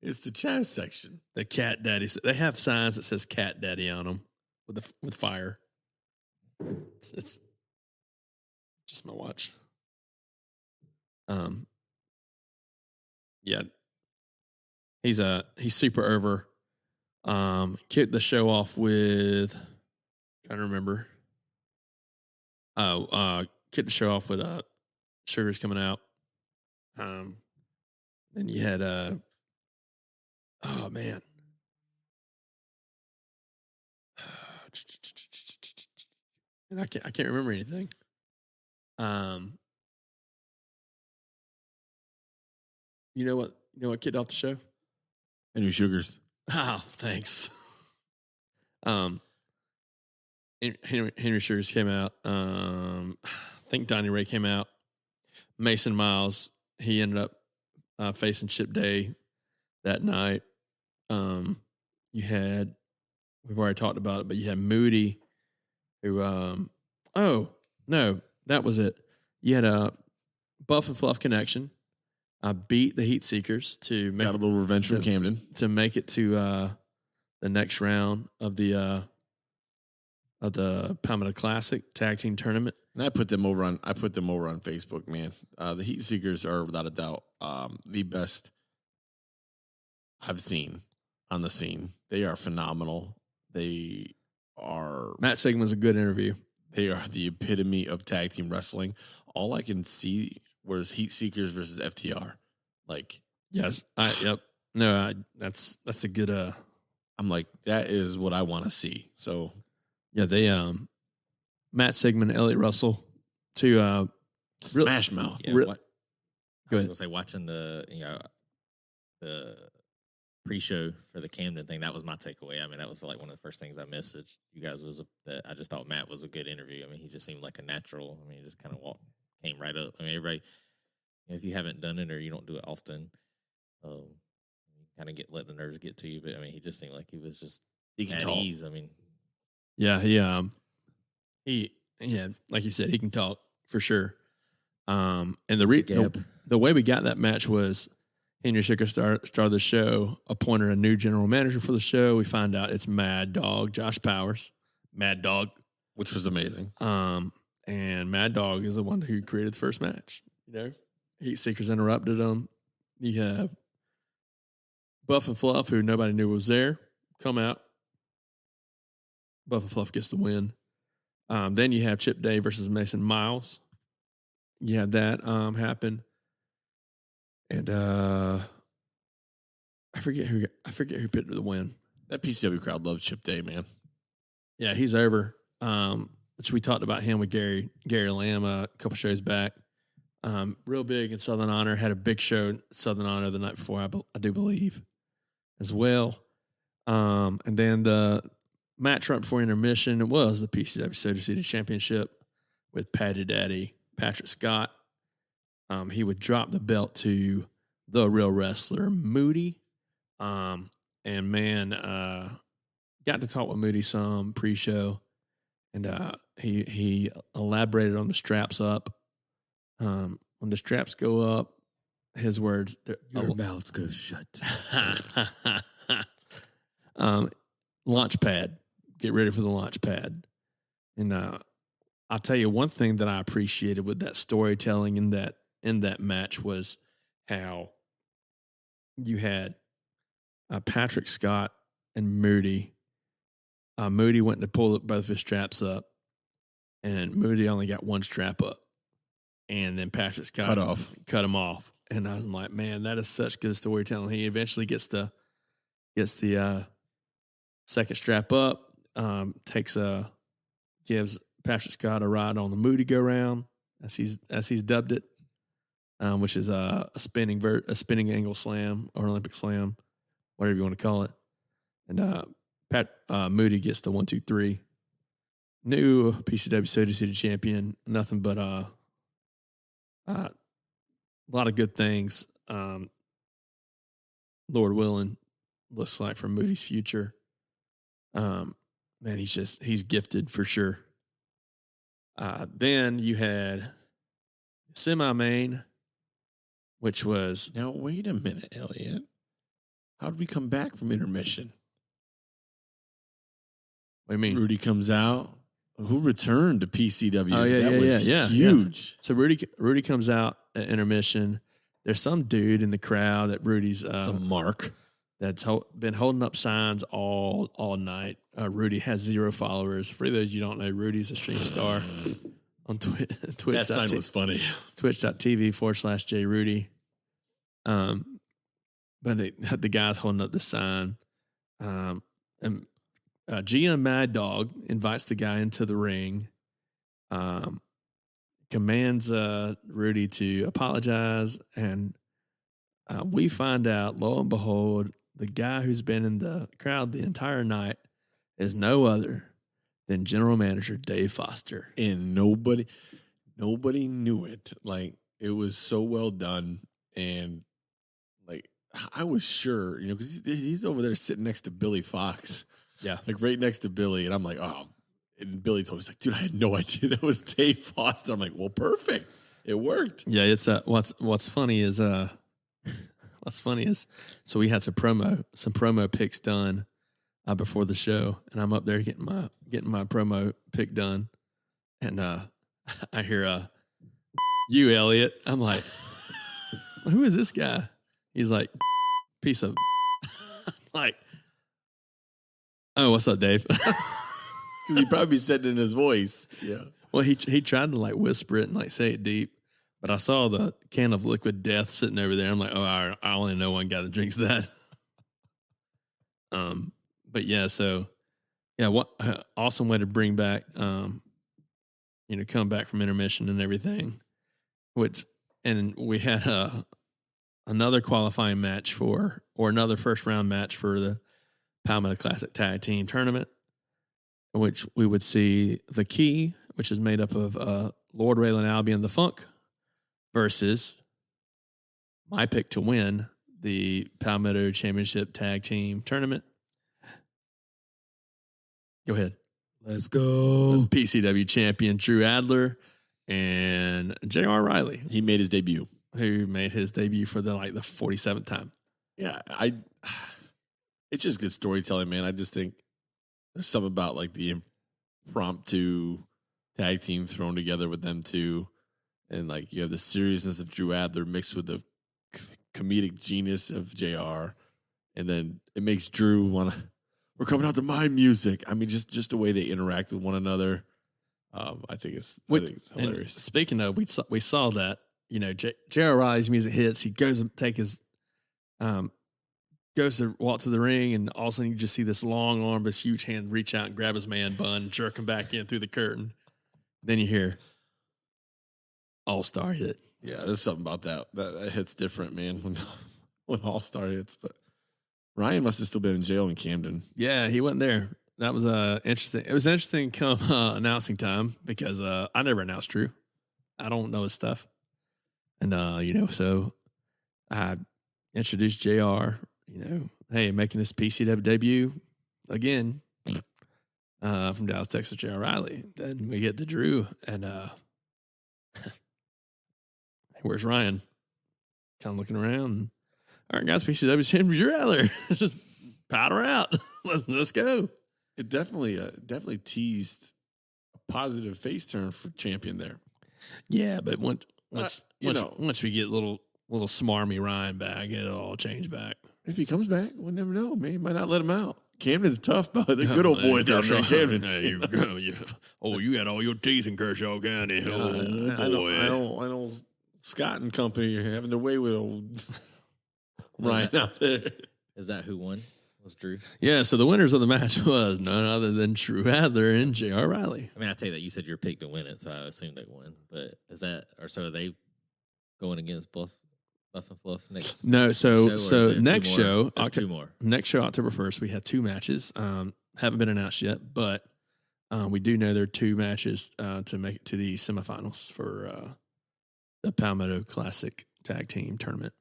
Speaker 6: It's the Chaz section.
Speaker 3: The Cat Daddy. They have signs that says Cat Daddy on them with fire. It's just my watch.
Speaker 2: yeah, he's super over. Kicked the show off with, trying to remember. Kicked the show off with Sugars coming out. Then you had oh man. And I can't remember anything. You know what kicked off the show?
Speaker 3: Henry Sugars.
Speaker 2: Oh, thanks. Henry Sugars came out. I think Donnie Ray came out. Mason Miles, he ended up facing Chip Day that night. We've already talked about it, but you had Moody, who, that was it. You had a Buff and Fluff connection. I beat the Heat Seekers to make
Speaker 3: Got a little revenge from Camden
Speaker 2: to make it to the next round of the Palmetto Classic tag team tournament.
Speaker 3: and I put them over on Facebook, man. The Heat Seekers are without a doubt the best I've seen on the scene. They are phenomenal. They are
Speaker 2: Matt Sigmund's a good interview.
Speaker 3: They are the epitome of tag team wrestling. All I can see was Heat Seekers versus FTR. Like,
Speaker 2: Yes. Yep. No, that's a good
Speaker 3: I'm like, that is what I want to see. So
Speaker 2: yeah, they Matt Sigmund, Elliot Russell, two
Speaker 3: Smash Mouth.
Speaker 4: Yeah,
Speaker 2: Re-
Speaker 4: I
Speaker 2: Go
Speaker 4: was
Speaker 2: ahead.
Speaker 4: gonna say watching the pre-show for the Camden thing. That was my takeaway. I mean, that was like one of the first things I messaged you guys was that I just thought Matt was a good interview. I mean, he just seemed like a natural. I mean, he just kind of came right up. I mean, everybody, if you haven't done it or you don't do it often, you kind of let the nerves get to you. But I mean, he just seemed like he was just
Speaker 3: He can
Speaker 4: at
Speaker 3: talk.
Speaker 4: ease. I mean,
Speaker 2: Yeah, he like you said, he can talk for sure. And the way we got that match was Henry Sugars started the show, appointed a new general manager for the show. We find out it's Mad Dog, Josh Powers, Mad Dog,
Speaker 3: Which was amazing.
Speaker 2: and Mad Dog is the one who created the first match. You know, Heat Seekers interrupted them. You have Buff and Fluff, who nobody knew was there, come out. Buff and Fluff gets the win. Then you have Chip Day versus Mason Miles. You had that happen, and I forget who picked the win.
Speaker 3: That PCW crowd loves Chip Day, man.
Speaker 2: Yeah, he's over. Which we talked about him with Gary Lamb a couple shows back. Real big in Southern Honor. Had a big show in Southern Honor the night before, I do believe, as well. And then the match right before intermission, it was the PCW Soda City Championship with Patty Daddy Patrick Scott. He would drop the belt to the real wrestler Moody. And man, got to talk with Moody some pre-show, and he elaborated on the straps up. When the straps go up, his words,
Speaker 3: Your mouth goes shut.
Speaker 2: Launch pad. Get ready for the launch pad. And I'll tell you one thing that I appreciated with that storytelling in that match was how you had Patrick Scott and Moody. Moody went to pull both of his straps up, and Moody only got one strap up. And then Patrick Scott cut him off. And I'm like, man, that is such good storytelling. He eventually gets the second strap up, gives Patrick Scott a ride on the Moody go round, as he's dubbed it, which is a spinning angle slam or Olympic slam, whatever you want to call it. And Moody gets the 1, 2, 3. New PCW Soda City champion. Nothing but a lot of good things. Lord willing, looks like for Moody's future. Man, he's gifted for sure. Then you had semi-main, which was...
Speaker 3: Now, wait a minute, Elliot. How did we come back from intermission?
Speaker 2: What do you mean?
Speaker 3: Rudy comes out. Who returned to PCW?
Speaker 2: Oh, yeah,
Speaker 3: that
Speaker 2: yeah,
Speaker 3: was
Speaker 2: yeah.
Speaker 3: huge.
Speaker 2: So Rudy comes out at intermission, there's some dude in the crowd that Rudy's
Speaker 3: Some Mark.
Speaker 2: that's been holding up signs all night. Rudy has 0 followers. For those you don't know, Rudy's a stream star on Twitch.
Speaker 3: That sign was funny.
Speaker 2: Twitch.tv/JRudy. But the guy's holding up the sign. And GM Mad Dog invites the guy into the ring. Commands Rudy to apologize. And we find out, lo and behold, the guy who's been in the crowd the entire night is no other than General Manager Dave Foster.
Speaker 3: And nobody knew it. Like, it was so well done. And like, I was sure, because he's over there sitting next to Billy Fox.
Speaker 2: Yeah.
Speaker 3: Like right next to Billy. And I'm like, oh, and Billy told me, he's like, dude, I had no idea that was Dave Foster. I'm like, well, perfect. It worked.
Speaker 2: Yeah. It's what's funny is, so we had some promo picks done before the show, and I'm up there getting my promo pick done, and I hear you, Elliot. I'm like, who is this guy? He's like, piece of like, oh, what's up, Dave?
Speaker 3: Because he probably said it in his voice. Yeah.
Speaker 2: Well, he tried to like whisper it and like say it deep. But I saw the can of liquid death sitting over there. I'm like, oh, I only know one guy that drinks that. But yeah, so yeah, what awesome way to bring back, come back from intermission and everything. And we had another qualifying match or another first round match for the Palmetto Classic Tag Team Tournament, in which we would see the Key, which is made up of Lord Raylan Albion the Funk, versus my pick to win the Palmetto Championship Tag Team Tournament. Go ahead.
Speaker 3: Let's go.
Speaker 2: PCW champion Drew Adler and J.R. Riley.
Speaker 3: He made his debut.
Speaker 2: Who made his debut for the 47th time.
Speaker 3: Yeah, it's just good storytelling, man. I just think there's something about like the impromptu tag team thrown together with them two. And like you have the seriousness of Drew Adler mixed with the comedic genius of JR. And then it makes Drew want to, we're coming out to my music. I mean, just the way they interact with one another. I think it's hilarious.
Speaker 2: Speaking of, we saw that, J.R. Riley's music hits. He goes and goes to walk to the ring, and all of a sudden you just see this long arm, this huge hand reach out and grab his man bun, jerk him back in through the curtain. Then you hear All-Star hit.
Speaker 3: Yeah, there's something about that. That hits different, man, when All-Star hits. But Ryan must have still been in jail in Camden.
Speaker 2: Yeah, he wasn't there. That was interesting. It was interesting come announcing time because I never announced Drew. I don't know his stuff. And, so I introduced JR, hey, making this PCW debut again from Dallas, Texas, J.R. Riley. Then we get to Drew, and where's Ryan? Kind of looking around. All right, guys, PCW champion Drew Adler. Just powder out. Let's go.
Speaker 3: It definitely teased a positive face turn for champion there.
Speaker 2: Yeah, but once we get little smarmy Ryan back, it'll all change back.
Speaker 3: If he comes back, we'll never know. Man, he might not let him out. Camden's tough, but the good old boys down there in Camden.
Speaker 2: There you go. Oh, you got all your teeth in Kershaw County.
Speaker 3: I know Scott and company are having their way with old Ryan out there.
Speaker 4: Is that who won? Was Drew?
Speaker 2: Yeah, so the winners of the match was none other than Drew Adler and J.R. Riley.
Speaker 4: I mean, I tell you that you said your pick to win it, so I assume they won. But are they going against Buff and Fluff next?
Speaker 2: No, so next show,
Speaker 4: two more.
Speaker 2: Next show, October 1st, we have 2 matches. Haven't been announced yet, but we do know there are 2 matches to make it to the semifinals for the Palmetto Classic Tag Team Tournament.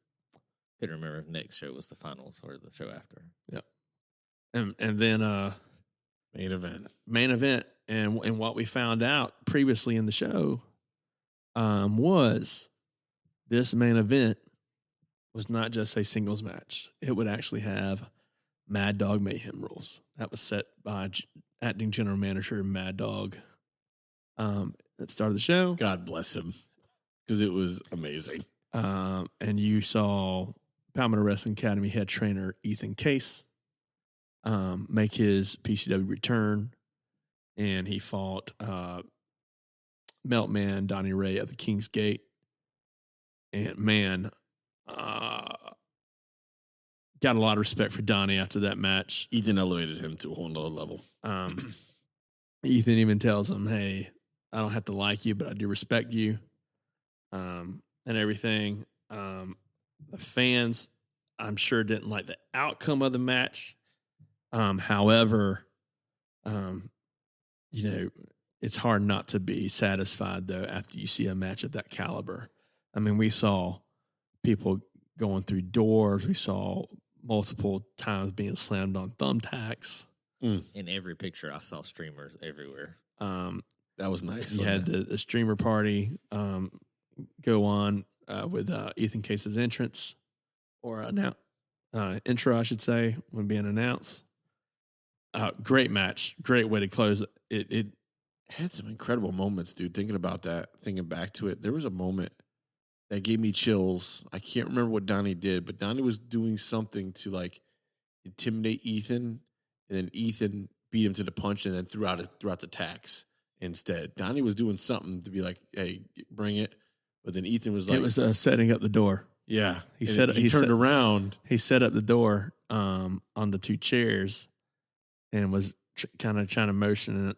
Speaker 4: Couldn't remember if next show was the finals or the show after.
Speaker 2: Yeah. And then
Speaker 3: main
Speaker 2: event. And what we found out previously in the show was this main event was not just a singles match. It would actually have Mad Dog Mayhem rules. That was set by acting general manager Mad Dog at the start of the show.
Speaker 3: God bless him, because it was amazing.
Speaker 2: and you saw Palmetto Wrestling Academy head trainer Ethan Case make his PCW return, and he fought Meltman Donnie Ray at the King's Gate. And man, got a lot of respect for Donnie after that match.
Speaker 6: Ethan elevated him to a whole nother level.
Speaker 2: Ethan even tells him, "Hey, I don't have to like you, but I do respect you," and everything. The fans, I'm sure, didn't like the outcome of the match. However, it's hard not to be satisfied, though, after you see a match of that caliber. I mean, we saw people going through doors. We saw multiple times being slammed on thumbtacks.
Speaker 4: In every picture, I saw streamers everywhere.
Speaker 6: That was nice.
Speaker 2: You had the streamer party go on with Ethan Case's entrance, or intro, I should say, when being announced. Great match. Great way to close it. It
Speaker 6: had some incredible moments, dude. Thinking about that, thinking back to it, there was a moment that gave me chills. I can't remember what Donnie did, but Donnie was doing something to like intimidate Ethan, and then Ethan beat him to the punch, and then threw out the tacks instead. Donnie was doing something to be like, "Hey, bring it," but then Ethan was like,
Speaker 2: "It was setting up the door."
Speaker 6: Yeah,
Speaker 2: he
Speaker 6: turned around.
Speaker 2: He set up the door on the two chairs, and was kind of trying to motion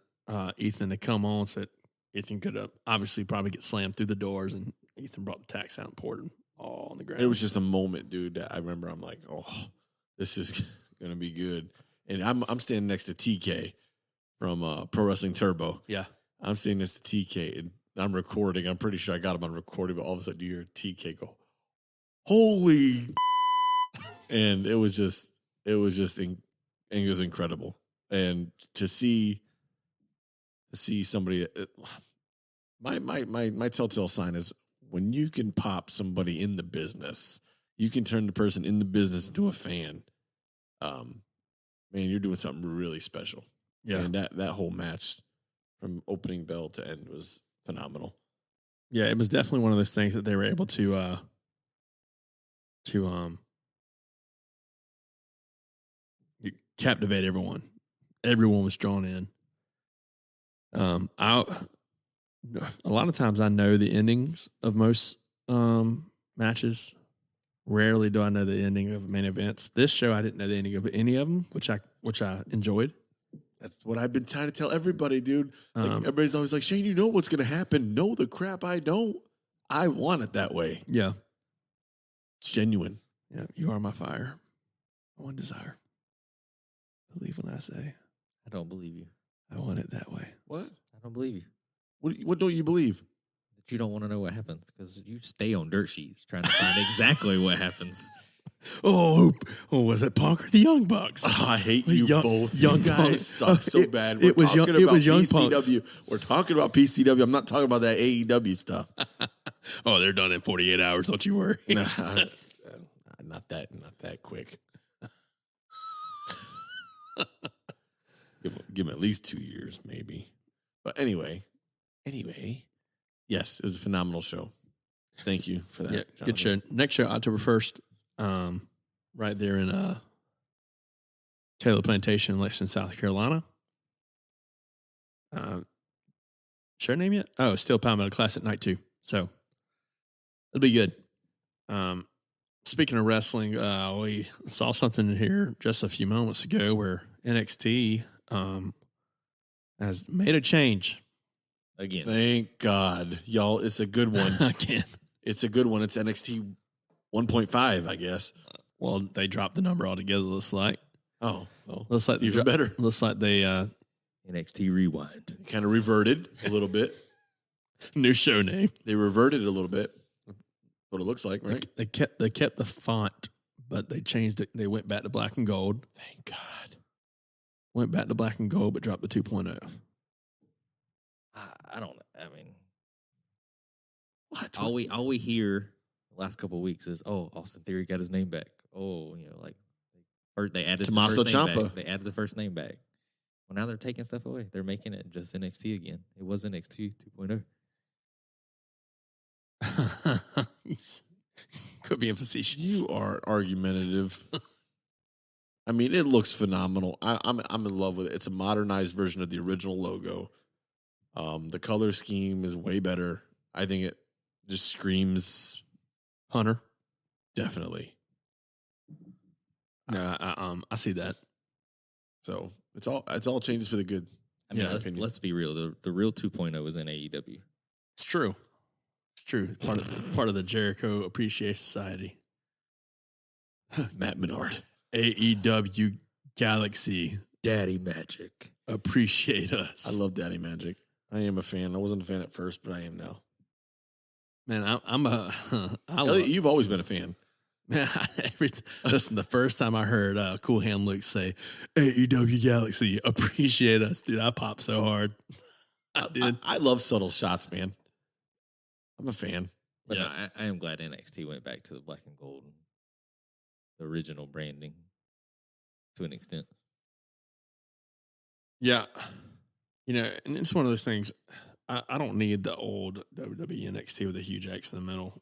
Speaker 2: Ethan to come on, so that Ethan could obviously probably get slammed through the doors, and Ethan brought the tacks out and poured them all on the ground.
Speaker 6: It was just a moment, dude, that I remember. I'm like, "Oh, this is gonna be good." And I'm standing next to TK from Pro Wrestling Turbo.
Speaker 2: Yeah,
Speaker 6: I'm standing next to TK, and I'm recording. I'm pretty sure I got him on recording, but all of a sudden you hear TK go, "Holy!" And it was incredible. And to see somebody, my telltale sign is when you can pop somebody in the business, you can turn the person in the business into a fan. Man, you're doing something really special.
Speaker 2: Yeah.
Speaker 6: And that whole match from opening bell to end was phenomenal.
Speaker 2: Yeah, it was definitely one of those things that they were able to captivate everyone. Everyone was drawn in. A lot of times I know the endings of most matches. Rarely do I know the ending of main events. This show, I didn't know the ending of any of them, which I enjoyed.
Speaker 6: That's what I've been trying to tell everybody, dude. Like, everybody's always like, "Shane, you know what's going to happen." No, the crap, I don't. I want it that way.
Speaker 2: Yeah.
Speaker 6: It's genuine.
Speaker 2: Yeah, you are my fire. My one desire. Believe when I say.
Speaker 4: I don't believe you.
Speaker 2: I want it that way.
Speaker 6: What?
Speaker 4: I don't believe you.
Speaker 6: What don't you believe?
Speaker 4: That you don't want to know what happens because you stay on dirt sheets trying to find exactly what happens.
Speaker 2: Oh, was it Punk or the Young Bucks?
Speaker 6: Oh, I hate you both.
Speaker 2: Young
Speaker 6: you guys
Speaker 2: Punk.
Speaker 6: suck so bad.
Speaker 2: It was Young
Speaker 6: PCW. We're talking about PCW. I'm not talking about that AEW stuff.
Speaker 2: Oh, they're done in 48 hours. Don't you worry.
Speaker 6: Nah, not that quick. Give him at least 2 years, maybe. But anyway, yes, it was a phenomenal show. Thank you for that.
Speaker 2: Yeah,
Speaker 6: Jonathan.
Speaker 2: good show. Next show, October 1st, right there in Taylor Plantation, Lexington, South Carolina. Show name yet? Oh, still Palmetto Classic Night 2. So it'll be good. Speaking of wrestling, we saw something in here just a few moments ago where NXT has made a change.
Speaker 4: Again.
Speaker 6: Thank God. Y'all, it's a good one.
Speaker 2: Again.
Speaker 6: It's a good one. It's NXT 1.5, I guess.
Speaker 2: Well, they dropped the number altogether, looks like.
Speaker 6: Oh, well,
Speaker 2: looks like
Speaker 6: even better.
Speaker 2: Looks like they
Speaker 4: NXT Rewind.
Speaker 6: Kind of reverted a little bit.
Speaker 2: New show name.
Speaker 6: They reverted a little bit. What it looks like, right?
Speaker 2: They kept the font, but they changed it. They went back to black and gold.
Speaker 6: Thank God.
Speaker 2: Went back to black and gold, but dropped the 2.0.
Speaker 4: I don't know. I mean,
Speaker 2: What?
Speaker 4: all we hear the last couple of weeks is, "Oh, Austin Theory got his name back." Oh, or they added
Speaker 6: Tommaso
Speaker 4: the first name
Speaker 6: Ciampa.
Speaker 4: back. They added the first name back. Well, now they're taking stuff away. They're making it just NXT again. It was NXT 2.0.
Speaker 2: Quit being facetious.
Speaker 6: You are argumentative. I mean, it looks phenomenal. I'm in love with it. It's a modernized version of the original logo. The color scheme is way better. I think it just screams
Speaker 2: Hunter.
Speaker 6: definitely.
Speaker 2: No, I see that.
Speaker 6: So it's all changes for the good.
Speaker 4: I mean,
Speaker 6: Yeah,
Speaker 4: let's be real. The real 2.0 is in AEW.
Speaker 2: It's true. It's true. It's part of the Jericho Appreciation Society.
Speaker 6: Matt Menard.
Speaker 2: AEW Galaxy
Speaker 4: Daddy Magic.
Speaker 2: appreciate us.
Speaker 6: I love Daddy Magic. I am a fan. I wasn't a fan at first, but I am now.
Speaker 2: Man, I'm a.
Speaker 6: Elliot, you've always been a fan.
Speaker 2: Man, listen, the first time I heard Cool Hand Luke say AEW Galaxy appreciate us, dude, I popped so hard. I did.
Speaker 6: I love subtle shots, man. I'm a fan.
Speaker 4: But
Speaker 2: Yeah.
Speaker 4: no, I am glad NXT went back to the black and gold, the original branding, to an extent.
Speaker 2: Yeah. You know, and it's one of those things. I don't need the old WWE NXT with a huge X in the middle.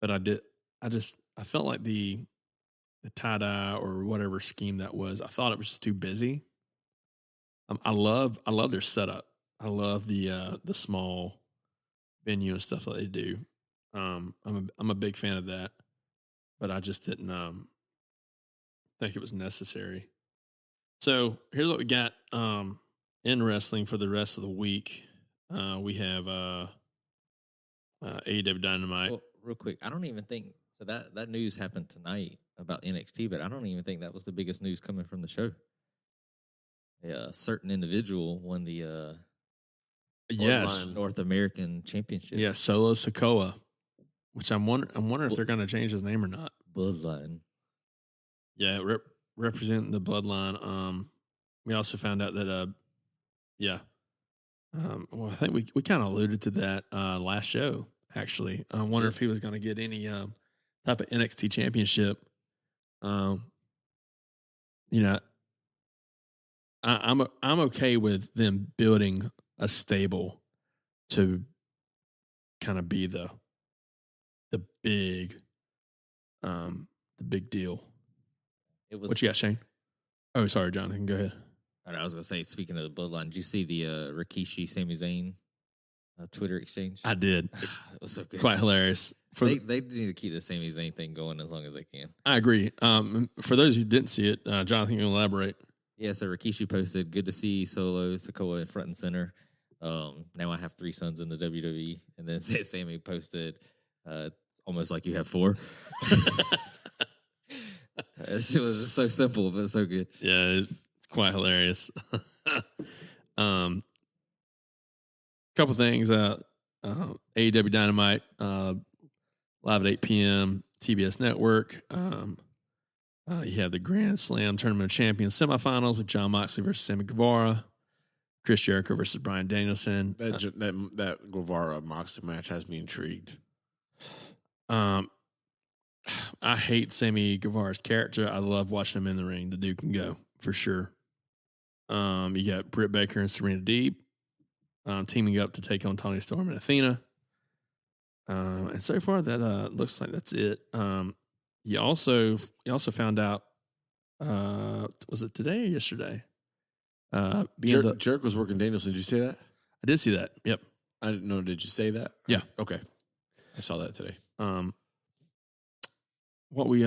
Speaker 2: But I felt like the tie-dye or whatever scheme that was, I thought it was just too busy. I love their setup. I love the small venue and stuff that they do. I'm a big fan of that, but I just didn't think it was necessary. So here's what we got in wrestling for the rest of the week. We have AEW Dynamite.
Speaker 4: Well, real quick, I don't even think so. That news happened tonight about NXT, but I don't even think that was the biggest news coming from the show. A certain individual won the
Speaker 2: Yes,
Speaker 4: North American Championship.
Speaker 2: yeah, Solo Sikoa, which I'm wondering if they're going to change his name or not.
Speaker 4: Bloodline.
Speaker 2: Yeah, representing the bloodline. We also found out that well, I think we kind of alluded to that last show. Actually, I wonder if he was going to get any type of NXT championship. You know, I'm okay with them building a stable to kind of be the big deal.
Speaker 4: It was.
Speaker 2: What you got, Shane? Oh, sorry, Jonathan. Go ahead.
Speaker 4: I was going to say, speaking of the bloodline, did you see the Rikishi Sami Zayn Twitter exchange?
Speaker 2: I did.
Speaker 4: It was so good.
Speaker 2: Quite hilarious.
Speaker 4: They need to keep the Sami Zayn thing going as long as they can.
Speaker 2: I agree. For those who didn't see it, Jonathan, you can elaborate.
Speaker 4: Yeah, so Rikishi posted, "Good to see Solo Sikoa in front and center. Now I have 3 sons in the WWE." And then Sammy posted, "Almost like you have 4." It was so simple, but so good.
Speaker 2: Yeah, it's quite hilarious. Couple things. AEW Dynamite, live at 8 p.m. TBS Network. You have the Grand Slam Tournament of Champions semifinals with Jon Moxley versus Sammy Guevara, Chris Jericho versus Bryan Danielson.
Speaker 6: That Guevara Moxley match has me intrigued.
Speaker 2: I hate Sammy Guevara's character. I love watching him in the ring. The dude can go for sure. You got Britt Baker and Serena Deeb teaming up to take on Toni Storm and Athena. And so far, that looks like that's it. You also found out. Was it today or yesterday?
Speaker 6: Jericho was working Danielson. Did you say that?
Speaker 2: I did see that. Yep.
Speaker 6: I didn't know. Did you say that?
Speaker 2: Yeah.
Speaker 6: Okay. I saw that today.
Speaker 2: What we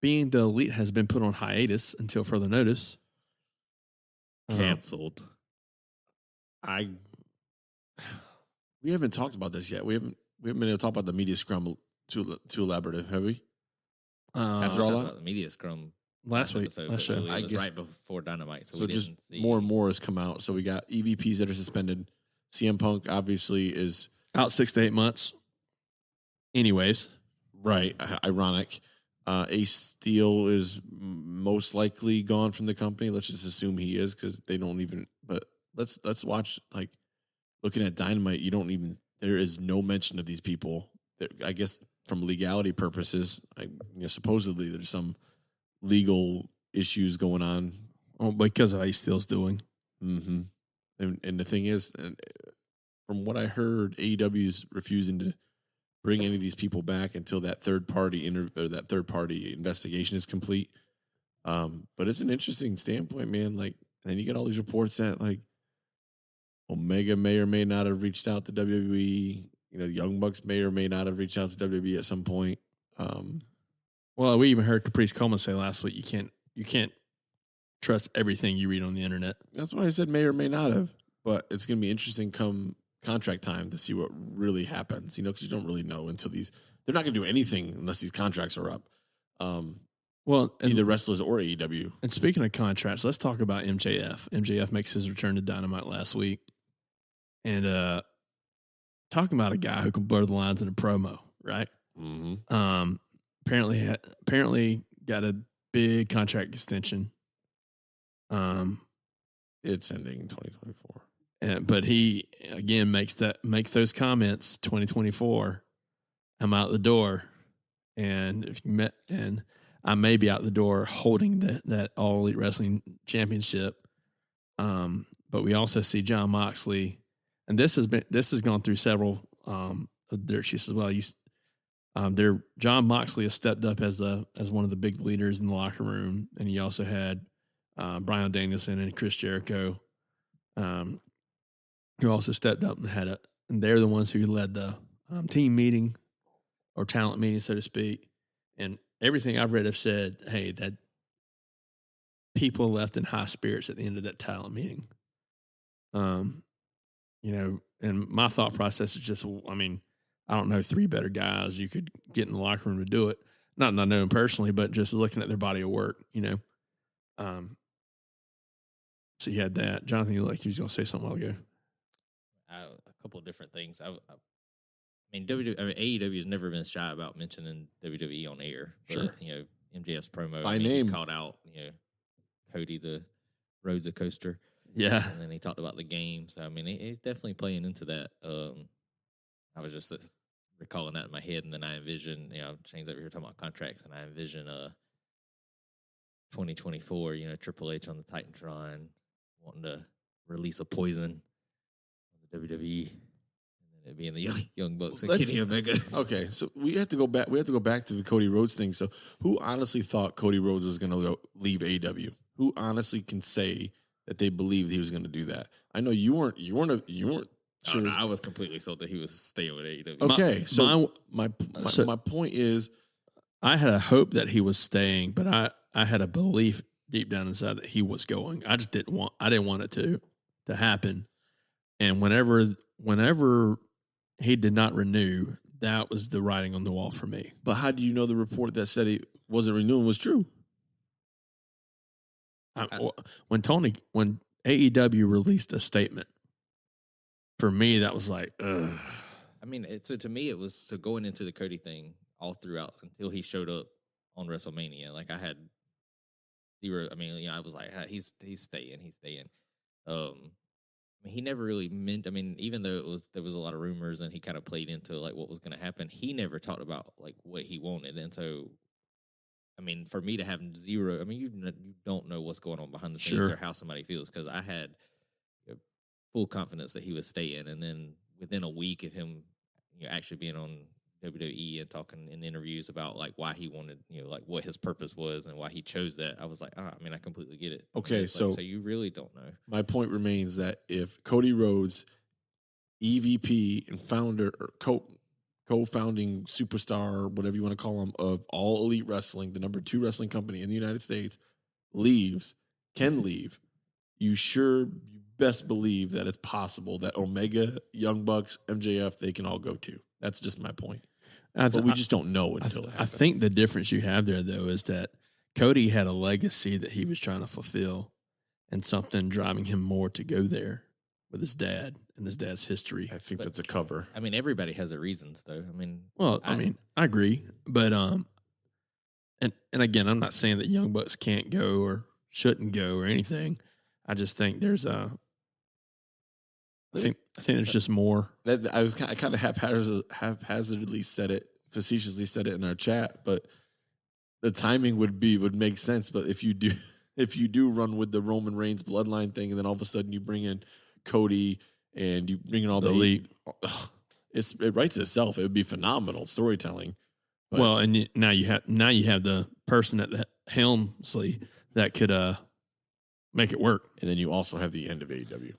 Speaker 2: being the Elite has been put on hiatus until further notice.
Speaker 4: Canceled.
Speaker 6: We haven't talked about this yet. We haven't been able to talk about the media scrum too elaborative, have we?
Speaker 4: After
Speaker 6: all
Speaker 4: all
Speaker 6: that?
Speaker 4: the media scrum
Speaker 2: Last week,
Speaker 4: episode,
Speaker 2: last
Speaker 4: but
Speaker 2: show.
Speaker 4: it
Speaker 6: I
Speaker 4: was
Speaker 6: guess-
Speaker 4: right before Dynamite, so
Speaker 6: So
Speaker 4: we
Speaker 6: just
Speaker 4: didn't see
Speaker 6: more and more has come out. So we got EVPs that are suspended. CM Punk obviously is
Speaker 2: Out 6 to 8 months. Anyways,
Speaker 6: right. Ironic. Ace Steel is most likely gone from the company. Let's just assume he is because they don't even. But let's watch. Like looking at Dynamite, you don't even. There is no mention of these people. I guess from legality purposes, supposedly there's some legal issues going on.
Speaker 2: because of Ace Steel's doing.
Speaker 6: Mm-hmm. And the thing is, from what I heard, AEW is refusing to bring any of these people back until that third party investigation is complete. But it's an interesting standpoint, man. Like, and then you get all these reports that like Omega may or may not have reached out to WWE. You know, Young Bucks may or may not have reached out to WWE at some point.
Speaker 2: Well, we even heard Caprice Coleman say last week, you can't trust everything you read on the internet.
Speaker 6: That's why I said may or may not have. But it's going to be interesting come contract time to see what really happens. You know, because you don't really know until they're not going to do anything unless these contracts are up.
Speaker 2: Well,
Speaker 6: either wrestlers or AEW.
Speaker 2: And speaking of contracts, let's talk about MJF. MJF makes his return to Dynamite last week. And talking about a guy who can blur the lines in a promo, right?
Speaker 6: Mm-hmm.
Speaker 2: Apparently got a big contract extension.
Speaker 6: It's ending in 2024.
Speaker 2: But he again makes those comments. 2024, I'm out the door, and if you met, and I may be out the door holding that All Elite Wrestling Championship. But we also see John Moxley, and this has gone through several dirt sheets as well. John Moxley has stepped up as one of the big leaders in the locker room, and he also had Bryan Danielson and Chris Jericho, who also stepped up and they're the ones who led the team meeting or talent meeting, so to speak. And everything I've read have said, hey, that people left in high spirits at the end of that talent meeting. You know, and my thought process is just, I mean, I don't know 3 better guys you could get in the locker room to do it. Not that I know them personally, but just looking at their body of work, you know. So you had that. Jonathan, you like he was going to say something a while ago.
Speaker 4: A couple of different things. I mean, AEW has never been shy about mentioning WWE on air. But,
Speaker 6: Sure.
Speaker 4: You know, MJF's promo.
Speaker 6: By name.
Speaker 4: He called out, you know, Cody the Rhodes coaster.
Speaker 2: Yeah.
Speaker 4: And then he talked about the game. So, I mean, he's definitely playing into that. I was just recalling that in my head, and then I envision, you know, Shane's over here talking about contracts, and I envision 2024, you know, Triple H on the Titantron wanting to release a poison on the WWE, and then it being the Young Bucks and Kenny Omega.
Speaker 6: Okay, so we have to go back. We have to go back to the Cody Rhodes thing. So, who honestly thought Cody Rhodes was going to leave AEW? Who honestly can say that they believed he was going to do that? I know you weren't. Sure.
Speaker 4: I was completely sold that he was staying with AEW.
Speaker 6: Okay, my point is,
Speaker 2: I had a hope that he was staying, but I had a belief deep down inside that he was going. I just didn't want it to happen. And whenever he did not renew, that was the writing on the wall for me.
Speaker 6: but how do you know the report that said he wasn't renewing was true?
Speaker 2: When AEW released a statement, for me that was like, ugh.
Speaker 4: I mean, to me, it was going into the Cody thing all throughout until he showed up on WrestleMania. Like I had zero. I mean, you know, I was like, he's staying. I mean, he never really meant. I mean, even though there was a lot of rumors, and he kind of played into like what was going to happen. He never talked about like what he wanted, and so, I mean, for me to have zero. I mean, you don't know what's going on behind the scenes or how somebody feels, because I had full confidence that he was staying, and then within a week of him, you know, actually being on WWE and talking in interviews about like why he wanted, you know, like what his purpose was and why he chose that, I was like, I mean, I completely get it.
Speaker 6: Okay, so
Speaker 4: you really don't know.
Speaker 6: My point remains that if Cody Rhodes, EVP and founder or co-founding superstar, or whatever you want to call him, of All Elite Wrestling, the number 2 wrestling company in the United States, can leave, you best believe that it's possible that Omega, Young Bucks, MJF, they can all go too. That's just my point. But we just don't know until it happens.
Speaker 2: I think the difference you have there, though, is that Cody had a legacy that he was trying to fulfill, and something driving him more to go there with his dad and his dad's history.
Speaker 6: I think that's a cover.
Speaker 4: I mean, everybody has their reasons, though. I mean,
Speaker 2: I agree, but and again, I'm not saying that Young Bucks can't go or shouldn't go or anything. I just think there's I think there's just more.
Speaker 6: I kind of haphazardly said it, facetiously said it in our chat, but the timing would make sense. But if you do run with the Roman Reigns bloodline thing, and then all of a sudden you bring in Cody and you bring in all the
Speaker 2: elite,
Speaker 6: it writes itself. It would be phenomenal storytelling. But-
Speaker 2: Well, and now you have the person at the helm that could make it work.
Speaker 6: And then you also have the end of AEW.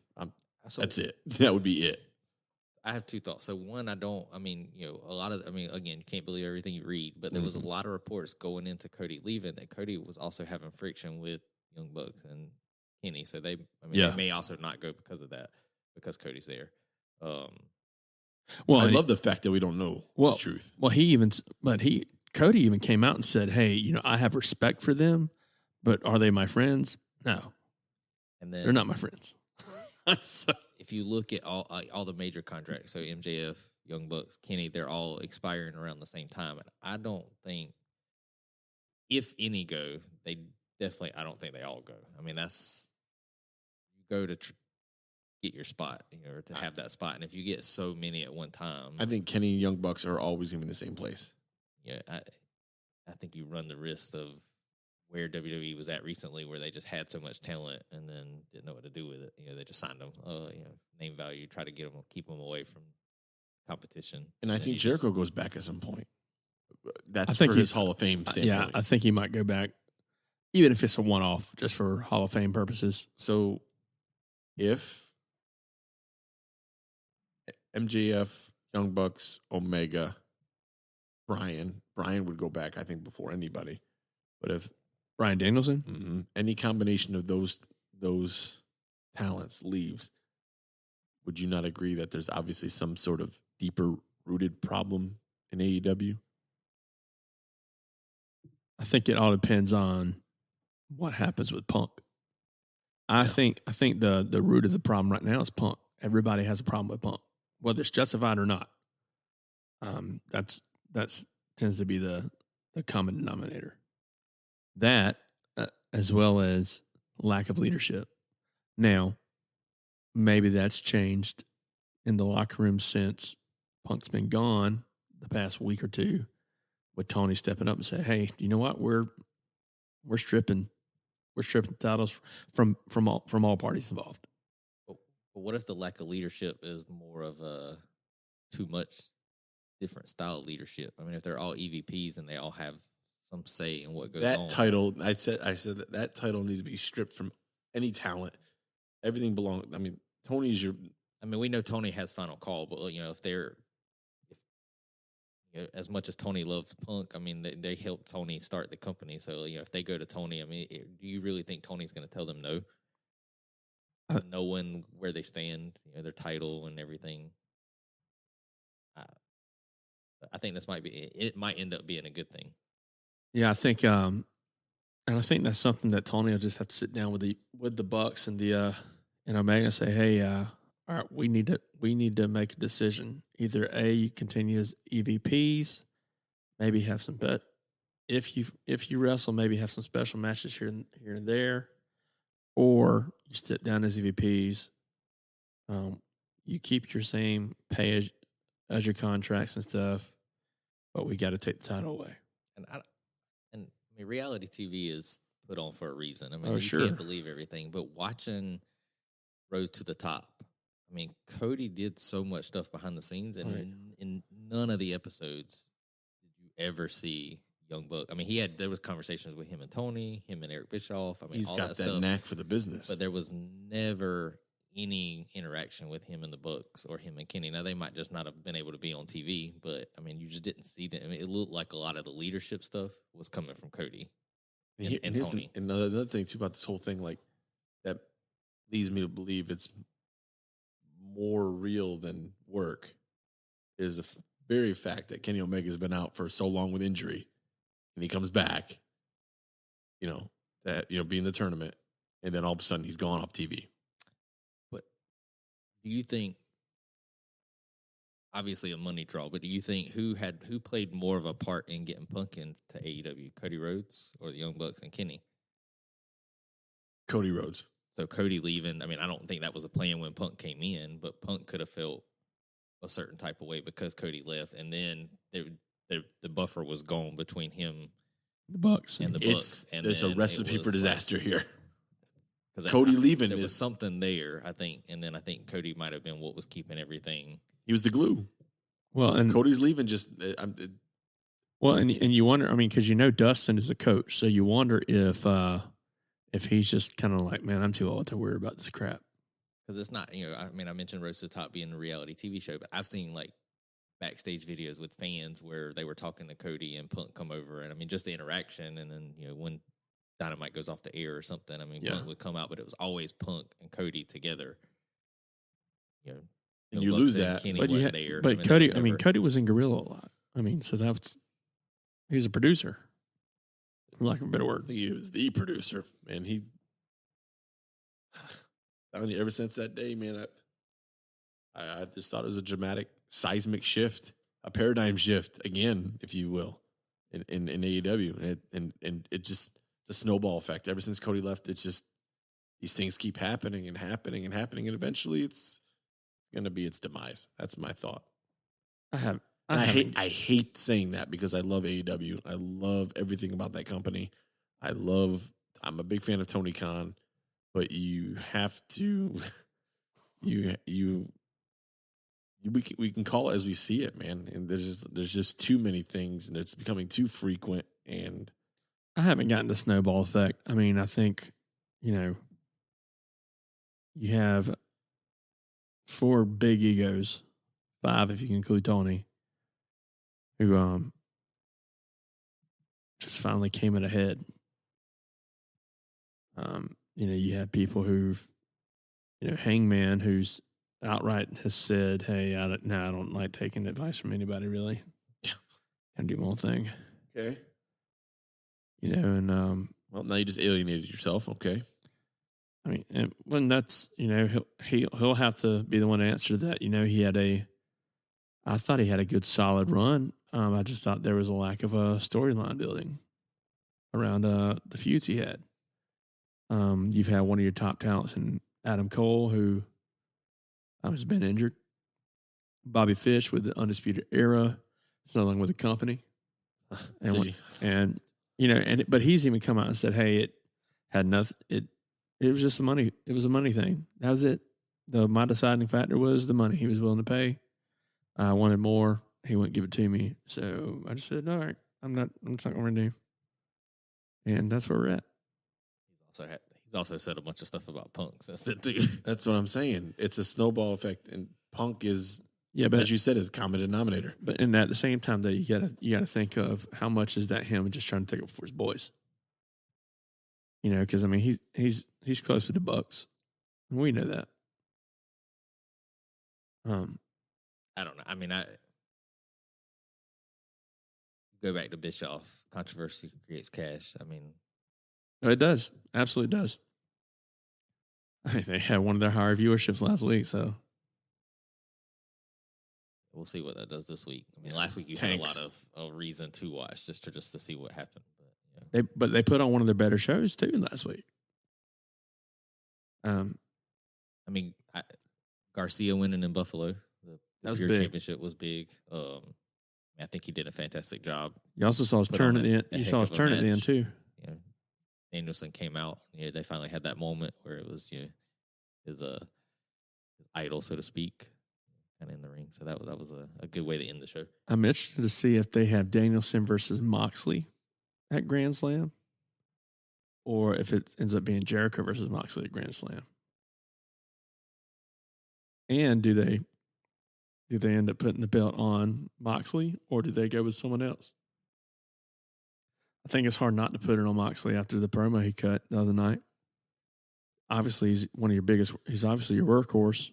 Speaker 4: So
Speaker 6: That's it. That would be it.
Speaker 4: I have two thoughts. So one, a lot of, again, you can't believe everything you read, but there was a lot of reports going into Cody leaving that Cody was also having friction with Young Bucks and Kenny. So they may also not go because of that, because Cody's there.
Speaker 2: Well,
Speaker 6: I love the fact that we don't know the truth.
Speaker 2: Well, Cody even came out and said, "Hey, I have respect for them, but are they my friends? No,
Speaker 4: and then
Speaker 2: they're not my friends."
Speaker 4: So, if you look at all the major contracts, so MJF, Young Bucks, Kenny, they're all expiring around the same time, and I don't think, if any go, I don't think they all go. I mean, that's you go to get your spot, or to have that spot, and if you get so many at one time,
Speaker 6: I think Kenny and Young Bucks are always going to be in the same place.
Speaker 4: Yeah, I think you run the risk of where WWE was at recently, where they just had so much talent and then didn't know what to do with it. They just signed them, name value, try to get them, keep them away from competition.
Speaker 6: And I think Jericho goes back at some point. That's
Speaker 2: for
Speaker 6: his Hall of Fame standpoint.
Speaker 2: Yeah, I think he might go back, even if it's a one-off, just for Hall of Fame purposes.
Speaker 6: So if MJF, Young Bucks, Omega, Brian would go back, I think, before anybody. But if
Speaker 2: Bryan Danielson,
Speaker 6: any combination of those talents leaves, would you not agree that there's obviously some sort of deeper rooted problem in AEW?
Speaker 2: I think it all depends on what happens with Punk. I think the root of the problem right now is Punk. Everybody has a problem with Punk, whether it's justified or not. That's tends to be the common denominator. That, as well as lack of leadership. Now, maybe that's changed in the locker room since Punk's been gone the past week or two, with Tony stepping up and saying, "Hey, you know what? We're stripping titles from all parties involved."
Speaker 4: But what if the lack of leadership is more of a too much different style of leadership? I mean, if they're all EVPs and they all have some say in what goes on.
Speaker 6: That title, I said that title needs to be stripped from any talent. Everything belongs. I mean, Tony's your.
Speaker 4: I mean, we know Tony has final call, but as much as Tony loves Punk, I mean, they helped Tony start the company. So if they go to Tony, I mean, do you really think Tony's going to tell them no? Knowing where they stand, their title and everything. I think it might end up being a good thing.
Speaker 2: Yeah, I think, and I think that's something that Tony will just have to sit down with the Bucks and the and Omega and say, "Hey, all right, we need to make a decision. Either you continue as EVPs, maybe have some bet. If you wrestle, maybe have some special matches here and there, or you sit down as EVPs. You keep your same pay as your contracts and stuff, but we got to take the title away."
Speaker 4: And reality TV is put on for a reason. I mean, you
Speaker 2: sure.
Speaker 4: can't believe everything, but watching Rose to the Top, I mean, Cody did so much stuff behind the scenes, and in none of the episodes did you ever see Young Buck. I mean, there was conversations with him and Tony, him and Eric Bischoff. I mean,
Speaker 6: he's
Speaker 4: all
Speaker 6: got that
Speaker 4: stuff,
Speaker 6: knack for the business.
Speaker 4: but there was never any interaction with him and the Bucks or him and Kenny. Now, they might just not have been able to be on TV, but, I mean, you just didn't see them. I mean, it looked like a lot of the leadership stuff was coming from Cody and Tony.
Speaker 6: Another thing, too, about this whole thing, like, that leads me to believe it's more real than work is the very fact that Kenny Omega's been out for so long with injury, and he comes back, be in the tournament, and then all of a sudden he's gone off TV.
Speaker 4: Do you think, obviously a money draw, but do you think who played more of a part in getting Punk into AEW, Cody Rhodes or the Young Bucks and Kenny?
Speaker 6: Cody Rhodes.
Speaker 4: So Cody leaving, I mean, I don't think that was a plan when Punk came in, but Punk could have felt a certain type of way because Cody left, and then the buffer was gone between him,
Speaker 2: the Bucks,
Speaker 4: and the Bucks.
Speaker 6: There's a recipe for disaster here.
Speaker 4: Cody leaving, there was something there, I think, and then I think Cody might have been what was keeping everything.
Speaker 6: He was the glue.
Speaker 2: Well, and
Speaker 6: Cody's leaving. Just
Speaker 2: and you wonder. I mean, because Dustin is the coach, so you wonder if he's just kind of like, man, I'm too old to worry about this crap.
Speaker 4: Because it's not, I mean, I mentioned Roast to the Top being a reality TV show, but I've seen like backstage videos with fans where they were talking to Cody and Punk come over, and I mean, just the interaction, and then when Dynamite goes off the air or something, I mean, Punk would come out, but it was always Punk and Cody together.
Speaker 6: And you lose that,
Speaker 4: Kenny
Speaker 2: but
Speaker 4: wasn't there.
Speaker 2: But Cody, I mean, Cody was in Gorilla a lot. I mean, so he's a producer, for lack of a better word.
Speaker 6: I think he was the producer, man. Ever since that day, man, I just thought it was a dramatic, seismic shift, a paradigm shift again, if you will, in AEW, and it just the snowball effect. Ever since Cody left, it's just these things keep happening and happening and happening, and eventually it's going to be its demise. That's my thought. I hate saying that because I love AEW. I love everything about that company. I'm a big fan of Tony Khan, but you have to, we can call it as we see it, man. And there's just too many things, and it's becoming too frequent. And
Speaker 2: I haven't gotten the snowball effect. I mean, I think, you have 4 big egos, 5 if you can include Tony, who just finally came at a head. You have people who've, Hangman, who's outright has said, "Hey, I don't like taking advice from anybody, really. Can do my own thing."
Speaker 6: okay,
Speaker 2: And
Speaker 6: well, now you just alienated yourself. Okay,
Speaker 2: I mean, and when that's he'll have to be the one to answer that. I thought he had a good solid run. I just thought there was a lack of a storyline building around the feuds he had. You've had one of your top talents in Adam Cole, who has been injured. Bobby Fish with the Undisputed Era, is no longer with the company. But he's even come out and said, "Hey, it had nothing. It was just money. It was a money thing. That was it. My deciding factor was the money he was willing to pay. I wanted more. He wouldn't give it to me, so I just said, all right, I'm just not going to renew." And that's where we're at.
Speaker 4: He's also said a bunch of stuff about Punk since then too.
Speaker 6: That's what I'm saying. It's a snowball effect, and Punk is,
Speaker 2: but
Speaker 6: as you said, is a common denominator.
Speaker 2: But in that, at the same time, though, you gotta think of how much is that him just trying to take up for his boys. Because I mean, he's close to the Bucks, and we know that.
Speaker 4: I don't know. I mean, I go back to Bischoff. Controversy creates cash. I mean,
Speaker 2: it does. Absolutely does. I mean, they had one of their higher viewerships last week, so
Speaker 4: we'll see what that does this week. I mean, last week you had a lot of reason to watch just to see what happened.
Speaker 2: But they put on one of their better shows too last week.
Speaker 4: I mean, Garcia winning in Buffalo. That was big. Championship was big. I think he did a fantastic job.
Speaker 2: You also saw his turn at the end. You saw his turn at the end too.
Speaker 4: Danielson came out. They finally had that moment where it was his idol, so to speak, kind of in the ring. So that was a good way to end the show.
Speaker 2: I'm interested to see if they have Danielson versus Moxley at Grand Slam, or if it ends up being Jericho versus Moxley at Grand Slam. And do they end up putting the belt on Moxley, or do they go with someone else? I think it's hard not to put it on Moxley after the promo he cut the other night. Obviously, he's one of your biggest. He's obviously your workhorse.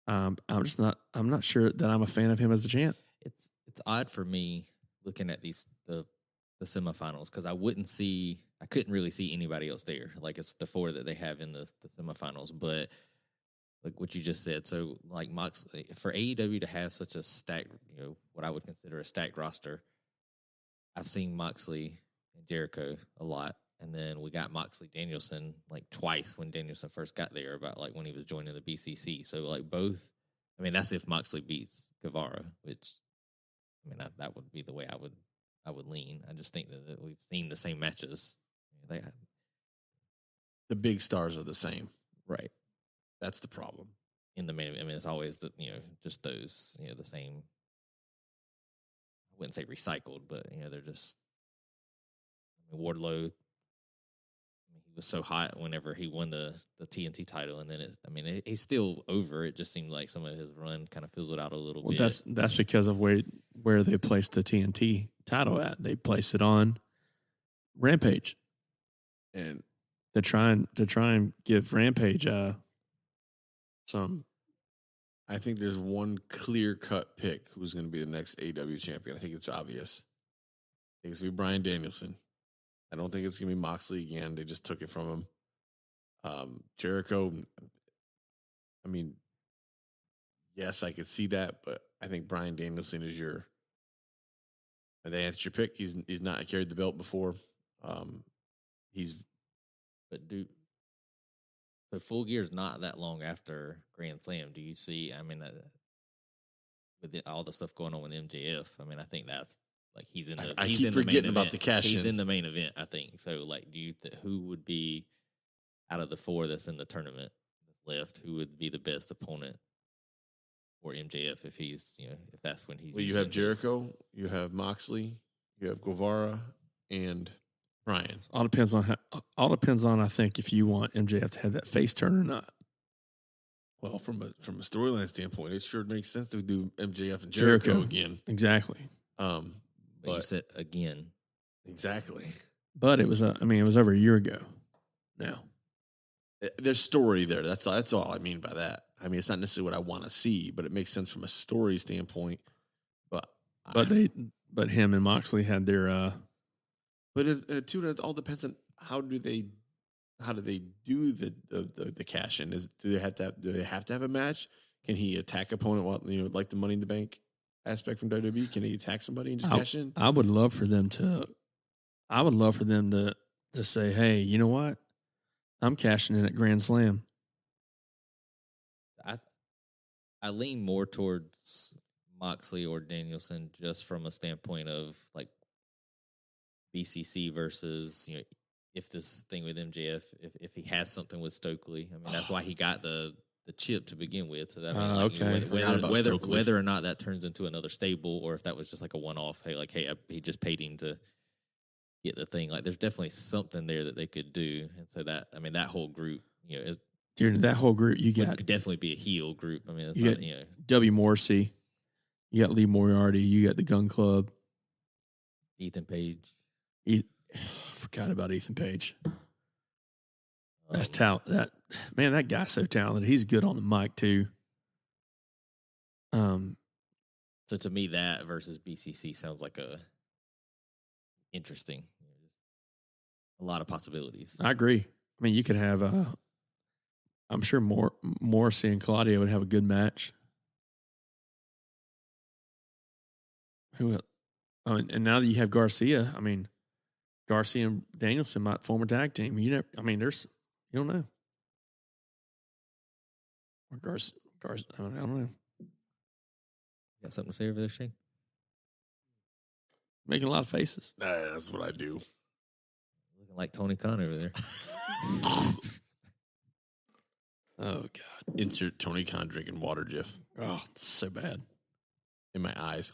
Speaker 2: I'm not sure that I'm a fan of him as the champ.
Speaker 4: It's odd for me looking at the semifinals because I couldn't really see anybody else there. Like it's the 4 that they have in the semifinals, but like what you just said. So like Moxley, for AEW to have such a stacked, what I would consider a stacked roster. I've seen Moxley and Jericho a lot, and then we got Moxley Danielson like twice when Danielson first got there, about like when he was joining the BCC. So like both, I mean that's if Moxley beats Guevara, which I mean that would be the way I would lean. I just think that we've seen the same matches.
Speaker 6: The big stars are the same,
Speaker 4: right?
Speaker 6: That's the problem.
Speaker 4: in the main event. I mean, it's always just those, the same. I wouldn't say recycled, but they're just. I mean, Wardlow. He was so hot whenever he won the TNT title, and then he's still over. It just seemed like some of his run kind of fizzled out a little bit.
Speaker 2: That's because of where they placed the TNT title at. They placed it on Rampage, and to try and give Rampage some.
Speaker 3: I think there's one clear-cut pick who's going to be the next AEW champion. I think it's obvious. I think it's going to be Bryan Danielson. I don't think it's going to be Moxley again. They just took it from him. Jericho, I mean, yes, I could see that, but I think Bryan Danielson is your pick. He's not carried the belt before.
Speaker 4: So Full Gear's not that long after Grand Slam. Do you see? I mean, with all the stuff going on with MJF, I mean, I think that's like he's in the.
Speaker 3: I
Speaker 4: he's
Speaker 3: keep
Speaker 4: in the
Speaker 3: forgetting
Speaker 4: main
Speaker 3: about
Speaker 4: event.
Speaker 3: the cash.
Speaker 4: He's in the main event, I think. So, like, do you who would be out of the four that's in the tournament that's left? Who would be the best opponent for MJF if he's if that's when he's?
Speaker 3: Well, you have Jericho, you have Moxley, you have Guevara, and Bryan.
Speaker 2: All depends on I think if you want MJF to have that face turn or not.
Speaker 3: Well, from a storyline standpoint, it sure makes sense to do MJF and Jericho again.
Speaker 2: Exactly.
Speaker 4: But you said again.
Speaker 3: Exactly.
Speaker 2: But it was over a year ago. Now
Speaker 3: there's story there. That's all I mean by that. I mean, it's not necessarily what I want to see, but it makes sense from a story standpoint. But
Speaker 2: him and Moxley had their.
Speaker 3: But it all depends on how do they do the cash in? Do they have to have a match? Can he attack opponent while like the Money in the Bank aspect from WWE? Can he attack somebody and just cash in?
Speaker 2: I would love for them to. I would love for them to say, "Hey, you know what? I'm cashing in at Grand Slam."
Speaker 4: I lean more towards Moxley or Danielson just from a standpoint of like BCC versus if this thing with MJF if he has something with Stokely. I mean that's why he got the chip to begin with. So that
Speaker 2: okay.
Speaker 4: Whether or not that turns into another stable or if that was just like a one-off. He just paid him to get the thing. Like there's definitely something there that they could do. And so that whole group is.
Speaker 2: Dude, that whole group you got
Speaker 4: could definitely be a heel group. I mean, it's
Speaker 2: you got W. Morrissey, you got Lee Moriarty, you got the Gun Club,
Speaker 4: Ethan Page.
Speaker 2: Forgot about Ethan Page. That's talent. That guy's so talented. He's good on the mic too.
Speaker 4: So to me, that versus BCC sounds like interesting. A lot of possibilities.
Speaker 2: I agree. I mean, you could have. I'm sure Morrissey and Claudio would have a good match. And now that you have Garcia, I mean, Garcia and Danielson might form a tag team. You don't know. Or Garcia, I don't know.
Speaker 4: Got something to say over there, Shane?
Speaker 2: Making a lot of faces.
Speaker 3: That's what I do.
Speaker 4: Looking like Tony Khan over there.
Speaker 2: Oh, God.
Speaker 3: Insert Tony Khan drinking water gif.
Speaker 2: Oh, it's so bad.
Speaker 3: In my eyes.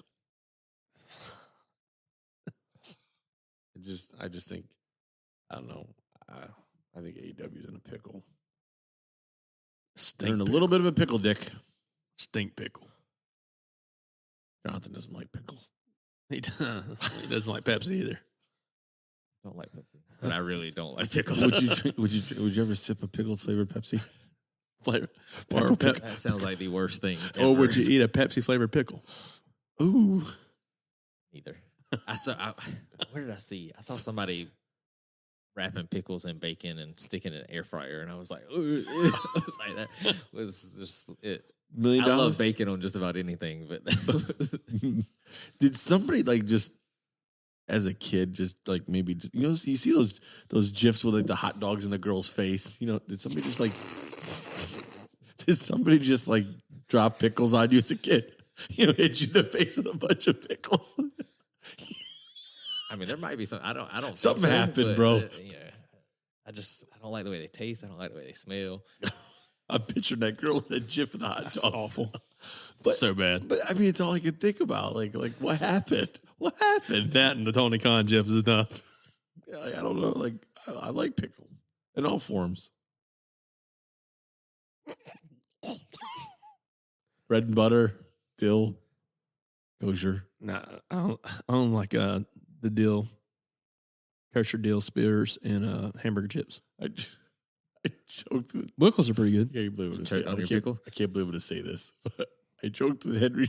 Speaker 3: I just think, I don't know. I think AEW's in a pickle. They're in a little bit of a pickle, Dick.
Speaker 2: Stink pickle.
Speaker 3: Jonathan doesn't like pickles.
Speaker 2: He doesn't like Pepsi either.
Speaker 4: Don't like Pepsi. But I really don't like pickles.
Speaker 3: Would you ever sip a pickle flavored Pepsi?
Speaker 4: That sounds like the worst thing ever.
Speaker 2: Or would you eat a Pepsi flavored pickle?
Speaker 3: Ooh.
Speaker 4: Neither. Where did I see? I saw somebody wrapping pickles in bacon and sticking in an air fryer, and I was like, ooh. I was like, that was just it.
Speaker 3: $1 million?
Speaker 4: I love bacon on just about anything, but
Speaker 3: did somebody like just as a kid just like maybe you see those gifs with like the hot dogs in the girl's face? Did somebody just like drop pickles on you as a kid? Hit you in the face with a bunch of pickles.
Speaker 4: I mean, there might be some. I don't.
Speaker 3: Something
Speaker 4: think so,
Speaker 3: happened,
Speaker 4: but,
Speaker 3: bro.
Speaker 4: I don't like the way they taste. I don't like the way they smell.
Speaker 6: I'm picturing that girl with that gif of the hot
Speaker 2: That's
Speaker 6: dog.
Speaker 2: awful.
Speaker 6: But,
Speaker 2: So bad.
Speaker 6: But I mean, it's all I can think about. Like what happened? What happened?
Speaker 2: That and the Tony Khan GIF is enough.
Speaker 6: I don't know. Like I like pickles in all forms. Bread and butter, dill, kosher.
Speaker 2: Nah, I don't like the kosher dill spears and hamburger chips.
Speaker 6: I joked with.
Speaker 2: Wickles are pretty good.
Speaker 6: I can't believe
Speaker 4: You
Speaker 6: it to say.
Speaker 4: choked on
Speaker 6: I
Speaker 4: your
Speaker 6: can't,
Speaker 4: pickle?
Speaker 6: I can't believe it to say this. But I joked with Henry.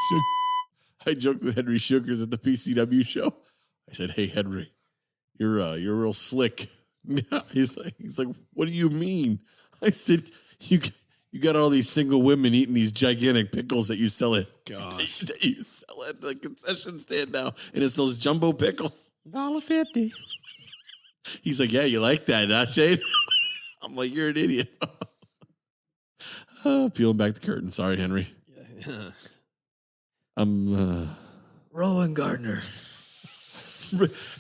Speaker 6: I joked with Henry Sugars at the PCW show. I said, "Hey Henry, you're real slick." Yeah, he's like, "What do you mean?" I said, "You got all these single women eating these gigantic pickles that you sell at
Speaker 2: Gosh.
Speaker 6: that you sell at the concession stand now, and it's those jumbo pickles,
Speaker 2: $1.50.
Speaker 6: He's like, "Yeah, you like that, huh, Shane?" I'm like, "You're an idiot." Peeling back the curtain. Sorry, Henry.
Speaker 2: Yeah.
Speaker 6: I'm
Speaker 4: Rowan Gardner.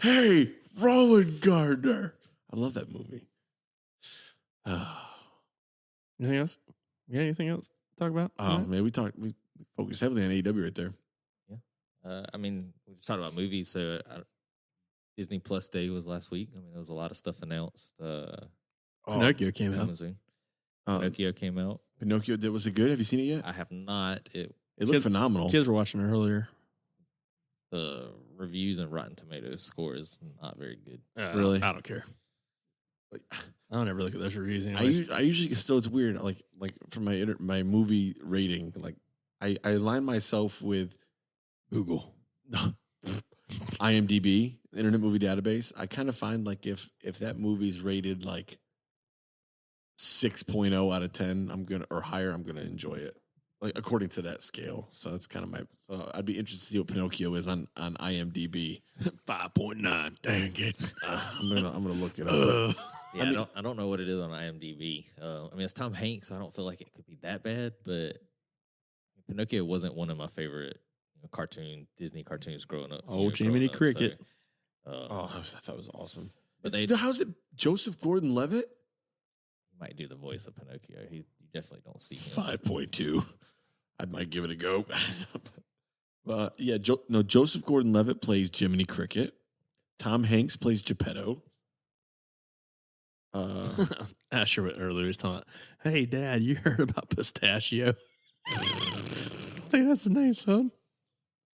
Speaker 6: Hey, Rowan Gardner. I love that movie.
Speaker 2: Anything else? You got anything else to talk about?
Speaker 6: Man, we focus heavily on AEW right there.
Speaker 4: I mean, we just talked about movies. So Disney Plus Day was last week. I mean, there was a lot of stuff announced.
Speaker 2: Pinocchio came out.
Speaker 4: Coming soon. Pinocchio came out.
Speaker 6: Pinocchio, was it good? Have you seen it yet?
Speaker 4: I have not.
Speaker 6: It looked phenomenal.
Speaker 2: Kids were watching it earlier.
Speaker 4: The reviews and Rotten Tomatoes score is not very good.
Speaker 6: Really?
Speaker 2: I don't care. I don't ever look at those reviews
Speaker 6: I
Speaker 2: anyways.
Speaker 6: usually, so it's weird. Like for my movie rating, like I align myself with
Speaker 2: Google.
Speaker 6: IMDb, Internet Movie Database. I kind of find like if that movie's rated like 6.0 out of 10, or higher, I'm gonna enjoy it. Like according to that scale. So it's kind of so I'd be interested to see what Pinocchio is on IMDb.
Speaker 2: 5.9. Dang it.
Speaker 6: I'm gonna look it up.
Speaker 4: Yeah, I don't know what it is on IMDb. I mean, it's Tom Hanks. So I don't feel like it could be that bad, but Pinocchio wasn't one of my favorite Disney cartoons growing up.
Speaker 2: Jiminy Cricket.
Speaker 6: I thought that was awesome.
Speaker 4: But they
Speaker 6: How's it Joseph Gordon-Levitt?
Speaker 4: might do the voice of Pinocchio. You definitely don't see him.
Speaker 6: 5.2. I might give it a go. Joseph Gordon-Levitt plays Jiminy Cricket. Tom Hanks plays Geppetto.
Speaker 2: Asher earlier was talking about, hey, Dad, you heard about Pistachio? I think that's his name, son.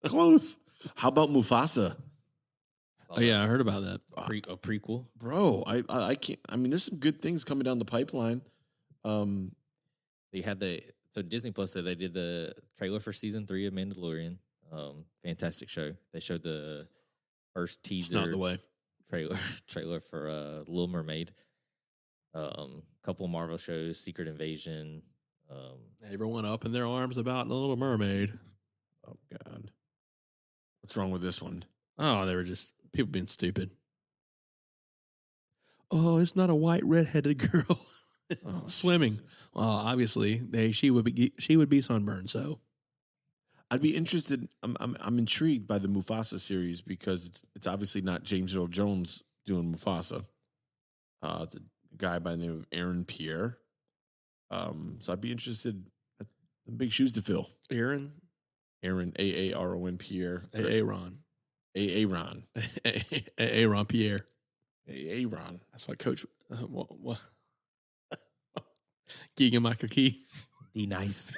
Speaker 6: Close. How about Mufasa?
Speaker 2: Oh, yeah, I heard about that.
Speaker 4: A prequel.
Speaker 6: Bro, I can't. I mean, there's some good things coming down the pipeline.
Speaker 4: They had Disney Plus said they did the trailer for season 3 of Mandalorian. Fantastic show. They showed the first teaser.
Speaker 2: It's not the way.
Speaker 4: trailer for Little Mermaid. Couple of Marvel shows, Secret Invasion.
Speaker 2: Everyone up in their arms about the Little Mermaid.
Speaker 6: Oh God, what's wrong with this one?
Speaker 2: Oh, they were just people being stupid. Oh, it's not a white redheaded girl swimming. Well, obviously, she would be sunburned. So,
Speaker 6: I'd be interested. I'm intrigued by the Mufasa series because it's obviously not James Earl Jones doing Mufasa. It's a guy by the name of Aaron Pierre. So I'd be interested. Big shoes to fill.
Speaker 2: Aaron,
Speaker 6: Aaron Pierre.
Speaker 2: Aaron Pierre.
Speaker 6: Aaron.
Speaker 2: That's what Coach. What? Keegan Michael Key.
Speaker 4: Be nice.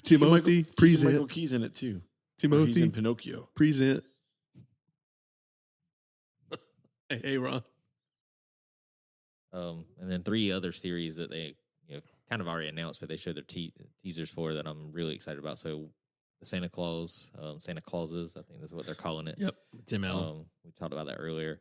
Speaker 2: Timothy, present.
Speaker 6: Michael Key's in it too.
Speaker 2: Timothy,
Speaker 6: he's in Pinocchio.
Speaker 2: Present. Aaron.
Speaker 4: And then 3 other series that they kind of already announced, but they showed their teasers for that I'm really excited about. So the Santa Clauses, I think that's what they're calling it.
Speaker 2: Yep, Tim Allen.
Speaker 4: We talked about that earlier.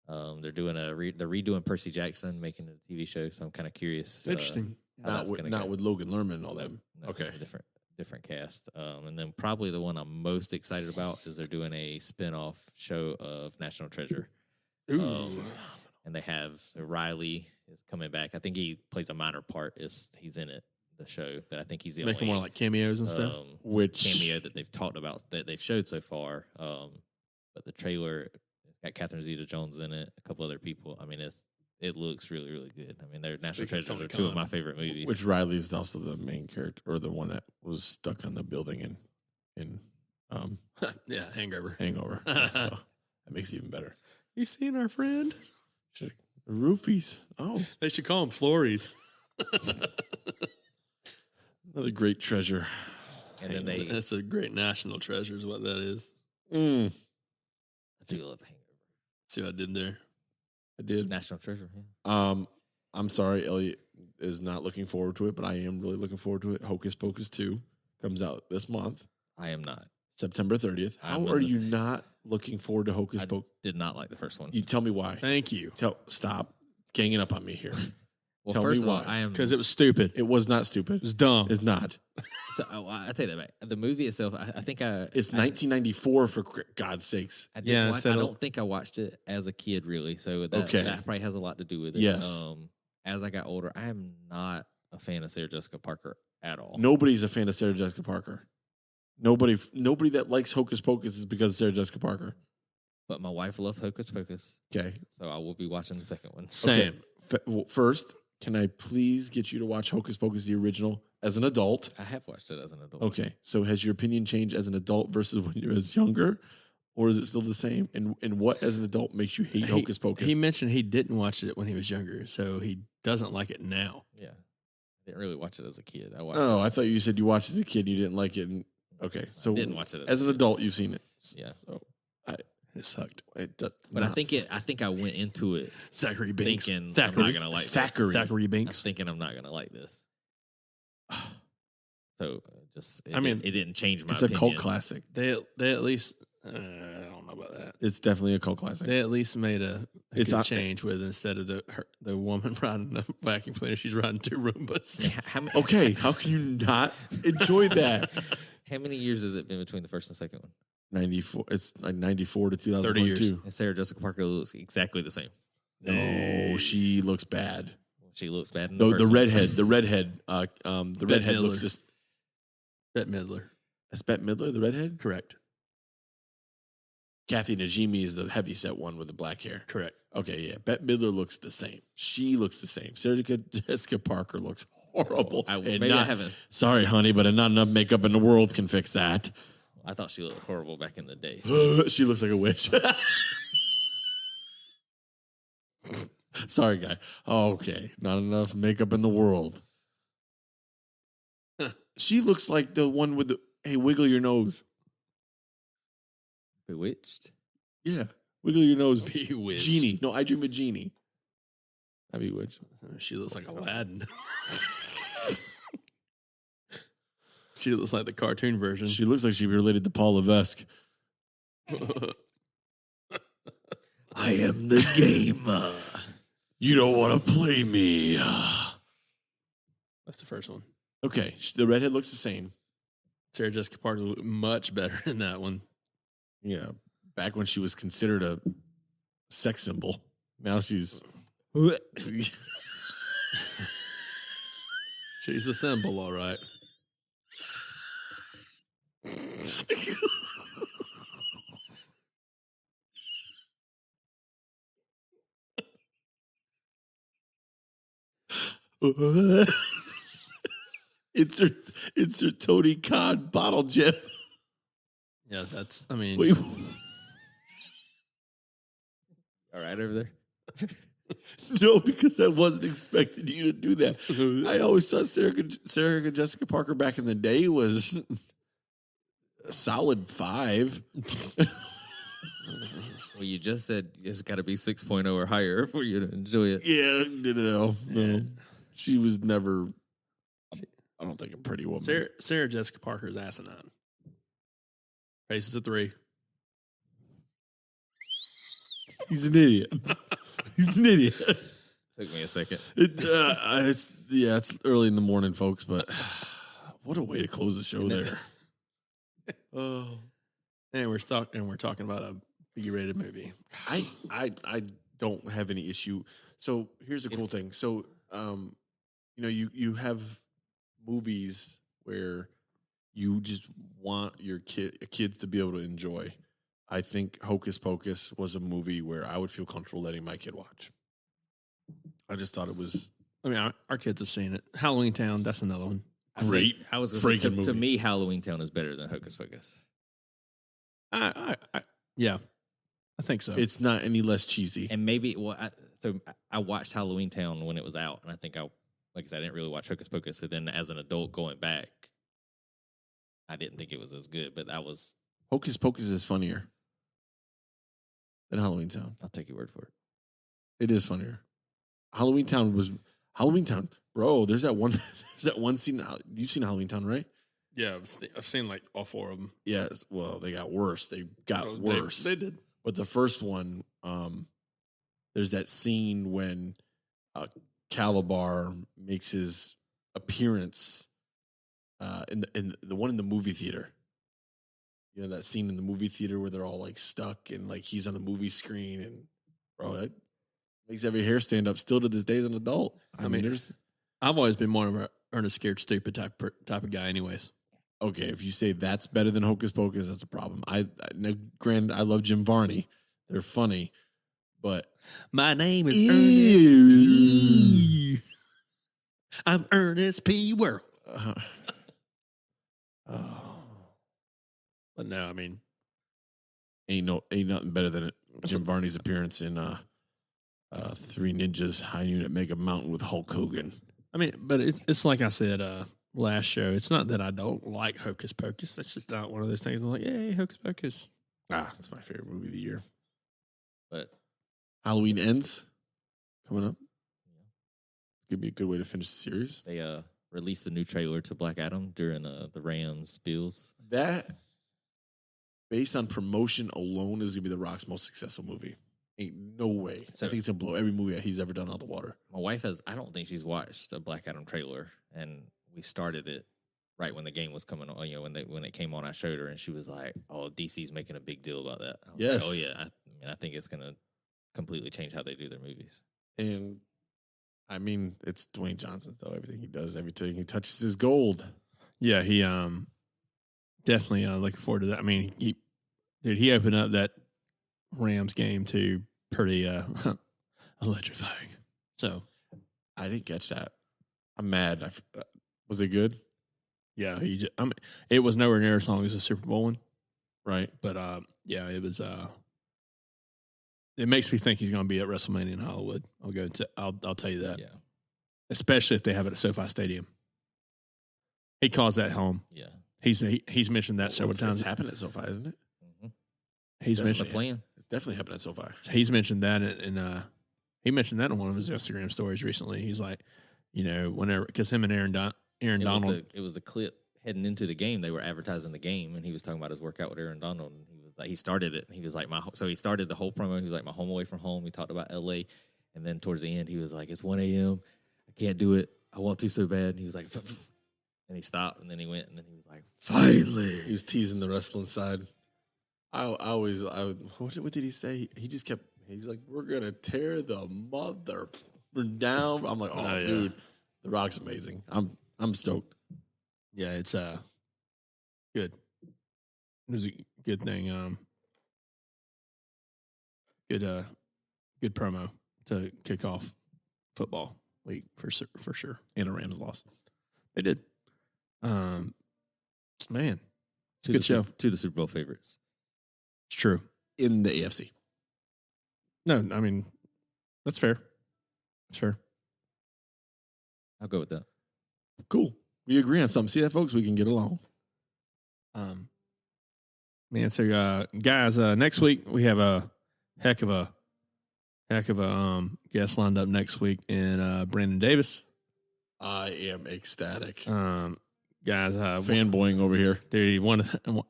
Speaker 4: They're doing they're redoing Percy Jackson, making it a TV show. So I'm kind of curious.
Speaker 2: Interesting.
Speaker 6: Not with Logan Lerman and all them.
Speaker 4: No,
Speaker 6: okay,
Speaker 4: it's a different cast. And then probably the one I'm most excited about is they're doing a spinoff show of National Treasure. And they have Riley is coming back. I think he plays a minor part. He's in it, the show, but I think he's the
Speaker 2: Make
Speaker 4: only
Speaker 2: more like cameos and stuff.
Speaker 4: cameo that they've talked about that they've showed so far. But the trailer got Catherine Zeta-Jones in it, a couple other people. I mean, it's it looks really, really good. I mean, they're National
Speaker 2: Speaking of
Speaker 4: Treasures are
Speaker 2: Tony
Speaker 4: two of
Speaker 2: Khan,
Speaker 4: my favorite movies.
Speaker 3: Which Riley is also the main character, or the one that was stuck on the building in
Speaker 2: Yeah, Hangover.
Speaker 3: Hangover. So that makes it even better.
Speaker 2: You seen our friend?
Speaker 3: Roofies. Oh,
Speaker 2: They should call him Flories.
Speaker 3: another great treasure.
Speaker 4: and then
Speaker 2: That's a great national treasure is what that is.
Speaker 3: Mm,
Speaker 4: I do love Hangover.
Speaker 2: See what I did there?
Speaker 3: I did.
Speaker 4: National Treasure. Yeah.
Speaker 3: I'm sorry, Elliot is not looking forward to it, but I am really looking forward to it. Hocus Pocus 2 comes out this month,
Speaker 4: I am not.
Speaker 3: September 30th. How
Speaker 4: I'm
Speaker 3: are
Speaker 4: in
Speaker 3: you
Speaker 4: this-
Speaker 3: not looking forward to Hocus
Speaker 4: I
Speaker 3: Pocus?
Speaker 4: did not like the first one.
Speaker 3: You tell me why.
Speaker 2: Thank you.
Speaker 3: Stop ganging up on me here.
Speaker 4: Well,
Speaker 3: tell
Speaker 4: first
Speaker 3: me
Speaker 4: of all,
Speaker 3: why.
Speaker 4: I am
Speaker 2: Because it was stupid.
Speaker 3: It was not stupid.
Speaker 2: It was dumb.
Speaker 3: It's not.
Speaker 4: So I take that back. The movie itself, I think
Speaker 3: It's 1994 for God's sakes.
Speaker 4: I
Speaker 2: Yeah,
Speaker 4: I
Speaker 2: so-
Speaker 4: don't think I watched it as a kid, really. So
Speaker 3: Okay.
Speaker 4: that probably has a lot to do with it.
Speaker 3: Yes.
Speaker 4: As I got older, I am not a fan of Sarah Jessica Parker at all.
Speaker 3: Nobody's a fan of Sarah Jessica Parker. Nobody that likes Hocus Pocus is because of Sarah Jessica Parker.
Speaker 4: But my wife loves Hocus Pocus,
Speaker 3: Okay.
Speaker 4: so I will be watching the second one.
Speaker 2: Same.
Speaker 3: Well, first, can I please get you to watch Hocus Pocus, the original, as an adult?
Speaker 4: I have watched it as an adult.
Speaker 3: Okay. So has your opinion changed as an adult versus when you were younger? Or is it still the same? And what as an adult makes you hate Hocus Pocus?
Speaker 2: He mentioned he didn't watch it when he was younger, so he doesn't like it now.
Speaker 4: Yeah. I didn't really watch it as a kid. I watched
Speaker 3: Oh,
Speaker 4: it.
Speaker 3: I thought you said you watched it as a kid. You didn't like it. Okay. So
Speaker 4: didn't watch it
Speaker 3: as an
Speaker 4: a kid.
Speaker 3: adult. You've seen it.
Speaker 4: Yeah.
Speaker 3: So
Speaker 2: It sucked.
Speaker 3: it does.
Speaker 4: But I think I went into it
Speaker 2: Zachary Binks.
Speaker 4: thinking I'm
Speaker 2: Zachary,
Speaker 4: not gonna like this.
Speaker 2: Zachary
Speaker 4: I'm
Speaker 2: Binks.
Speaker 4: thinking I'm not gonna like this. So
Speaker 2: I mean,
Speaker 4: it didn't change my
Speaker 3: It's a
Speaker 4: opinion.
Speaker 3: cult classic.
Speaker 2: They at least I don't know about that.
Speaker 3: It's definitely a cult classic.
Speaker 2: They at least made a
Speaker 3: It's
Speaker 2: good
Speaker 3: not-
Speaker 2: change with instead of the woman riding a vacuum cleaner, she's riding two Roombas.
Speaker 4: How many,
Speaker 3: Okay, how can you not enjoy that?
Speaker 4: How many years has it been between the first and second one?
Speaker 3: 94. It's like 94 to
Speaker 2: 30
Speaker 3: 2022.
Speaker 2: years.
Speaker 4: And Sarah Jessica Parker looks exactly the same.
Speaker 3: No, she looks bad.
Speaker 4: She looks bad in
Speaker 3: The,
Speaker 4: the
Speaker 3: the
Speaker 4: first
Speaker 3: redhead, the redhead, redhead
Speaker 2: Midler.
Speaker 3: looks just.
Speaker 2: Bette Midler.
Speaker 3: That's Bette Midler, the redhead.
Speaker 2: Correct.
Speaker 3: Kathy Najimy is the heavyset one with the black hair.
Speaker 2: Correct.
Speaker 3: Okay, yeah. Bette Midler looks the same. She looks the same. Sarah Jessica Parker looks horrible.
Speaker 4: maybe I haven't.
Speaker 3: Sorry, honey, but not enough makeup in the world can fix that.
Speaker 4: I thought she looked horrible back in the day.
Speaker 3: She looks like a witch. Sorry, guy. Okay, not enough makeup in the world. She looks like the one with the, hey, wiggle your nose.
Speaker 4: Bewitched.
Speaker 3: Yeah, wiggle your nose.
Speaker 2: Bewitched.
Speaker 3: Genie. No, I dream of Genie. I bewitched.
Speaker 2: She looks like Aladdin. She looks like the cartoon version.
Speaker 3: She looks like she'd be related to Paul Levesque.
Speaker 4: I am the gamer.
Speaker 3: You don't want to play me.
Speaker 2: That's the first one.
Speaker 3: Okay, the redhead looks the same.
Speaker 2: Sarah Jessica Parker looked much better in that one.
Speaker 3: Yeah, back when she was considered a sex symbol. Now she's.
Speaker 2: She's a symbol, all right.
Speaker 3: It's her Tony Khan bottle gem.
Speaker 2: Yeah, that's, I mean,
Speaker 3: Wait,
Speaker 4: All right, over there.
Speaker 3: no, because I wasn't expecting you to do that. I always thought Sarah Jessica Parker back in the day was a solid 5.
Speaker 4: Well, you just said it's got to be 6.0 or higher for you to enjoy it.
Speaker 3: Yeah, no. She was never. I don't think a pretty woman.
Speaker 2: Sarah Jessica Parker is asinine. Faces a 3.
Speaker 3: He's an idiot. He's an idiot.
Speaker 4: Took me a second.
Speaker 3: It's early in the morning, folks, but what a way to close the show there.
Speaker 2: Oh, and we're talking about a B-rated movie.
Speaker 3: I don't have any issue. So here's the cool thing. So you have movies where you just want your kids to be able to enjoy. I think Hocus Pocus was a movie where I would feel comfortable letting my kid watch.
Speaker 6: I just thought it was
Speaker 2: I mean, our kids have seen it. Halloween Town, that's another one.
Speaker 6: great.
Speaker 4: I was gonna say,
Speaker 6: Freaking
Speaker 4: to
Speaker 6: movie.
Speaker 4: me, Halloween Town is better than Hocus Pocus.
Speaker 2: Yeah, I think so.
Speaker 6: It's not any less cheesy.
Speaker 4: And maybe I watched Halloween Town when it was out, and I think like I said, I didn't really watch Hocus Pocus. So then, as an adult going back, I didn't think it was as good. But
Speaker 6: Hocus Pocus is funnier than Halloween Town.
Speaker 4: I'll take your word for it.
Speaker 6: It is funnier. Halloween Town, bro. There's that one. There's that one scene. You've seen Halloween Town, right?
Speaker 2: Yeah, I've seen like all 4 of them.
Speaker 6: Yes. Well, they got worse. They got worse.
Speaker 2: They did.
Speaker 6: But the first one, there's that scene when Calabar makes his appearance in the one in the movie theater. You know that scene in the movie theater where they're all like stuck and like he's on the movie screen and bro, that makes every hair stand up still to this day as an adult. I mean,
Speaker 2: I've always been more of a Ernest Scared Stupid type of guy, anyways.
Speaker 6: okay, if you say that's better than Hocus Pocus, that's a problem. Granted, I love Jim Varney. They're funny, but
Speaker 2: My name is
Speaker 6: Ernest.
Speaker 2: I'm Ernest P. Worrell. But no, I mean,
Speaker 6: ain't nothing better than Jim Varney's appearance in Three Ninjas High Noon at Mega Mountain with Hulk Hogan.
Speaker 2: I mean, but it's like I said last show. It's not that I don't like Hocus Pocus. That's just not one of those things. I'm like, yay, Hocus Pocus.
Speaker 6: That's my favorite movie of the year.
Speaker 4: But
Speaker 6: Halloween Ends coming up. Could be a good way to finish the series.
Speaker 4: they released a new trailer to Black Adam during the Rams Bills.
Speaker 6: That, based on promotion alone, is gonna be The Rock's most successful movie. Ain't no way.
Speaker 4: So-
Speaker 6: I think it's gonna blow every movie he's ever done out of the water.
Speaker 4: My wife I don't think she's watched a Black Adam trailer, and we started it right when the game was coming on. You know, when it came on, I showed her, and she was like, "Oh, DC's making a big deal about that." I was
Speaker 6: Yes.
Speaker 4: like, oh yeah. I think it's gonna completely change how they do their movies.
Speaker 6: And I mean, it's Dwayne Johnson, so everything he does, everything he touches is gold.
Speaker 2: Yeah, he definitely looking forward to that. I mean, he opened up that Rams game to pretty electrifying. So
Speaker 6: I didn't catch that. I'm mad. Was it good?
Speaker 2: yeah, it was nowhere near as long as the Super Bowl one,
Speaker 6: Right.
Speaker 2: but yeah, it was. It makes me think he's going to be at WrestleMania in Hollywood. I'll tell you that.
Speaker 4: Yeah,
Speaker 2: Especially if they have it at SoFi Stadium. He calls that home.
Speaker 4: yeah.
Speaker 2: He's mentioned that several times.
Speaker 6: It's happened at SoFi, isn't it?
Speaker 4: Mm-hmm.
Speaker 2: He's
Speaker 4: That's the
Speaker 2: mentioned
Speaker 4: plan.
Speaker 6: It's definitely happened at SoFi.
Speaker 2: he's mentioned that, and he mentioned that in one of his Instagram stories recently. He's like, whenever, because him and Aaron Donald,
Speaker 4: It was the clip heading into the game. They were advertising the game, and he was talking about his workout with Aaron Donald. And he was like, he started it. And he was like, so he started the whole promo. He was like, my home away from home. He talked about LA, and then towards the end, he was like, it's 1 a.m. I can't do it. I want to so bad. And he was like, and he stopped, and then he went, and then he was like, finally.
Speaker 6: He was teasing the wrestling side. What did he say? He just kept, he's like, we're going to tear the mother down. I'm like, oh,
Speaker 2: yeah.
Speaker 6: dude, The Rock's amazing. I'm stoked.
Speaker 2: yeah, it's good. It was a good thing. Good promo to kick off football week for sure.
Speaker 6: And a Rams loss.
Speaker 2: They did. Man,
Speaker 4: To
Speaker 2: good
Speaker 4: the
Speaker 2: show.
Speaker 4: to the Super Bowl favorites.
Speaker 2: It's true.
Speaker 6: In the AFC.
Speaker 2: No, I mean, that's fair. That's fair.
Speaker 4: I'll go with that.
Speaker 6: Cool. We agree on something. See that, folks? We can get along.
Speaker 2: Man, so guys, next week we have a heck of a guest lined up next week in Brandon Davis.
Speaker 6: I am ecstatic.
Speaker 2: Guys,
Speaker 6: Fanboying over here.
Speaker 2: dude,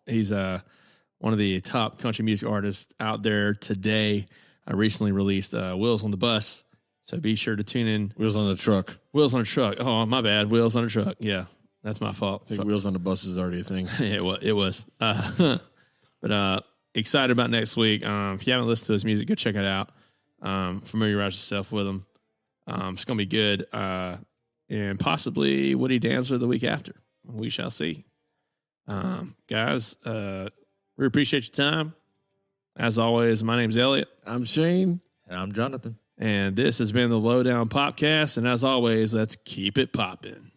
Speaker 2: he's one of the top country music artists out there today. I recently released Wheels on the Bus, so be sure to tune in.
Speaker 6: Wheels on the truck.
Speaker 2: Wheels on a Truck. Oh, my bad. Wheels on a Truck. Yeah, that's my fault.
Speaker 6: I think Wheels on the Bus is already a thing.
Speaker 2: It was. But excited about next week. If you haven't listened to his music, go check it out. Familiarize yourself with him. It's going to be good. And possibly Woody Dancer the week after. We shall see. Guys, we appreciate your time. As always, my name's Elliot.
Speaker 6: I'm Shane.
Speaker 4: And I'm Jonathan.
Speaker 2: And this has been the Lowdown Popcast. And as always, let's keep it popping.